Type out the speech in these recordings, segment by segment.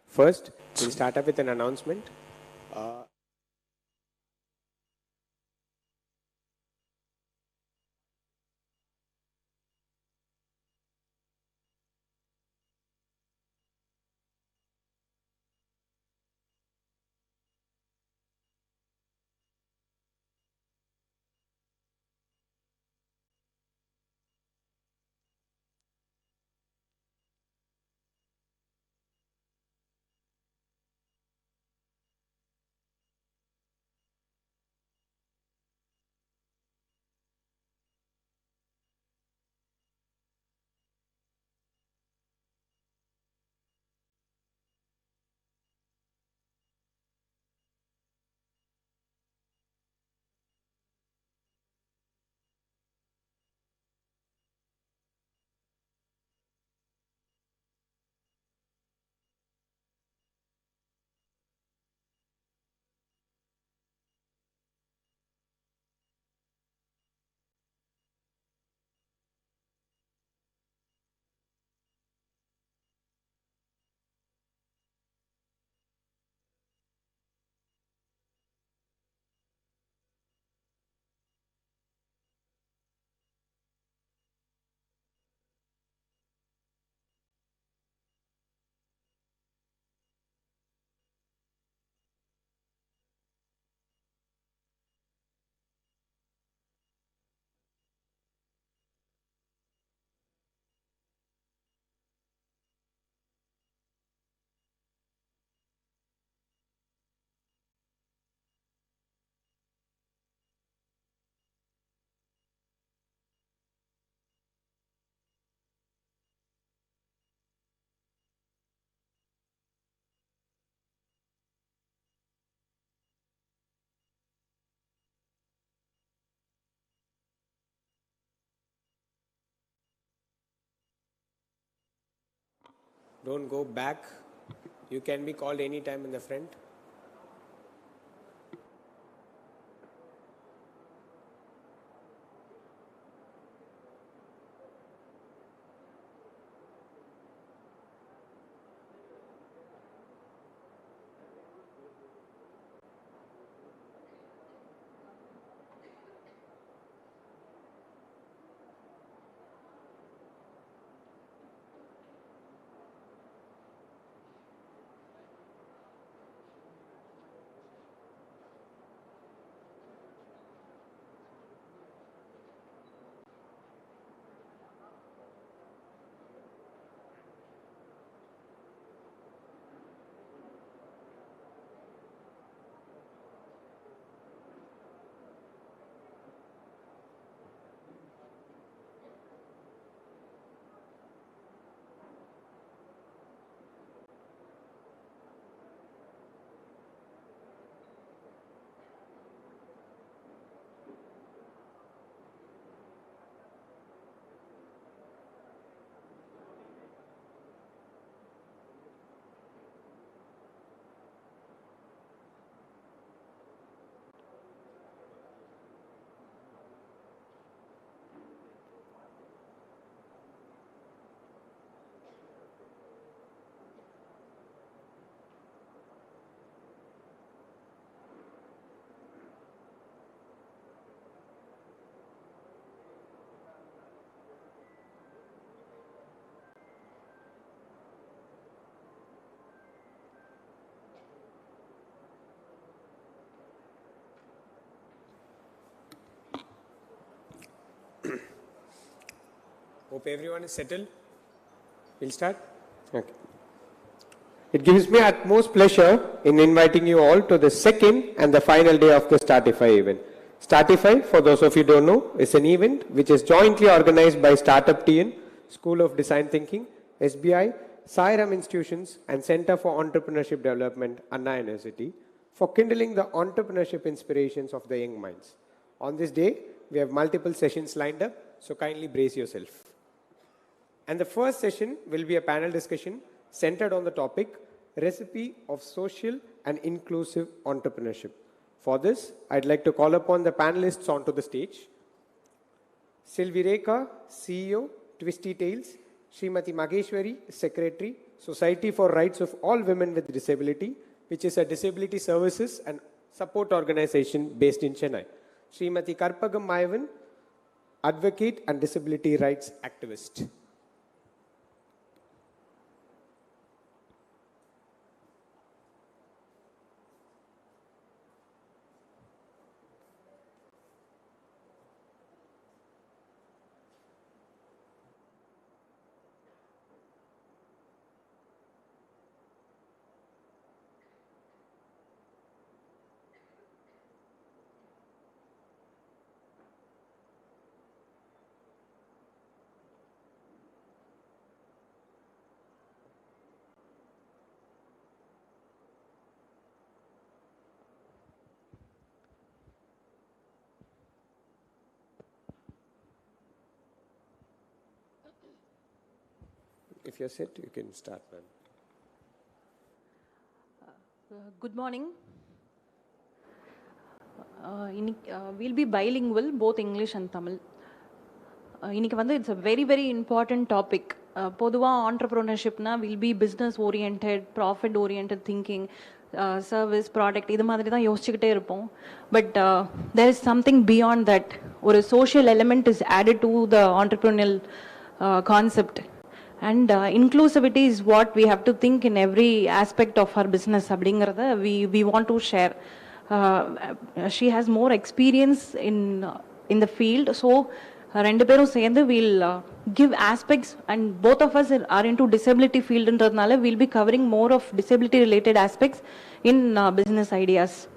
First, we'll start up with an announcement. Don't go back. You can be called anytime in the front. Hope everyone is settled. We'll start. Okay. It gives me utmost pleasure in inviting you all to the second and the final day of the Startify event. Startify, for those of you who don't know, is an event which is jointly organized by Startup TN, School of Design Thinking, SBI, Sairam Institutions, and Center for Entrepreneurship Development, Anna University, for kindling the entrepreneurship inspirations of the young minds. On this day, we have multiple sessions lined up, so kindly brace yourself. And the first session will be a panel discussion centered on the topic, Recipe of Social and Inclusive Entrepreneurship. For this, I'd like to call upon the panelists onto the stage. Silvireka, CEO, Twisty Tales, Srimati Mageshwari, Secretary, Society for Rights of All Women with Disability, which is a disability services and support organization based in Chennai. Srimati Karpagam Mayavan, advocate and disability rights activist. If you're set, you can start, ma'am. Good morning. We'll be bilingual, both English and Tamil. It's a very, very important topic. Entrepreneurship will be business oriented, profit oriented thinking, service, product. But there is something beyond that. Or a social element is added to the entrepreneurial concept. And inclusivity is what we have to think in every aspect of our business. We want to share. She has more experience in the field, so we'll give aspects, and both of us are into disability field, and we'll be covering more of disability related aspects in business ideas.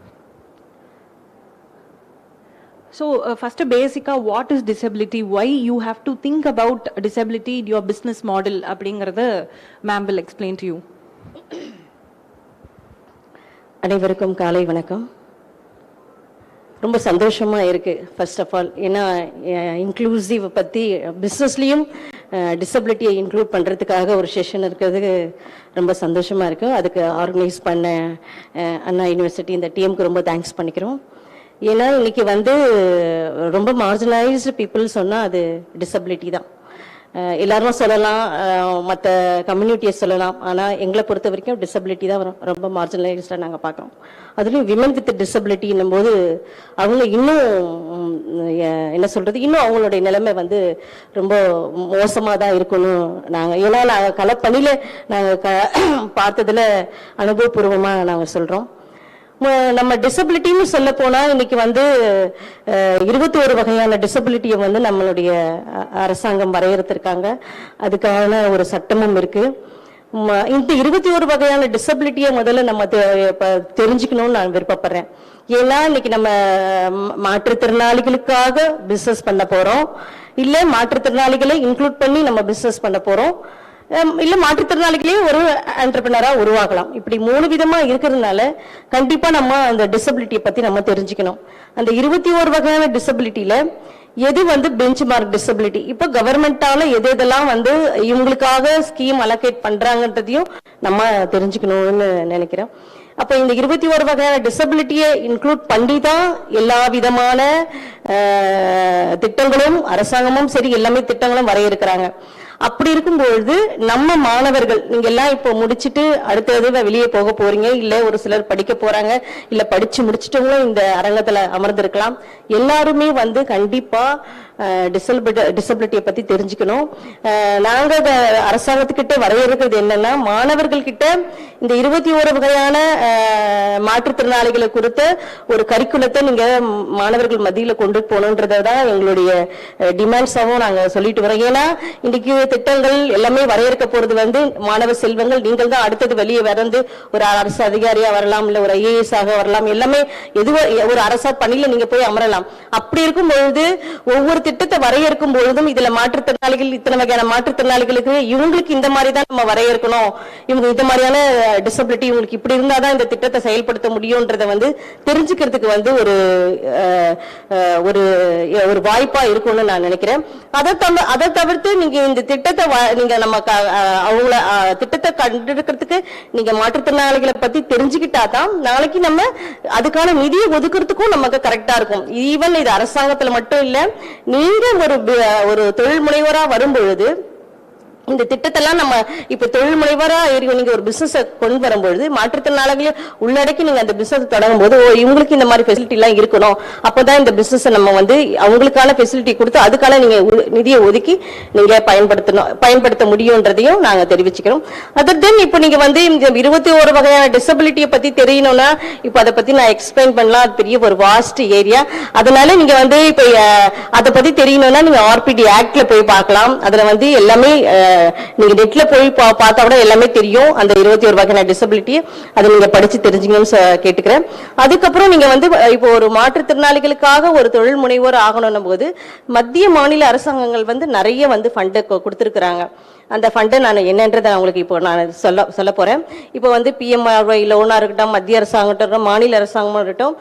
So first basic, what is disability? Why you have to think about disability in your business model? Ma'am will explain to you. அனைவருக்கும் காலை வணக்கம். ரொம்ப சந்தோஷமா இருக்கு. First of all ஏன்னா inclusive பத்தி பிசினஸ்லயும் டிசபிலிட்டியை include பண்றதுக்காக ஒரு செஷன் இருக்கிறது ரொம்ப சந்தோஷமா இருக்கு. அதுக்கு ஆர்கனைஸ் பண்ண அண்ணா யூனிவர்சிட்டி இந்த டீமுக்கு ரொம்ப தேங்க்ஸ் பண்ணிக்கிறோம். ஏன்னா இன்னைக்கு ரொம்ப மார்ஜினலைஸ்டு பீப்புள் சொன்னால் அது டிசபிலிட்டி தான். எல்லாரும் சொல்லலாம், மற்ற கம்யூனிட்டியை சொல்லலாம், ஆனால் எங்களை பொறுத்த வரைக்கும் டிசபிலிட்டி தான் ரொம்ப மார்ஜினலைஸ்டாக நாங்கள் பார்க்குறோம். அதுலேயும் விமன் வித் டிசபிலிட்டின்னும் போது அவங்க இன்னும் என்ன சொல்கிறது, இன்னும் அவங்களுடைய நிலைமை ரொம்ப மோசமாக தான் இருக்கணும். ஏன்னா நாங்கள் களப்பணியில் நாங்கள் பார்த்ததில் அனுபவபூர்வமாக நாங்கள் சொல்கிறோம். நம்ம டிசபிலிட்டின்னு சொல்ல போனா இன்னைக்கு 21 வகையான டிசபிலிட்டியை நம்மளுடைய அரசாங்கம் வரையறுத்திருக்காங்க. அதுக்கான ஒரு சட்டமும் இருக்கு. இந்த 21 வகையான டிசபிலிட்டியை முதல்ல நம்ம தெரிஞ்சுக்கணும்னு நான் விருப்பப்படுறேன். ஏன்னா இன்னைக்கு நம்ம மாற்றுத்திறனாளிகளுக்காக பிசினஸ் பண்ண போறோம், இல்ல மாற்றுத்திறனாளிகளை இன்க்ளூட் பண்ணி நம்ம பிசினஸ் பண்ண போறோம், இல்ல மாற்றுத்திறனாளிகளையும் ஒரு என்டர்பிரனரா உருவாகலாம். இப்படி 3 விதமா இருக்கிறதுனால கண்டிப்பா நம்ம அந்த டிசபிலிட்டியை பத்தி நம்ம தெரிஞ்சுக்கணும். அந்த 21 வகையான டிசபிலிட்டியில எது பெஞ்ச் மார்க் டிசபிலிட்டி, இப்ப கவர்மெண்டால எதெல்லாம் இவங்களுக்காக ஸ்கீம் அலோகேட் பண்றாங்கன்றதையும் நம்ம தெரிஞ்சுக்கணும்னு நினைக்கிறேன். அப்ப இந்த 21 வகையான டிசபிலிட்டியை இன்க்ளூட் பண்ணி தான் எல்லா விதமான திட்டங்களும் அரசாங்கமும் சரி எல்லாமே திட்டங்களும் வரையறுக்கிறாங்க. அப்படி இருக்கும்பொழுது நம்ம மாணவர்கள், நீங்க எல்லாம் இப்போ முடிச்சுட்டு அடுத்த வெளியே போக போறீங்க, இல்ல ஒரு சிலர் படிக்க போறாங்க, இல்ல படிச்சு முடிச்சுட்டவங்களும் இந்த அரங்கத்துல அமர்ந்திருக்கலாம். எல்லாருமே கண்டிப்பா டிசபிலிட்டியை பத்தி தெரிஞ்சுக்கணும். நாங்க அரசாங்கத்துக்கிட்ட வரையறுக்கிறது என்னன்னா, மாணவர்கள் கிட்ட இந்த 21 வகையான மாற்றுத்திறனாளிகளை குறித்த ஒரு கரிக்குலத்தை நீங்க மாணவர்கள் மத்தியில கொண்டு போகணுன்றதான் எங்களுடைய டிமாண்ட்ஸாவும் நாங்க சொல்லிட்டு வரோம். ஏன்னா இன்னைக்கு திட்டங்கள் எல்லாமே வரையறுக்க போறது மாணவ செல்வங்கள் நீங்கள் தான் அடுத்தது வெளியே வந்து ஒரு அரசு அதிகாரியா வரலாம், இல்ல ஒரு ஐஏஎஸ் ஆக வரலாம், எல்லாமே எதுவோ ஒரு அரசா பணியில நீங்க போய் அமரலாம். அப்படி இருக்கும் பொழுது ஒவ்வொரு திட்டத்தை வரையறுக்கும் பொழுதும் இதுல மாற்றுத்திறனாளிகள் இத்தனை வகையான மாற்றுத்திறனாளிகளுக்கு இவங்களுக்கு இந்த மாதிரி தான் நம்ம வரையறுக்கணும், இவங்க இந்த மாதிரியான டிசபிலிட்டி இவங்களுக்கு இப்படி இருந்தாதான் இந்த திட்டத்தை செயல்படுத்த முடியும்ன்றத தெரிஞ்சுக்கிறதுக்கு ஒரு ஒரு வாய்ப்பா இருக்கும்னு நான் நினைக்கிறேன். அதை தவிர்த்து நீங்க இந்த திட்டத்தை நீங்க நம்ம அவங்கள திட்டத்தை கண்டெடுக்கிறதுக்கு நீங்க மாற்றுத்திறனாளிகளை பத்தி தெரிஞ்சுக்கிட்டா தான் நாளைக்கு நம்ம அதுக்கான நிதியை ஒதுக்குறதுக்கும் நமக்கு கரெக்டா இருக்கும். ஈவன் இது அரசாங்கத்துல மட்டும் இல்ல, நீங்க ஒரு தொழில் முனைவரா வரும்பொழுது இந்த திட்டத்தெல்லாம் நம்ம இப்ப தொழில் முனைவரா நீங்க ஒரு பிசினஸ் கொண்டு வரும்பொழுது மாற்றுத்திறனாளிகளை உள்ளடக்கி நீங்க அந்த பிசினஸ் தொடங்கும் போது இவங்களுக்கு இந்த மாதிரி ஃபெசிலிட்டி எல்லாம் இருக்கணும், அப்பதான் இந்த பிசினஸ் நம்ம வந்து அவங்களுக்கான ஃபெசிலிட்டி கொடுத்து அதுக்கான நீங்க நிதியை ஒதுக்கி நீங்க பயன்படுத்த முடியும்ன்றதையும் நாங்க தெரிவிச்சுக்கிறோம். அதர் தென் இப்ப நீங்க வந்து இந்த 21 வகையான டிசபிலிட்டியை பத்தி தெரியணும்னா இப்ப அதை பத்தி நான் எக்ஸ்பிளைன் பண்ணலாம். அது பெரிய ஒரு வாஸ்ட் ஏரியா. அதனால நீங்க வந்து இப்ப அதை பத்தி தெரியணும்னா நீங்க ஆர்பிடி ஆக்ட்ல போய் பார்க்கலாம். அதுல வந்து எல்லாமே நீங்க நெட்ல போய் பார்த்தா கூட எல்லாமே தெரியும். அந்த 21 வகையான டிசபிலிட்டி அதை நீங்க படிச்சு தெரிஞ்சுக்கணும்னு கேட்டுக்கிறேன். அதுக்கப்புறம் நீங்க வந்து இப்போ ஒரு மாற்றுத்திறனாளிகளுக்காக ஒரு தொழில் முனைவோர் ஆகணும் போது மத்திய மாநில அரசாங்கங்கள் வந்து நிறைய வந்து ஃபண்ட் கொடுத்திருக்கிறாங்க. அந்த ஃபண்டை நான் என்னன்றதை உங்களுக்கு இப்போ நான் சொல்ல போறேன். இப்போ வந்து PMRY லோனா இருக்கட்டும், மத்திய அரசாங்கம் இருக்கட்டும், மாநில அரசாங்கமாக இருக்கட்டும்,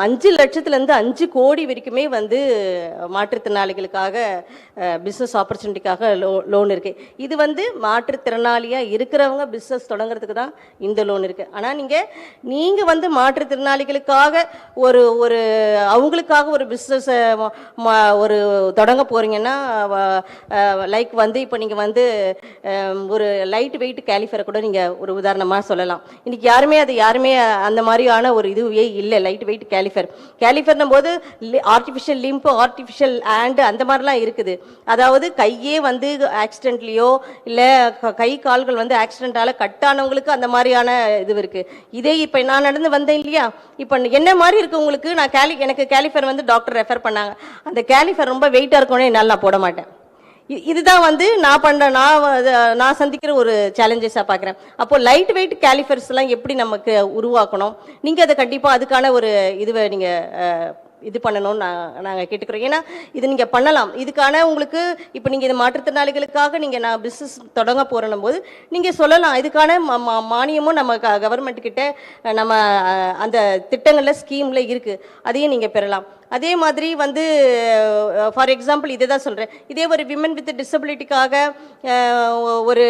5 லட்சத்துலேருந்து 5 கோடி வரைக்குமே வந்து மாற்றுத்திறனாளிகளுக்காக பிஸ்னஸ் ஆப்பர்ச்சுனிட்டிக்காக லோன் இருக்கு. இது வந்து மாற்றுத்திறனாளியா இருக்கிறவங்க பிஸ்னஸ் தொடங்குறதுக்கு தான் இந்த லோன் இருக்கு. ஆனால் நீங்க வந்து மாற்றுத்திறனாளிகளுக்காக ஒரு ஒரு அவங்களுக்காக ஒரு பிஸ்னஸ் ஒரு தொடங்க போறீங்கன்னா லைக் வந்து இப்போ நீங்க வந்து ஒரு லைட் வெயிட் கேலிஃபரை கூட நீங்க ஒரு உதாரணமா சொல்லலாம். இன்னைக்கு யாருமே அந்த மாதிரியான ஒரு இதுவே இல்லை. லைட் வெயிட் கேலிஃபர்னும் போது ஆர்டிஃபிஷியல் லிம்ப், ஆர்டிஃபிஷியல் ஹேண்ட் அந்த மாதிரிலாம் இருக்குது. அதாவது கையே வந்து ஆக்சிடென்ட்லயோ இல்ல கை கால்கள் வந்து ஆக்சிடென்டால கட்டானவங்களுக்கு அந்த மாதிரியான இது இருக்கு. இதே இப்ப நான் நடந்து வந்தேன் இல்லையா, இப்ப என்ன மாதிரி இருக்கு உங்களுக்கு, எனக்கு கேலிஃபர் வந்து டாக்டர் ரெஃபர் பண்ணாங்க. அந்த கேலிஃபர் ரொம்ப வெயிட்டா இருக்கணும், என்னால் நான் போட மாட்டேன். இதுதான் வந்து நான் சந்திக்கிற ஒரு சேலஞ்சஸா பாக்குறேன். அப்போ லைட் வெயிட் கேலிஃபர்ஸ் எல்லாம் எப்படி நமக்கு உருவாக்கணும், நீங்க அதை கண்டிப்பா அதுக்கான ஒரு இதுவை நீங்க இது பண்ணணும்னு நாங்கள் கேட்டுக்கிறோம். ஏன்னா இது நீங்கள் பண்ணலாம். இதுக்கான உங்களுக்கு இப்போ நீங்கள் இந்த மாற்றுத்திறனாளிகளுக்காக நான் பிஸ்னஸ் தொடங்க போகிறோம் போது நீங்கள் சொல்லலாம். இதுக்கான மானியமும் நம்ம கவர்மெண்ட் கிட்ட நம்ம அந்த திட்டங்களில் ஸ்கீமில் இருக்குது, அதையும் நீங்கள் பெறலாம். அதே மாதிரி வந்து ஃபார் எக்ஸாம்பிள் இதை தான் சொல்கிறேன், இதே ஒரு விமன் வித் டிசபிலிட்டிக்காக ஒரு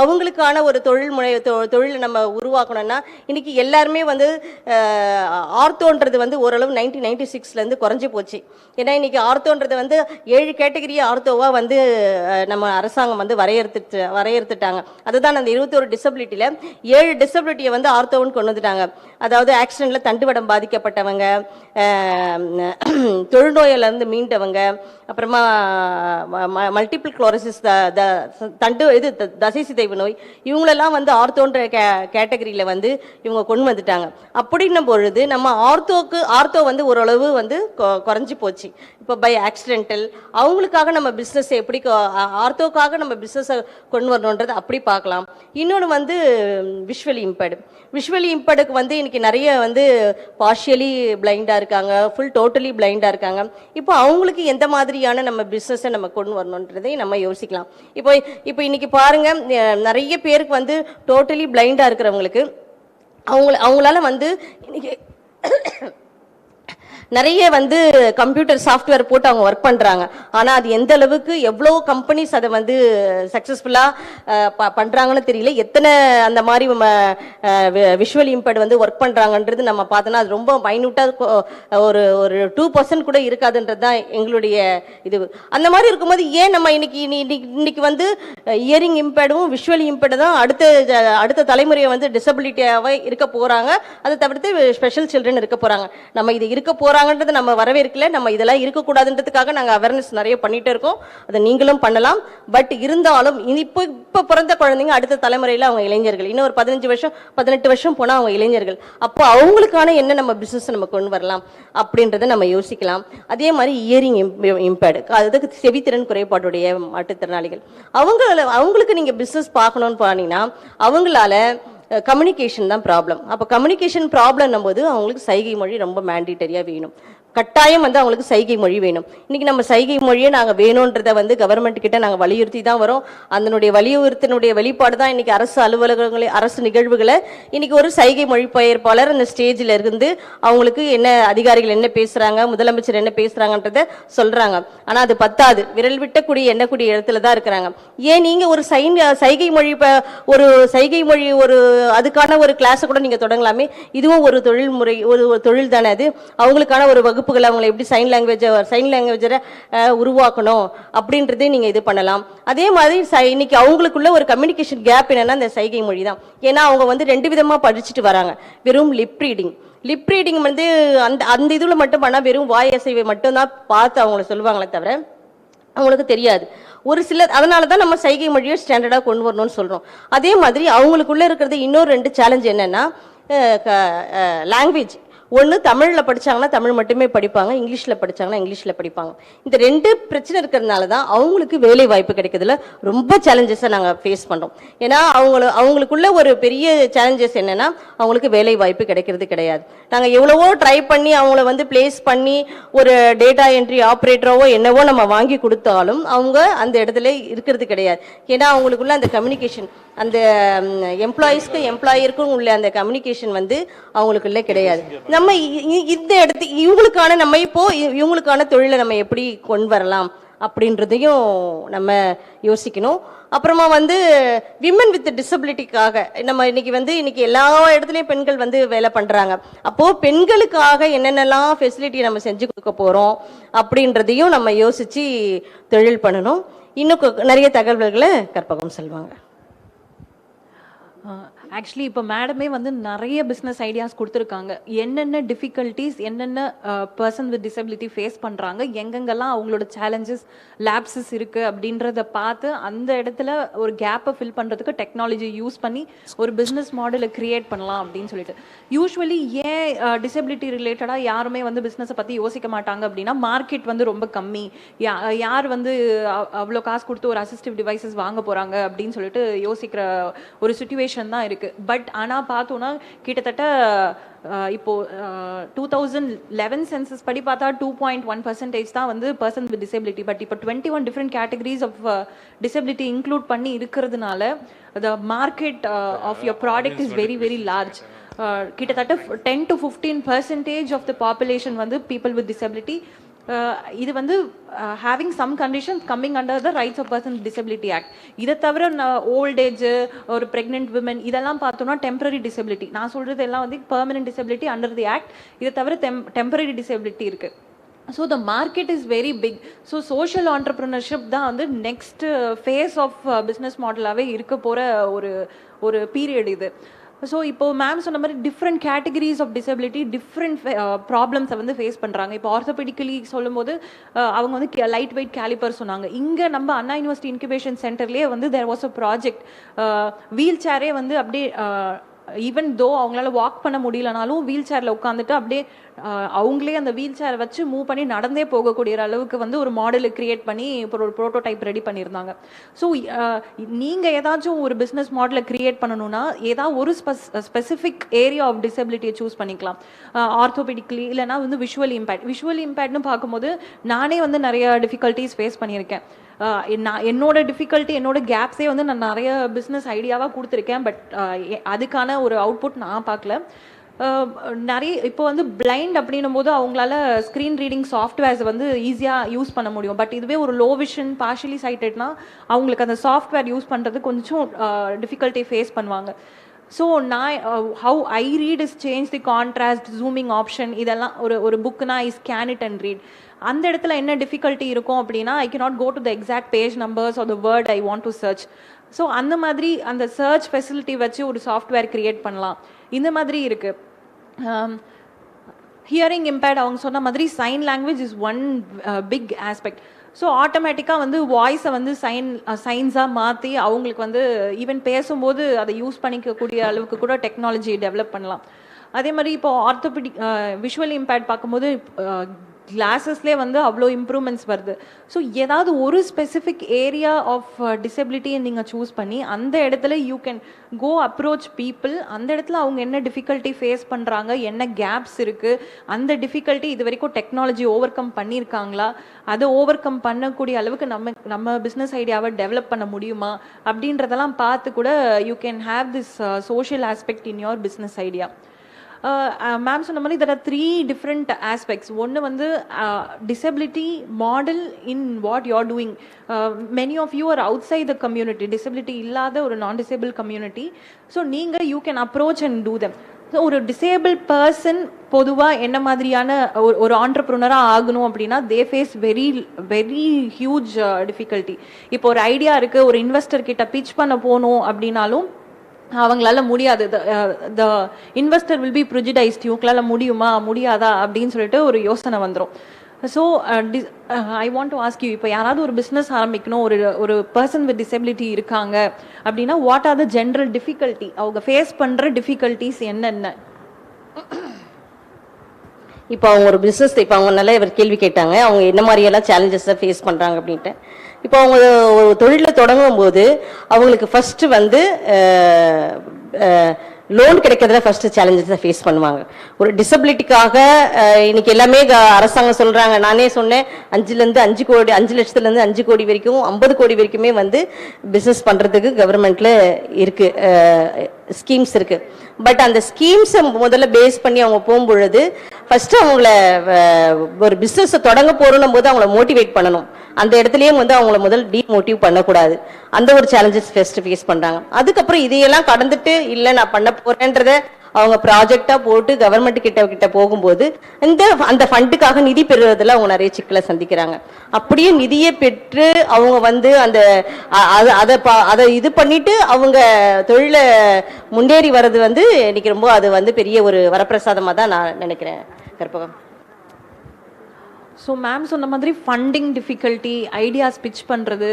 அவங்களுக்கான ஒரு தொழில் நம்ம உருவாக்கணும்னா இன்னைக்கு எல்லாருமே வந்து ஆர்த்தோன்றது வந்து ஓரளவு 1996 குறைஞ்சி போச்சு. ஏன்னா இன்னைக்கு ஆர்த்தோன்றது வந்து 7 கேட்டகரி ஆர்த்தோவா வந்து நம்ம அரசாங்கம் வந்து வரையறுத்துட்டாங்க. அதுதான் அந்த 21 டிசபிலிட்டியில 7 டிசபிலிட்டியை வந்து ஆர்த்தோன்னு கொண்டு வந்துட்டாங்க. அதாவது ஆக்சிடென்ட்ல தண்டுவடம் பாதிக்கப்பட்டவங்க, தொழுநோயிலிருந்து மீண்டவங்க, அப்புறமா மல்டிபிள் குளோரோசிஸ் தசை சிதைவு நோய், இவங்களெல்லாம் வந்து ஆர்த்தோன்ற கேட்டகரியில வந்து இவங்க கொண்டு வந்துட்டாங்க. அப்படின்னும் பொழுது நம்ம ஆர்த்தோ வந்து ஓரளவு வந்து குறைஞ்சி போச்சு. இப்போ பை ஆக்சிடென்டல் அவங்களுக்காக நம்ம பிஸ்னஸ் எப்படி ஆர்த்தோக்காக நம்ம பிஸ்னஸ் கொண்டு வரணுன்றது அப்படி பார்க்கலாம். இன்னொன்று வந்து விஷுவலி இம்பேர்டுக்கு வந்து இன்னைக்கு நிறைய வந்து பார்ஷியலி பிளைண்டா இருக்காங்க, ஃபுல் டோட்டலி பிளைண்டா இருக்காங்க. இப்போ அவங்களுக்கு எந்த மாதிரியான நம்ம பிஸ்னஸை நம்ம கொண்டு வரணுன்றதை நம்ம யோசிக்கலாம். இப்போ இன்னைக்கு பாருங்க, நிறைய பேருக்கு வந்து டோட்டலி பிளைண்டா இருக்கிறவங்களுக்கு அவங்களால வந்து இன்னைக்கு நிறைய வந்து கம்ப்யூட்டர் சாஃப்ட்வேர் போட்டு அவங்க ஒர்க் பண்றாங்க. ஆனா அது எந்த அளவுக்கு எவ்வளோ கம்பெனிஸ் அதை வந்து சக்சஸ்ஃபுல்லா பண்றாங்கன்னு தெரியல. எத்தனை அந்த மாதிரி விஷுவல் இம்பேர்ட் வந்து ஒர்க் பண்றாங்கன்றது நம்ம பார்த்தோம்னா அது ரொம்ப மைனூட்டா ஒரு 2% கூட இருக்காதுன்றது தான் எங்களுடைய இது. அந்த மாதிரி இருக்கும்போது ஏன் நம்ம இன்னைக்கு வந்து இயரிங் இம்பேர்டும் விஷுவல் இம்பேர்டு தான் அடுத்த தலைமுறையை வந்து டிசபிலிட்டியாவே இருக்க போறாங்க. அதை தவிர்த்து ஸ்பெஷல் சில்ட்ரன் இருக்க போறாங்க. நம்ம இது இருக்க போறாங்கன்றது நம்ம வரவேற்கல. நம்ம இதெல்லாம் இருக்கக்கூடாதுன்றதுக்காக நாங்கள் அவேர்னஸ் நிறைய பண்ணிட்டு இருக்கோம். அதை நீங்களும் பண்ணலாம். பட் இருந்தாலும் இப்போ பிறந்த குழந்தைங்க அடுத்த தலைமுறையில் அவங்க இளைஞர்கள், இன்னும் ஒரு 15 வருஷம் 18 வருஷம் போனால் அவங்க இளைஞர்கள். அப்போ அவங்களுக்கான என்ன நம்ம பிசினஸ் நம்ம கொண்டு வரலாம் அப்படின்றத நம்ம யோசிக்கலாம். அதே மாதிரி இயரிங் இம்பேர்டு, அதுக்கு செவித்திறன் குறைபாடுடைய மாற்றுத்திறனாளிகள், அவங்களுக்கு நீங்க பிசினஸ் பார்க்கணும்னு போனீங்கன்னா அவங்களால கம்யூனிகேஷன் தான் ப்ராப்ளம். அப்போ கம்யூனிகேஷன் ப்ராப்ளம் போது அவங்களுக்கு சைகை மொழி ரொம்ப மேண்டிட்டரியா வேணும். கட்டாயம் வந்து அவங்களுக்கு சைகை மொழி வேணும். இன்னைக்கு நம்ம சைகை மொழியை நாங்கள் வேணும்ன்றதை வந்து கவர்மெண்ட் கிட்ட நாங்கள் வலியுறுத்தி தான் வரோம். அதனுடைய வலியுறுத்தினுடைய வெளிப்பாடு தான் இன்னைக்கு அரசு அலுவலகங்களை, அரசு நிகழ்வுகளை இன்னைக்கு ஒரு சைகை மொழிபெயர்ப்பாளர் அந்த ஸ்டேஜில் இருந்து அவங்களுக்கு என்ன அதிகாரிகள் என்ன பேசுறாங்க, முதலமைச்சர் என்ன பேசுறாங்கன்றத சொல்றாங்க. ஆனா அது பத்தாது, விரல் விட்டக்கூடிய எண்ணக்கூடிய இடத்துல தான் இருக்கிறாங்க. ஏன் நீங்க ஒரு சைகை மொழி ஒரு அதுக்கான ஒரு கிளாஸை கூட நீங்க தொடங்கலாமே. இதுவும் ஒரு தொழில் முறை, ஒரு தொழில் தானே. அது அவங்களுக்கான ஒரு வகுப்பு வகுப்புகளை அவங்களை எப்படி சைன் லாங்குவேஜரை உருவாக்கணும் அப்படின்றதே நீங்கள் இது பண்ணலாம். அதே மாதிரி இன்னைக்கு அவங்களுக்குள்ள ஒரு கம்யூனிகேஷன் கேப் என்னன்னா இந்த சைகை மொழி தான். ஏன்னா அவங்க வந்து 2 விதமாக படிச்சுட்டு வராங்க. வெறும் லிப் ரீடிங் வந்து அந்த இதில் மட்டும் பண்ணால் வெறும் வாய் அசைவை மட்டும்தான் பார்த்து அவங்கள சொல்லுவாங்களே தவிர அவங்களுக்கு தெரியாது. ஒரு சிலர் அதனால தான் நம்ம சைகை மொழியை ஸ்டாண்டர்டாக கொண்டு வரணும்னு சொல்கிறோம். அதே மாதிரி அவங்களுக்குள்ளே இருக்கிறது இன்னொரு 2 சேலஞ்ச் என்னென்னா லாங்குவேஜ். ஒன்று தமிழில் படித்தாங்கன்னா தமிழ் மட்டுமே படிப்பாங்க, இங்கிலீஷில் படித்தாங்கன்னா இங்கிலீஷில் படிப்பாங்க. இந்த 2 பிரச்சனை இருக்கிறதுனால தான் அவங்களுக்கு வேலை வாய்ப்பு கிடைக்கிறதுல ரொம்ப சேலஞ்சஸை நாங்கள் ஃபேஸ் பண்ணுறோம். ஏன்னா அவங்களுக்குள்ள ஒரு பெரிய சேலஞ்சஸ் என்னென்னா அவங்களுக்கு வேலை வாய்ப்பு கிடைக்கிறது கிடையாது. நாங்கள் எவ்வளவோ ட்ரை பண்ணி அவங்கள வந்து பிளேஸ் பண்ணி ஒரு டேட்டா என்ட்ரி ஆப்ரேட்டரோவோ என்னவோ நம்ம வாங்கி கொடுத்தாலும் அவங்க அந்த இடத்துல இருக்கிறது கிடையாது. ஏன்னா அவங்களுக்குள்ள அந்த கம்யூனிகேஷன், அந்த எம்ப்ளாயருக்கும் உள்ள அந்த கம்யூனிகேஷன் வந்து அவங்களுக்குள்ள கிடையாது. நம்ம இந்த இவங்களுக்கான நம்ம இப்போ இவங்களுக்கான தொழிலை நம்ம எப்படி கொண்டு வரலாம் அப்படின்றதையும் நம்ம யோசிக்கணும். அப்புறமா வந்து விமன் வித் டிசபிலிட்டிக்காக நம்ம இன்னைக்கு எல்லா இடத்துலையும் பெண்கள் வந்து வேலை பண்றாங்க. அப்போ பெண்களுக்காக என்னென்னலாம் ஃபெசிலிட்டி நம்ம செஞ்சு கொடுக்க போறோம் அப்படின்றதையும் நம்ம யோசிச்சு தொழில் பண்ணணும். இன்னும் நிறைய தகவல்களை கற்பகம் சொல்வாங்க. ஆக்சுவலி இப்போ மேடமே வந்து நிறைய பிஸ்னஸ் ஐடியாஸ் கொடுத்துருக்காங்க. என்னென்ன டிஃபிகல்ட்டிஸ் என்னென்ன பர்சன் வித் டிசபிலிட்டி ஃபேஸ் பண்ணுறாங்க, எங்கெங்கெல்லாம் அவங்களோட சேலஞ்சஸ் லேப்ஸஸ் இருக்குது அப்படின்றத பார்த்து அந்த இடத்துல ஒரு கேப்பை ஃபில் பண்ணுறதுக்கு டெக்னாலஜி யூஸ் பண்ணி ஒரு பிஸ்னஸ் மாடலை க்ரியேட் பண்ணலாம் அப்படின்னு சொல்லிட்டு. யூஸ்வலி ஏன் டிசபிலிட்டி ரிலேட்டடாக யாருமே வந்து பிஸ்னஸை பற்றி யோசிக்க மாட்டாங்க அப்படின்னா மார்க்கெட் வந்து ரொம்ப கம்மி, யார் வந்து அவ்வளோ காசு கொடுத்து ஒரு அசிஸ்டிவ் டிவைசஸ் வாங்க போகிறாங்க அப்படின்னு சொல்லிட்டு யோசிக்கிற ஒரு சுச்சுவேஷன் தான் இருக்குது. பட் ஆனால் பார்த்தோன்னா கிட்டத்தட்ட இப்போ 2011 சென்சஸ் படி பார்த்தா 2.1% தான் வந்து பர்சன் வித் டிசபிலிட்டி. பட் இப்போ 21 different categories of disability include பண்ணி இருக்கிறதுனால the market of your product is very very large. கிட்டத்தட்ட 10 to 15% of the population வந்து people with disability. இது வந்து having some conditions coming under the rights of person with disability act. இதை தவிர old age, ஒரு pregnant women இதெல்லாம் பார்த்தோம்னா temporary disability. நான் சொல்றது எல்லாம் வந்து permanent disability under the act. இதை தவிர டெம்பரரி டிசபிலிட்டி இருக்கு. So the market is very big. So social entrepreneurship தான் வந்து நெக்ஸ்ட் ஃபேஸ் ஆஃப் பிஸ்னஸ் மாடலாகவே இருக்க போகிற ஒரு பீரியட் இது. ஸோ இப்போ மேம் சொன்ன மாதிரி different categories of disability different ப்ராப்ளம்ஸை வந்து ஃபேஸ் பண்ணுறாங்க. இப்போ ஆர்த்தோபெடிக்கலி சொல்லும்போது அவங்க வந்து லைட் வெயிட் கேலிப்பர் சொன்னாங்க. இங்கே நம்ம அண்ணா யூனிவர்சிட்டி இன்குபேஷன் சென்டர்லேயே வந்து there was a project. Wheel சேரே வந்து அப்படியே ஈவன் தோ அவங்களால வாக் பண்ண முடியலனாலும் வீல் சேரில் உட்காந்துட்டு அப்படியே அவங்களே அந்த வீல் சேரை வச்சு மூவ் பண்ணி நடந்தே போகக்கூடிய அளவுக்கு வந்து ஒரு மாடலை கிரியேட் பண்ணி இப்போ ஒரு ப்ரோட்டோடைப் ரெடி பண்ணியிருந்தாங்க. ஸோ நீங்கள் ஏதாச்சும் ஒரு பிஸ்னஸ் மாடலை கிரியேட் பண்ணணும்னா ஏதாவது ஒரு ஸ்பெசிஃபிக் ஏரியா ஆஃப் டிசபிலிட்டியை சூஸ் பண்ணிக்கலாம். ஆர்த்தோபெடிக்கலி இல்லைனா வந்து விஷுவல் இம்பேக்ட்னு பார்க்கும்போது நானே வந்து நிறைய டிஃபிகல்ட்டிஸ் ஃபேஸ் பண்ணியிருக்கேன். என்னோட டிஃபிகல்ட்டி என்னோட கேப்ஸே வந்து நான் நிறைய பிஸ்னஸ் ஐடியாவாக கொடுத்துருக்கேன். பட் அதுக்கான ஒரு அவுட்புட் நான் பார்க்கல. நிறைய இப்போ வந்து பிளைண்ட் அப்படின்னும் போது அவங்களால ஸ்க்ரீன் ரீடிங் சாஃப்ட்வேர்ஸ் வந்து ஈஸியாக யூஸ் பண்ண முடியும். பட் இதுவே ஒரு லோ விஷன் பார்ஷியலி சைட்டட்னா அவங்களுக்கு அந்த சாஃப்ட்வேர் யூஸ் பண்ணுறது கொஞ்சம் டிஃபிகல்ட்டி ஃபேஸ் பண்ணுவாங்க. ஸோ நான் how I read is change the contrast, zooming option, இதெல்லாம் ஒரு புக்குனா I scan it and read. அந்த இடத்துல என்ன டிஃபிகல்ட்டி இருக்கும் அப்படின்னா I can not go to the exact page numbers or the word I want to search. So அந்த மாதிரி அந்த சர்ச் ஃபெசிலிட்டி வச்சு ஒரு சாஃப்ட்வேர் கிரியேட் பண்ணலாம். இந்த மாதிரி இருக்கு. ஹியரிங் இம்பேர்ட் அவங்க சொன்ன மாதிரி sign language is one big aspect. So ஆட்டோமேட்டிக்காக வந்து வாய்ஸை வந்து சைன்ஸாக மாற்றி அவங்களுக்கு வந்து ஈவன் பேசும்போது அதை யூஸ் பண்ணிக்கக்கூடிய அளவுக்கு கூட டெக்னாலஜி டெவலப் பண்ணலாம். அதே மாதிரி இப்போ ஆர்த்தோபெடிக் விஷுவல் இம்பேர்ட் பார்க்கும்போது கிளாஸஸ்லேயே வந்து அவ்வளோ இம்ப்ரூவ்மெண்ட்ஸ் வருது. ஸோ ஏதாவது ஒரு ஸ்பெசிஃபிக் ஏரியா ஆஃப் டிசபிலிட்டியை நீங்கள் சூஸ் பண்ணி அந்த இடத்துல you can go approach people. அந்த இடத்துல அவங்க என்ன டிஃபிகல்ட்டி ஃபேஸ் பண்ணுறாங்க, என்ன கேப்ஸ் இருக்குது, அந்த டிஃபிகல்ட்டி இது வரைக்கும் டெக்னாலஜி ஓவர் கம் பண்ணியிருக்காங்களா, அதை ஓவர் கம் பண்ணக்கூடிய அளவுக்கு நம்ம பிஸ்னஸ் ஐடியாவை டெவலப் பண்ண முடியுமா அப்படின்றதெல்லாம் பார்த்து கூட you can have this social aspect in your business idea. Ma'am சொன்ன மாதிரி there are 3 different aspects. ஒன்று வந்து disability model in what you are doing. Many of you are outside the community, disability இல்லாத ஒரு non-disabled community. So நீங்கள் you can approach and do them. So ஒரு disable person பொதுவாக என்ன மாதிரியான ஒரு ஆண்டர்ப்ரனராக ஆகணும் அப்படின்னா they face very very huge difficulty. இப்போ ஒரு ஐடியா இருக்குது, ஒரு இன்வெஸ்டர் கிட்ட பிச் பண்ண போகணும் அப்படின்னாலும் அவங்களால முடியாது. த இன்வெஸ்டர் வில் பி ப்ரிஜுடைஸ்ட், இவங்களால முடியுமா முடியாதா அப்படின்னு சொல்லிட்டு ஒரு யோசனை வந்துடும். So I want to ask you, இப்போ யாராவது ஒரு பிஸ்னஸ் ஆரம்பிக்கணும், ஒரு பர்சன் வித் டிசபிலிட்டி இருக்காங்க அப்படின்னா what are the general difficulty, அவங்க ஃபேஸ் பண்ணுற டிஃபிகல்ட்டிஸ் என்னென்ன? இப்போ அவங்க ஒரு பிஸ்னஸ், இப்போ அவங்க நல்லா இவர் கேள்வி கேட்டாங்க, அவங்க என்ன மாதிரியெல்லாம் சேலஞ்சஸை ஃபேஸ் பண்ணுறாங்க அப்படின்ட்டு. இப்போ அவங்க ஒரு தொழிலை தொடங்கும் போது அவங்களுக்கு ஃபஸ்ட்டு வந்து லோன் கிடைக்கிறதுல ஃபர்ஸ்ட் சேலஞ்சஸை ஃபேஸ் பண்ணுவாங்க. ஒரு டிசபிலிட்டிக்காக இன்னைக்கு எல்லாமே அரசாங்கம் சொல்றாங்க, நானே சொன்னேன் 5 கோடி 5 லட்சத்துலேருந்து 5 கோடி வரைக்கும் 50 கோடி வரைக்குமே வந்து பிஸ்னஸ் பண்ணுறதுக்கு கவர்மெண்ட்ல இருக்கு, ஸ்கீம்ஸ் இருக்கு. பட் அந்த ஸ்கீம்ஸை முதல்ல பேஸ் பண்ணி அவங்க போகும்பொழுது ஃபர்ஸ்ட் அவங்கள ஒரு பிஸ்னஸை தொடங்க போறோம் போது அவங்கள மோட்டிவேட் பண்ணணும். அந்த இடத்துலயே வந்து அவங்கள முதல் டீமோட்டிவ் பண்ணக்கூடாது. அந்த ஒரு சேலஞ்சஸ் ஃபர்ஸ்ட் ஃபேஸ் பண்றாங்க. அதுக்கப்புறம் இதையெல்லாம் கடந்துட்டு இல்லை நான் பண்ண போறேன்றத அவங்க ப்ராஜெக்டா போட்டு கவர்மெண்ட் கிட்ட போகும்போது அந்த ஃபண்டுக்காக நிதி பெறுவதில் அவங்க நிறைய சிக்கலை சந்திக்கிறாங்க. அப்படியே நிதியை பெற்று அவங்க வந்து அந்த அதை இது பண்ணிட்டு அவங்க தொழிலை முன்னேறி வர்றது வந்து இன்னைக்கு ரொம்ப அது வந்து பெரிய ஒரு வரப்பிரசாதமா தான் நான் நினைக்கிறேன். கற்பகம். ஸோ மேம் சொன்ன மாதிரி ஃபண்டிங் டிஃபிகல்ட்டி, ஐடியாஸ் பிச் பண்ணுறது,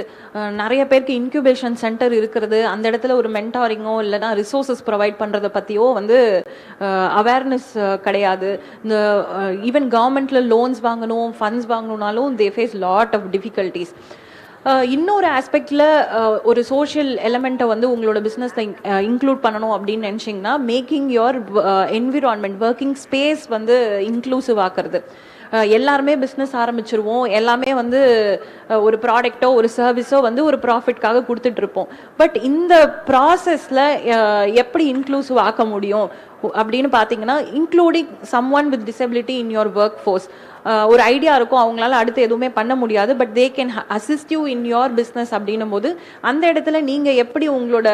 நிறைய பேருக்கு இன்க்யூபேஷன் சென்டர் இருக்கிறது, அந்த இடத்துல ஒரு மென்டாரிங்கோ இல்லைனா ரிசோர்ஸஸ் ப்ரொவைட் பண்ணுறதை பற்றியோ வந்து அவேர்னஸ் கிடையாது. இந்த ஈவன் கவர்மெண்ட்ல லோன்ஸ் வாங்கணும், ஃபண்ட்ஸ் வாங்கணும்னாலும் they face lot of difficulties. இன்னொரு ஆஸ்பெக்டில் ஒரு சோஷியல் எலமெண்ட்டை வந்து உங்களோட பிஸ்னஸில் இன்க்ளூட் பண்ணணும் அப்படின்னு நினச்சிங்கன்னா making your environment, working space வந்து இன்க்ளூசிவ் ஆக்குறது. எல்லாருமே பிஸ்னஸ் ஆரம்பிச்சிருவோம், எல்லாமே வந்து ஒரு ப்ராடக்டோ ஒரு சர்வீஸோ வந்து ஒரு ப்ராஃபிட்காக கொடுத்துட்டு இருப்போம். பட் இந்த ப்ராசஸில் எப்படி இன்க்ளூசிவ் ஆக்க முடியும் அப்படின்னு பார்த்தீங்கன்னா, including some one with disability in your work force. ஒரு ஐடியா இருக்கும், அவங்களால அடுத்து எதுவுமே பண்ண முடியாது, but they can assist you in your business அப்படின்னும் போது அந்த இடத்துல நீங்கள் எப்படி உங்களோட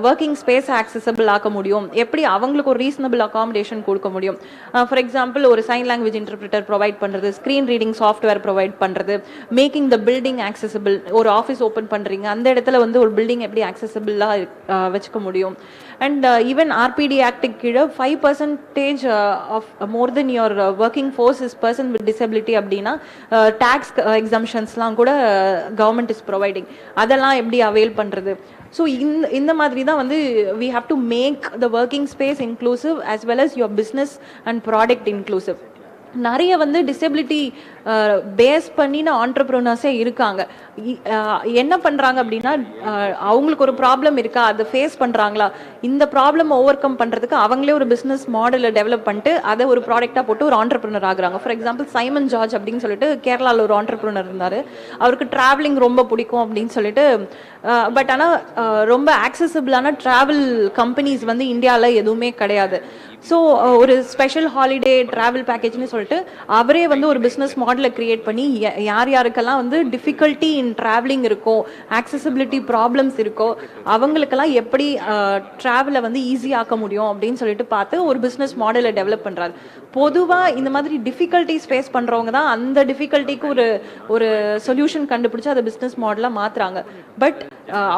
ஒர்க்கிங் ஸ்பேஸ் ஆக்சசபிள் ஆக்க முடியும், எப்படி அவங்களுக்கு ஒரு ரீசனபிள் அகாமடேஷன் கொடுக்க முடியும். ஃபார் எக்ஸாம்பிள் ஒரு சைன் லாங்குவேஜ் இன்டர்பிரிட்டர் ப்ரொவைட் பண்ணுறது, ஸ்க்ரீன் ரீடிங் சாஃப்ட்வேர் ப்ரொவைட் பண்ணுறது, மேக்கிங் த பில்டிங் ஆக்சசபிள். ஒரு ஆஃபீஸ் ஓப்பன் பண்ணுறீங்க, அந்த இடத்துல வந்து ஒரு பில்டிங் எப்படி ஆக்சசபிளாக வச்சுக்க முடியும். அண்ட் ஈவன் ஆர்பிடி ஆக்டுக்கு கீழே 5% of more than your working force is person with disability அப்படின்னா டேக்ஸ் எக்ஸம்ஷன்ஸ்லாம் கூட கவர்மெண்ட் இஸ் ப்ரொவைடிங். அதெல்லாம் எப்படி அவைல் பண்ணுறது? ஸோ இந்த மாதிரி தான் வந்து we have to make the working space inclusive as well as your business and product inclusive. நிறைய வந்து டிசபிலிட்டி பேஸ் பண்ணின ஆண்டர்ப்ரனர்ஸே இருக்காங்க. என்ன பண்ணுறாங்க அப்படின்னா, அவங்களுக்கு ஒரு ப்ராப்ளம் இருக்கா, அதை ஃபேஸ் பண்ணுறாங்களா, இந்த ப்ராப்ளம் ஓவர் கம் பண்ணுறதுக்கு அவங்களே ஒரு பிஸ்னஸ் மாடலை டெவலப் பண்ணிட்டு அதை ஒரு ப்ராடக்டாக போட்டு ஒரு ஆண்டர்ப்ரனர் ஆகுறாங்க. ஃபார் எக்ஸாம்பிள் சைமன் ஜார்ஜ் அப்படின்னு சொல்லிட்டு கேரளாவில் ஒரு ஆண்டர்ப்ரனர் இருந்தார். அவருக்கு ட்ராவலிங் ரொம்ப பிடிக்கும் அப்படின்னு சொல்லிட்டு, பட் ஆனால் ரொம்ப ஆக்சசபிளான ட்ராவல் கம்பெனிஸ் வந்து இந்தியாவில் எதுவுமே கிடையாது. ஸோ ஒரு ஸ்பெஷல் ஹாலிடே ட்ராவல் பேக்கேஜ்னு சொல்லிட்டு அவரே வந்து ஒரு பிஸ்னஸ் மாடலை கிரியேட் பண்ணி யார் யாருக்கெல்லாம் வந்து டிஃபிகல்ட்டி இன் ட்ராவலிங் இருக்கோ, ஆக்சசபிலிட்டி ப்ராப்ளம்ஸ் இருக்கோ, அவங்களுக்கெல்லாம் எப்படி ட்ராவலை வந்து ஈஸியாக்க முடியும் அப்படின்னு சொல்லிட்டு பார்த்து ஒரு பிஸ்னஸ் மாடலை டெவலப் பண்ணுறாரு. பொதுவாக இந்த மாதிரி டிஃபிகல்ட்டிஸ் ஃபேஸ் பண்ணுறவங்க தான் அந்த டிஃபிகல்ட்டிக்கு ஒரு சொல்யூஷன் கண்டுபிடிச்சி அதை பிஸ்னஸ் மாடலாக மாற்றுறாங்க. பட்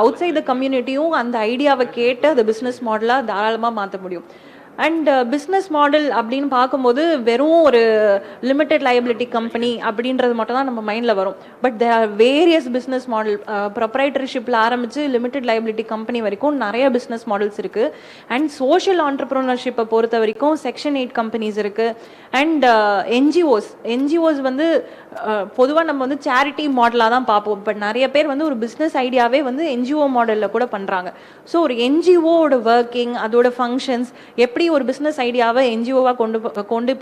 அவுட் சைட் த கம்யூனிட்டியும் அந்த ஐடியாவை கேட்டு அதை பிஸ்னஸ் மாடலாக தாராளமாக மாற்ற முடியும். அண்ட் பிஸ்னஸ் மாடல் அப்படின்னு பார்க்கும்போது வெறும் ஒரு லிமிடெட் லைபிலிட்டி கம்பெனி அப்படின்றது மட்டும் தான் நம்ம மைண்டில் வரும். But there are various business model. ப்ரொப்ரைட்டர்ஷிப்பில் ஆரம்பித்து லிமிடெட் லைபிலிட்டி கம்பெனி வரைக்கும் நிறைய பிஸ்னஸ் மாடல்ஸ் இருக்குது. அண்ட் சோஷியல் ஆண்டர்ப்ரனர்ஷிப்பை பொறுத்த வரைக்கும் செக்ஷன் 8 கம்பெனிஸ் இருக்குது. அண்ட் என்ஜிஓஸ் வந்து பொதுவாக நம்ம வந்து சேரிட்டி மாடலாக தான் பார்ப்போம். பட் நிறைய பேர் வந்து ஒரு பிஸ்னஸ் ஐடியாவே வந்து என்ஜிஓ மாடலில் கூட பண்ணுறாங்க. ஸோ ஒரு என்ஜிஓட ஒர்க்கிங், அதோட ஃபங்க்ஷன்ஸ், எப்படி ஒரு பிஸ்னஸ் ஐடியாவை என்ஜிஓவாக கொண்டு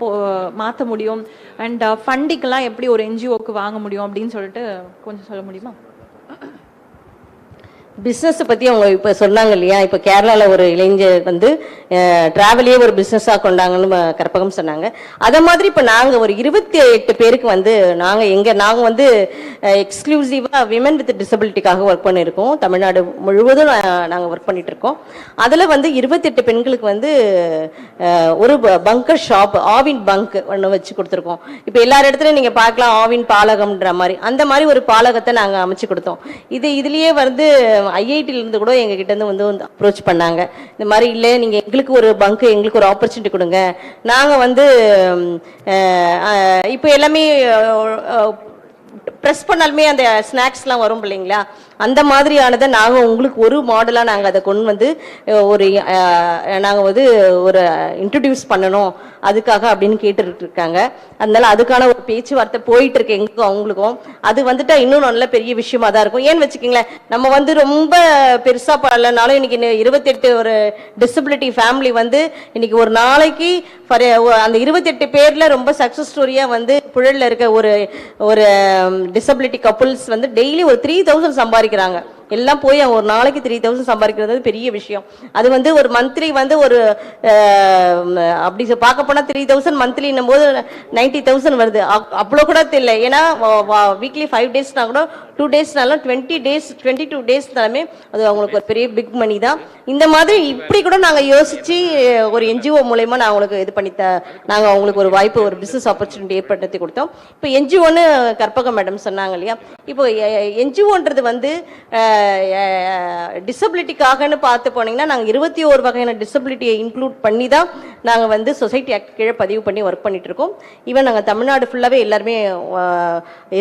மாற்ற முடியும், அண்ட் ஃபண்டிங்கெல்லாம் எப்படி ஒரு என்ஜிஓக்கு வாங்க முடியும் அப்படின்னு சொல்லிட்டு கொஞ்சம் சொல்ல முடியுமா? பிஸ்னஸை பற்றி அவங்க இப்போ சொன்னாங்க இல்லையா, இப்போ கேரளாவில் ஒரு இளைஞர் வந்து ட்ராவலையே ஒரு பிஸ்னஸாக கொண்டாங்கன்னு கற்பகம் சொன்னாங்க. அதை மாதிரி இப்போ நாங்கள் ஒரு 28 பேருக்கு வந்து நாங்கள் வந்து எக்ஸ்க்ளூசிவாக விமன் வித் டிசபிலிட்டிக்காக ஒர்க் பண்ணியிருக்கோம். தமிழ்நாடு முழுவதும் நாங்கள் ஒர்க் பண்ணிட்டு இருக்கோம். அதில் வந்து 28 பெண்களுக்கு வந்து ஒரு பங்கர் ஷாப், ஆவின் பங்க் ஒன்று வச்சு கொடுத்துருக்கோம். இப்போ எல்லா இடத்துலையும் நீங்கள் பார்க்கலாம் ஆவின் பாலகம்ன்ற மாதிரி, அந்த மாதிரி ஒரு பாலகத்தை நாங்கள் அமைச்சு கொடுத்தோம். இதுலேயே வந்து ஐஐடியிலேருந்து கூட எங்ககிட்ட இருந்து வந்து அப்ரோச் பண்ணாங்க. இந்த மாதிரி இல்லை, நீங்கள் எங்களுக்கு ஒரு பங்கு, எங்களுக்கு ஒரு ஆப்பர்ச்சுனிட்டி கொடுங்க. நாங்கள் வந்து இப்போ எல்லாமே ப்ரெஸ் பண்ணாலுமே அந்த ஸ்நாக்ஸ்லாம் வரும் இல்லைங்களா, அந்த மாதிரியானதை நாங்கள் உங்களுக்கு ஒரு மாடலாக நாங்கள் அதை கொண்டு வந்து நாங்கள் வந்து ஒரு இன்ட்ரடியூஸ் பண்ணணும் அதுக்காக அப்படின்னு கேட்டுட்டு இருக்காங்க. அதனால அதுக்கான ஒரு பேச்சுவார்த்தை போயிட்டு இருக்கு எங்களுக்கும் அவங்களுக்கும். அது வந்துட்டா இன்னும் நல்ல பெரிய விஷயமா தான் இருக்கும். ஏன்னு வச்சுக்கீங்களேன், நம்ம வந்து ரொம்ப பெருசா பண்ணலனாலும் இன்னைக்கு 28 ஒரு டிசபிலிட்டி ஃபேமிலி வந்து இன்னைக்கு ஒரு நாளைக்கு அந்த 28 பேர்ல ரொம்ப சக்சஸ் ஸ்டோரியா வந்து புழல்ல இருக்க ஒரு டிசபிலிட்டி கப்புள்ஸ் வந்து டெய்லி ஒரு 3000 சம்பாதிக்கிறாங்க. எல்லாம் போய் ஒரு நாளைக்கு 3000 சம்பாதிக்கிறது பெரிய விஷயம். அது வந்து ஒரு மந்த்லி வந்து ஒரு அப்படி பார்க்க போனா 3000 மந்த்லின்னும் போது 90,000 வருது. அவ்வளோ கூட தெரியல. ஏன்னா வீக்லி 5 டேஸ்னா கூட 2 டேஸ்னாலும் 22 டேஸ்னாலுமே அது அவங்களுக்கு ஒரு பெரிய பிக் மணி தான். இந்த மாதிரி இப்படி கூட நாங்கள் யோசிச்சு ஒரு என்ஜிஓ மூலயமா நான் அவங்களுக்கு இது பண்ணி நாங்கள் அவங்களுக்கு ஒரு வாய்ப்பு, ஒரு பிசினஸ் ஆப்பர்ச்சுனிட்டி ஏற்படுத்தி கொடுத்தோம். இப்போ என்ஜிஓன்னு கற்பகம் மேடம் சொன்னாங்க இல்லையா, இப்போ என்ஜிஓன்றது வந்து டிசபிலிட்டிக்காகன்னு பார்த்து போனீங்கன்னா நாங்கள் 21 வகையான டிசபிலிட்டியை இன்க்ளூட் பண்ணி தான் நாங்கள் வந்து சொசைட்டி ஆக்ட் கீழே பதிவு பண்ணி ஒர்க் பண்ணிட்டு இருக்கோம். ஈவன் நாங்கள் தமிழ்நாடு ஃபுல்லாகவே எல்லாருமே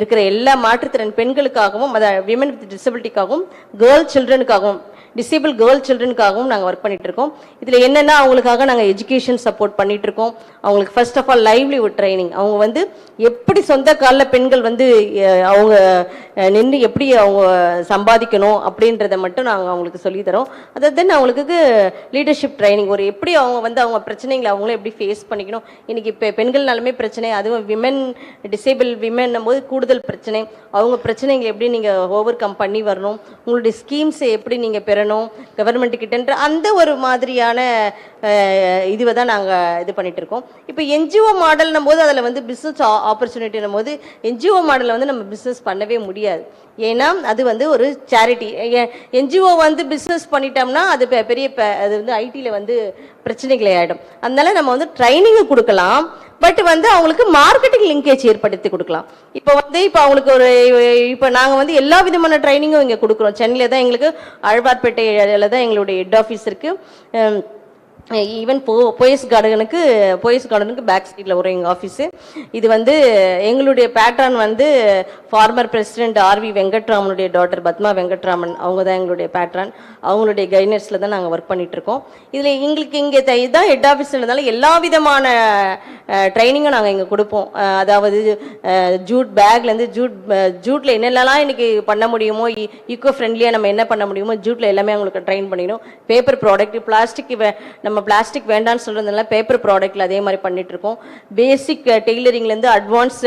இருக்கிற எல்லா மாற்றுத்திறன் பெண்களுக்காகவும், விமன் வித் டிசபிலிட்டிக்காகவும், கேர்ள் சில்ட்ரனுக்காகவும், டிசேபிள் கேர்ள் சில்ட்ரனுக்காகவும் நாங்கள் ஒர்க் பண்ணிட்டு இருக்கோம். இதில் என்னென்னா அவங்களுக்காக நாங்கள் எஜுகேஷன் சப்போர்ட் பண்ணிட்டு இருக்கோம். அவங்களுக்கு first of all livelihood training, அவங்க வந்து எப்படி சொந்த காலில் பெண்கள் வந்து அவங்க நின்று எப்படி அவங்க சம்பாதிக்கணும் அப்படின்றத மட்டும் நாங்கள் அவங்களுக்கு சொல்லித்தரோம். அதை தென் அவங்களுக்கு லீடர்ஷிப் ட்ரைனிங், ஒரு எப்படி அவங்க வந்து அவங்க பிரச்சனைகளை அவங்களும் எப்படி ஃபேஸ் பண்ணிக்கணும். இன்னைக்கு இப்போ பெண்கள்னாலுமே பிரச்சனை, அதுவும் விமன் டிசேபிள் விமன்னும் போது கூடுதல் பிரச்சனை. அவங்க பிரச்சனைகளை எப்படி நீங்கள் ஓவர் கம் பண்ணி வரணும், உங்களுடைய ஸ்கீம்ஸை எப்படி நீங்கள் பெறணும் கவர்மெண்ட் கிட்டன்ற அந்த ஒரு மாதிரியான இதுவை தான் நாங்கள் இது பண்ணிட்டு இருக்கோம். இப்போ என்ஜிஓ மாடல்னும் போது அதில் வந்து பிஸ்னஸ் ஆப்பர்ச்சுனிட்டினும் போது என்ஜிஓ மாடலில் வந்து நம்ம பிஸ்னஸ் பண்ணவே முடியாது. ஏன்னா அது வந்து ஒரு சேரிட்டி. என்ஜிஓ வந்து பிஸ்னஸ் பண்ணிட்டோம்னா அது பெரிய அது வந்து ஐடியில் வந்து பிரச்சனைகளே ஆகிடும். அதனால நம்ம வந்து ட்ரைனிங்கு கொடுக்கலாம், பட் வந்து அவங்களுக்கு மார்க்கெட்டிங் லிங்கேஜ் ஏற்படுத்தி கொடுக்கலாம். இப்போ அவங்களுக்கு இப்போ நாங்கள் வந்து எல்லா விதமான ட்ரைனிங்கும் இங்கே கொடுக்குறோம். சென்னையில் தான் எங்களுக்கு ஆழ்வார்பேட்டையில் தான் எங்களுடைய ஹெட் ஆஃபீஸ் இருக்குது. ஈவன் போயஸ் கார்டனுக்கு பேக் சைடில் வரும் எங்கள் ஆஃபீஸு. இது வந்து எங்களுடைய பேட்ரான் வந்து ஃபார்மர் பிரசிடென்ட் ஆர்வி வெங்கட்ராமனுடைய டாட்டர் பத்மா வெங்கட்ராமன், அவங்க தான் எங்களுடைய பேட்ரான். அவங்களுடைய கைடன்ஸில் தான் நாங்கள் ஒர்க் பண்ணிகிட்ருக்கோம். இதில் எங்களுக்கு இங்கே இதுதான் ஹெட் ஆஃபீஸ்ன்றதுனால எல்லா விதமான ட்ரைனிங்கும் நாங்கள் இங்கே கொடுப்போம். அதாவது ஜூட் பேக்லேருந்து ஜூட்டில் என்னென்னலாம் இன்றைக்கி பண்ண முடியுமோ, ஈக்கோ ஃப்ரெண்ட்லியாக நம்ம என்ன பண்ண முடியுமோ ஜூட்டில் எல்லாமே அவங்களுக்கு ட்ரைன் பண்ணிடும். பேப்பர் ப்ராடக்ட், பிளாஸ்டிக் நம்ம பிளாஸ்டிக் வேண்டான்னு சொல்றதுனால பேப்பர் ப்ராடக்ட்ல அதே மாதிரி பண்ணிட்டு இருக்கோம். பேசிக் டெய்லரிங்லேருந்து அட்வான்ஸ்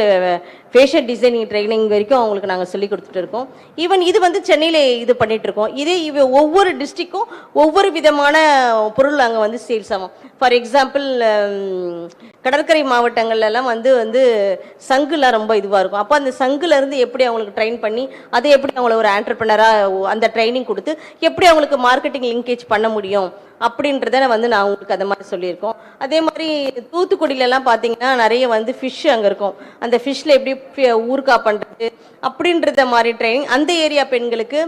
ஃபேஷன் டிசைனிங் ட்ரைனிங் வரைக்கும் அவங்களுக்கு நாங்கள் சொல்லி கொடுத்துட்டு இருக்கோம். ஈவன் இது வந்து சென்னையில் இது பண்ணிட்டு இருக்கோம். இதே ஒவ்வொரு டிஸ்ட்ரிக்டும் ஒவ்வொரு விதமான பொருள் அங்கே வந்து சேல்ஸ் ஆகும். ஃபார் எக்ஸாம்பிள் கடற்கரை மாவட்டங்கள்லாம் வந்து சங்குலாம் ரொம்ப இதுவாக இருக்கும். அப்போ அந்த சங்குலேருந்து எப்படி அவங்களுக்கு ட்ரைன் பண்ணி அதை எப்படி அவங்கள ஒரு ஆண்டர்பிரனராக அந்த ட்ரைனிங் கொடுத்து எப்படி அவங்களுக்கு மார்க்கெட்டிங் லிங்கேஜ் பண்ண முடியும் அப்படின்றத வந்து நான் உங்களுக்கு அதை மாதிரி சொல்லியிருக்கோம். அதே மாதிரி தூத்துக்குடியிலலாம் பார்த்தீங்கன்னா நிறைய வந்து ஃபிஷ் அங்கே இருக்கும். அந்த ஃபிஷ்ஷில் எப்படி ஊறுகாய் பண்ணுறது அப்படின்றத மாதிரி ட்ரைனிங் அந்த ஏரியா பெண்களுக்கு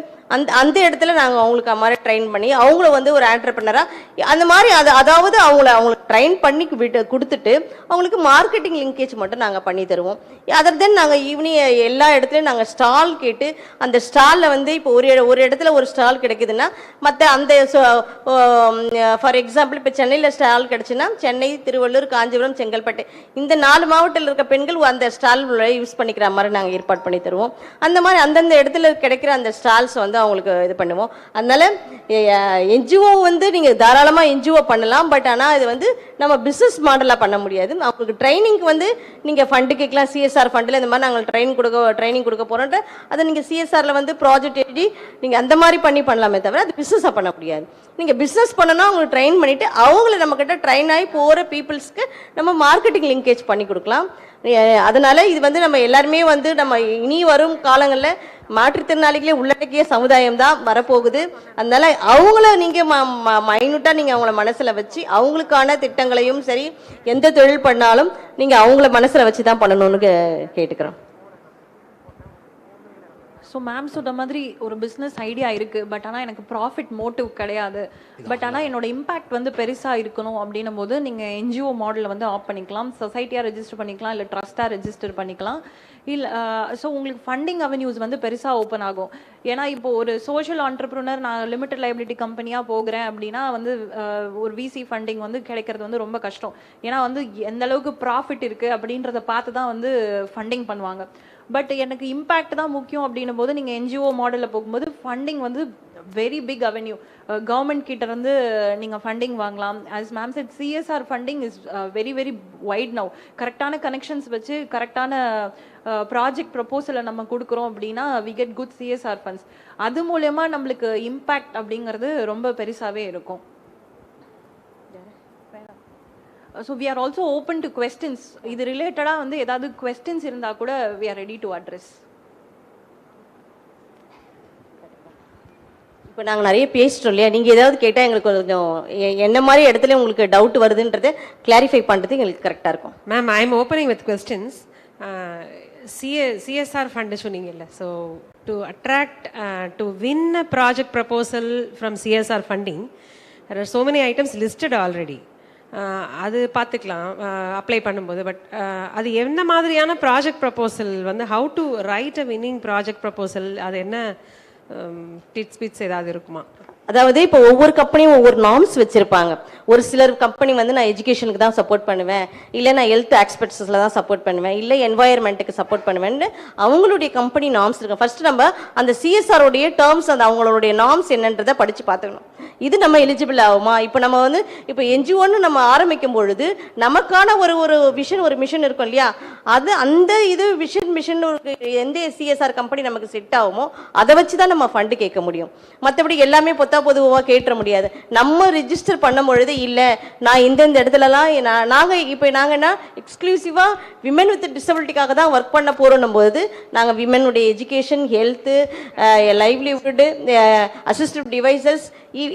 அந்த இடத்துல நாங்கள் அவங்களுக்கு மாதிரி ட்ரெயின் பண்ணி அவங்கள வந்து ஒரு ஆண்டர்பிரனராக அந்த மாதிரி அதாவது அவங்களுக்கு ட்ரெயின் பண்ணி கொடுத்துட்டு அவங்களுக்கு மார்க்கெட்டிங் லிங்கேஜ் மட்டும் நாங்கள் பண்ணி தருவோம். அதர் தென் நாங்கள் ஈவினிங் எல்லா இடத்துலையும் நாங்கள் ஸ்டால் கேட்டு அந்த ஸ்டாலில் வந்து இப்போ ஒரு இடத்துல ஒரு ஸ்டால் கிடைக்குதுன்னா மற்ற அந்த ஃபார் எக்ஸாம்பிள் இப்போ சென்னையில் ஸ்டால் கிடைச்சுன்னா சென்னை, திருவள்ளூர், காஞ்சிபுரம், செங்கல்பட்டு இந்த 4 மாவட்டத்தில் இருக்க பெண்கள் அந்த ஸ்டால் யூஸ் பண்ணிக்கிற மாதிரி நாங்கள் ஏற்பாடு பண்ணி தருவோம். அந்த மாதிரி அந்தந்த இடத்துல கிடைக்கிற அந்த ஸ்டால்ஸ் வந்து வந்து அவங்களுக்கு இது பண்ணுவோம். அதனால என்ஜிஓ வந்து நீங்கள் தாராளமாக என்ஜிஓ பண்ணலாம். பட் ஆனால் இது வந்து நம்ம பிஸ்னஸ் மாடலாக பண்ண முடியாது. அவங்களுக்கு ட்ரைனிங்க்கு வந்து நீங்கள் ஃபண்டு கேட்கலாம். சிஎஸ்ஆர் ஃபண்டில் இந்த மாதிரி நாங்கள் ட்ரைனிங் கொடுக்க போகிறோன்ட்டு அதை நீங்கள் சிஎஸ்ஆரில் வந்து ப்ராஜெக்ட் எழுதி நீங்கள் அந்த மாதிரி பண்ணலாமே தவிர அது பிஸ்னஸாக பண்ண முடியாது. நீங்கள் பிஸ்னஸ் பண்ணணும், அவங்களுக்கு ட்ரெயின் பண்ணிவிட்டு அவங்கள நம்மக்கிட்ட ட்ரெயின் ஆகி போகிற பீப்புள்ஸ்க்கு நம்ம மார்க்கெட்டிங் லிங்கேஜ் பண்ணி கொடுக்கலாம். அதனால இது வந்து நம்ம எல்லாருமே வந்து நம்ம இனி வரும் காலங்களில் மாற்றுத்திறனாளிகளே உள்ளடக்கிய சமுதாயம் தான் வரப்போகுது. அதனால அவங்கள நீங்கள் மைனூட்டாக நீங்கள் அவங்கள மனசில் வச்சு அவங்களுக்கான திட்டங்களையும் சரி எந்த தொழில் பண்ணாலும் நீங்கள் அவங்கள மனசில் வச்சு தான் பண்ணணும்னு கேட்டுக்கிறோம். ஸோ மேம் சொன்ன மாதிரி ஒரு பிஸ்னஸ் ஐடியா இருக்குது, பட் ஆனால் எனக்கு ப்ராஃபிட் மோட்டிவ் கிடையாது, பட் ஆனால் என்னோட இம்பேக்ட் வந்து பெருசாக இருக்கணும் அப்படின்னும் போது நீங்கள் என்ஜிஓ மாடலில் வந்து ஆப் பண்ணிக்கலாம், சொசைட்டியாக ரெஜிஸ்டர் பண்ணிக்கலாம், இல்லை ட்ரஸ்ட்டாக ரெஜிஸ்டர் பண்ணிக்கலாம். இல்லை ஸோ உங்களுக்கு ஃபண்டிங் அவென்யூஸ் வந்து பெருசாக ஓப்பன் ஆகும். ஏன்னா இப்போ ஒரு சோஷியல் ஆண்டர்ப்ரனர் நான் லிமிடெட் லைபிலிட்டி கம்பெனியாக போகிறேன் அப்படின்னா வந்து ஒரு விசி ஃபண்டிங் வந்து கிடைக்கிறது வந்து ரொம்ப கஷ்டம். ஏன்னா வந்து எந்த அளவுக்கு ப்ராஃபிட் இருக்குது அப்படின்றத பார்த்து தான் வந்து ஃபண்டிங் பண்ணுவாங்க. பட் எனக்கு இம்பேக்ட் தான் முக்கியம் அப்படின்னும் போது நீங்கள் என்ஜிஓ மாடலில் போகும்போது ஃபண்டிங் வந்து வெரி பிக் அவென்யூ. கவர்மெண்ட் கிட்ட இருந்து நீங்கள் ஃபண்டிங் வாங்கலாம். As ma'am said CSR funding is very very wide now. கரெக்டான கனெக்ஷன்ஸ் வச்சு கரெக்டான ப்ராஜெக்ட் ப்ரப்போசலை நம்ம கொடுக்குறோம் அப்படின்னா we get good CSR funds. அது மூலயமா நம்மளுக்கு இம்பேக்ட் அப்படிங்கிறது ரொம்ப பெருசாகவே இருக்கும். So we are also open to questions. இது ரிலேட்டடாக வந்து ஏதாவது கொஸ்டின்ஸ் இருந்தால் கூட we are ready to address. இப்போ நாங்கள் நிறைய பேசிட்டோம் இல்லையா, நீங்கள் ஏதாவது கேட்டால் எங்களுக்கு கொஞ்சம் என்ன மாதிரி இடத்துல உங்களுக்கு டவுட் வருதுன்றதை கிளாரிஃபை பண்ணுறது எங்களுக்கு கரெக்டாக இருக்கும். Ma'am, I am opening with questions. CSR fund சொன்னீங்கல்ல, so to attract to win a project proposal from CSR funding there are so many items listed already. அது பார்த்துக்கலாம் அப்ளை பண்ணும்போது. பட் அது எந்த மாதிரியான ப்ராஜெக்ட் ப்ரப்போசல் வந்து how to right a winning project proposal, அது என்ன டிப்ஸ் ஏதாவது இருக்குமா? அதாவது இப்போ ஒவ்வொரு கம்பெனியும் ஒவ்வொரு நார்ம்ஸ் வச்சிருப்பாங்க. ஒரு சிலர் கம்பெனி வந்து நான் எஜுகேஷனுக்கு தான் சப்போர்ட் பண்ணுவேன், இல்லை நான் ஹெல்த் ஆஸ்பெக்ட்ஸில் தான் சப்போர்ட் பண்ணுவேன், இல்லை என்வாயர்மெண்ட்டுக்கு சப்போர்ட் பண்ணுவேன்னு அவங்களுடைய கம்பெனி நார்ம்ஸ் இருக்கு. ஃபர்ஸ்ட் நம்ம அந்த சிஎஸ்ஆரோடைய டேர்ம்ஸ் அந்த அவங்களுடைய நார்ம்ஸ் என்னன்றதை படித்து பார்த்துக்கணும். இது நம்ம எலிஜிபிள் ஆகுமா? இப்போ நம்ம வந்து இப்போ என்ஜிஓன்னு நம்ம ஆரம்பிக்கும் பொழுது நமக்கான ஒரு மிஷன் இருக்கும் இல்லையா, அது அந்த இது மிஷன் எந்த சிஎஸ்ஆர் கம்பெனி நமக்கு செட் ஆகுமோ அதை வச்சு தான் நம்ம ஃபண்டு கேட்க முடியும். மற்றபடி எல்லாமே பொதுவாக கேட்ட முடியாது. நம்ம ரிஜிஸ்டர் பண்ணும் பொழுது இல்லை நான் இந்த இடத்துலலாம் நாங்கள் என்ன எக்ஸ்க்ளூசிவாக விமன் வித் டிசபிலிட்டிக்காக தான் ஒர்க் பண்ண போகிறோம் போது நாங்கள் விமனுடைய education, health, livelihood, assistive devices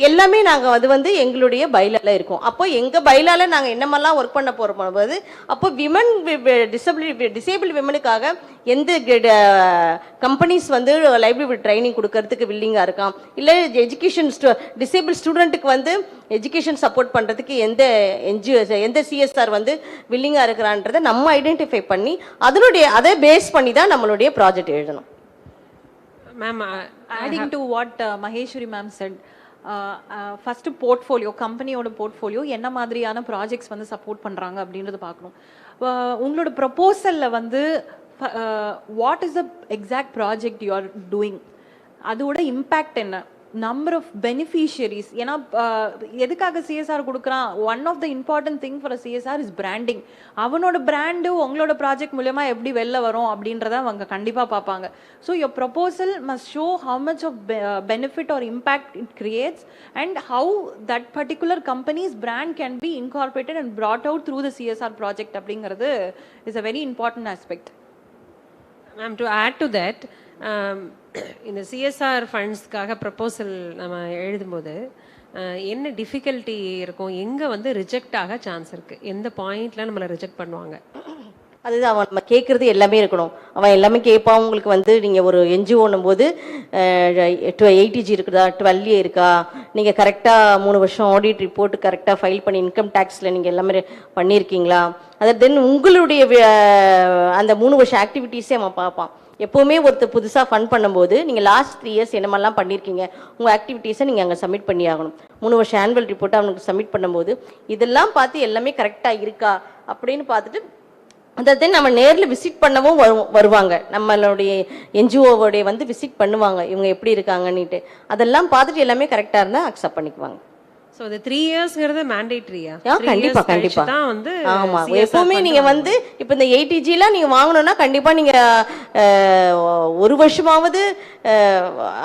எல்லாமே நாங்கள் அது வந்து எங்களுடைய பைலால இருக்கும். அப்போ எங்கள் பைலால நாங்கள் என்னமெல்லாம் ஒர்க் பண்ண போகிறோம் போது அப்போ விமன் டிசேபிள் விமனுக்காக எந்த கம்பெனிஸ் வந்து லைவ்லிஹுட் ட்ரைனிங் கொடுக்கறதுக்கு வில்லிங்காக இருக்கான், இல்லை எஜுகேஷன் டிசேபிள் ஸ்டூடெண்ட்டுக்கு வந்து எஜுகேஷன் சப்போர்ட் பண்ணுறதுக்கு எந்த சிஎஸ்ஆர் வந்து வில்லிங்காக இருக்கிறான்றதை நம்ம ஐடென்டிஃபை பண்ணி அதை பேஸ் பண்ணி தான் நம்மளுடைய ப்ராஜெக்ட் எழுதணும். Ma'am, adding to what Maheswari ma'am set, first portfolio, கம்பெனியோட போர்ட்ஃபோலியோ என்ன மாதிரியான ப்ராஜெக்ட்ஸ் வந்து சப்போர்ட் பண்ணுறாங்க அப்படின்றத பார்க்கணும். உங்களோட ப்ரப்போசலில் வந்து what is the exact project you are doing, அதோட இம்பேக்ட் என்ன, நம்பர் ஆஃப் பெனிஃபிஷியரிஸ். ஏன்னா எதுக்காக சிஎஸ்ஆர் கொடுக்குறான், one of the important thing for CSR is branding. அவனோட பிராண்டு உங்களோட ப்ராஜெக்ட் மூலமா எப்படி வெளில வரும் அப்படின்றத அவங்க கண்டிப்பாக பார்ப்பாங்க. So your proposal must show how much of benefit or impact it creates and how that particular companies brand can be incorporated and brought out through the CSR project அப்படிங்கிறது is a very important aspect. Ma'am, to add to that, இந்த CSR ஃபண்ட்ஸ்க்காக proposal நம்ம எழுதும்போது என்ன difficulty இருக்கும், எங்கே வந்து reject ஆக சான்ஸ் இருக்குது, எந்த பாயிண்ட்ல நம்மளை ரிஜெக்ட் பண்ணுவாங்க? அதுதான் அவன் நம்ம கேட்குறது எல்லாமே இருக்கணும். அவன் எல்லாமே கேட்பான். உங்களுக்கு வந்து நீங்கள் ஒரு என்ஜிஓன்னும் போது 80G இருக்குதா, 12A இருக்கா, நீங்கள் கரெக்டாக 3 வருஷம் ஆடிட் ரிப்போர்ட் கரெக்டாக ஃபைல் பண்ணி இன்கம் டேக்ஸில் நீங்கள் எல்லாமே பண்ணியிருக்கீங்களா, அதை தென் உங்களுடைய அந்த 3 வருஷம் ஆக்டிவிட்டீஸே அவன் பார்ப்பான். எப்போவுமே ஒருத்தர் புதுசாக ஃபண்ட் பண்ணும்போது நீங்கள் லாஸ்ட் 3 இயர்ஸ் என்னமெல்லாம் பண்ணியிருக்கீங்க, உங்கள் ஆக்டிவிட்டீஸை நீங்கள் அங்கே சப்மிட் பண்ணி ஆகணும். 3 வருஷம் ஆனுவல் ரிப்போர்ட்டை அவனுக்கு சப்மிட் பண்ணும்போது இதெல்லாம் பார்த்து எல்லாமே கரெக்டாக இருக்கா அப்படின்னு பார்த்துட்டு அதாவது நம்ம நேரில் விசிட் பண்ணவும் வருவாங்க, நம்மளுடைய என்ஜிஓவோடைய வந்து விசிட் பண்ணுவாங்க, இவங்க எப்படி இருக்காங்கன்னுட்டு. அதெல்லாம் பார்த்துட்டு எல்லாமே கரெக்டாக இருந்தால் அக்செப்ட் பண்ணிக்குவாங்க. ஸோ அது 3 இயர்ஸ்ங்கிறது மேண்டேட்ரியா? கண்டிப்பா கண்டிப்பா தான் வந்து ஆமா. எப்பவுமே நீங்க வந்து இப்போ இந்த 80Gலாம் நீங்க வாங்கணும்னா கண்டிப்பா நீங்க 1 வருஷமாவது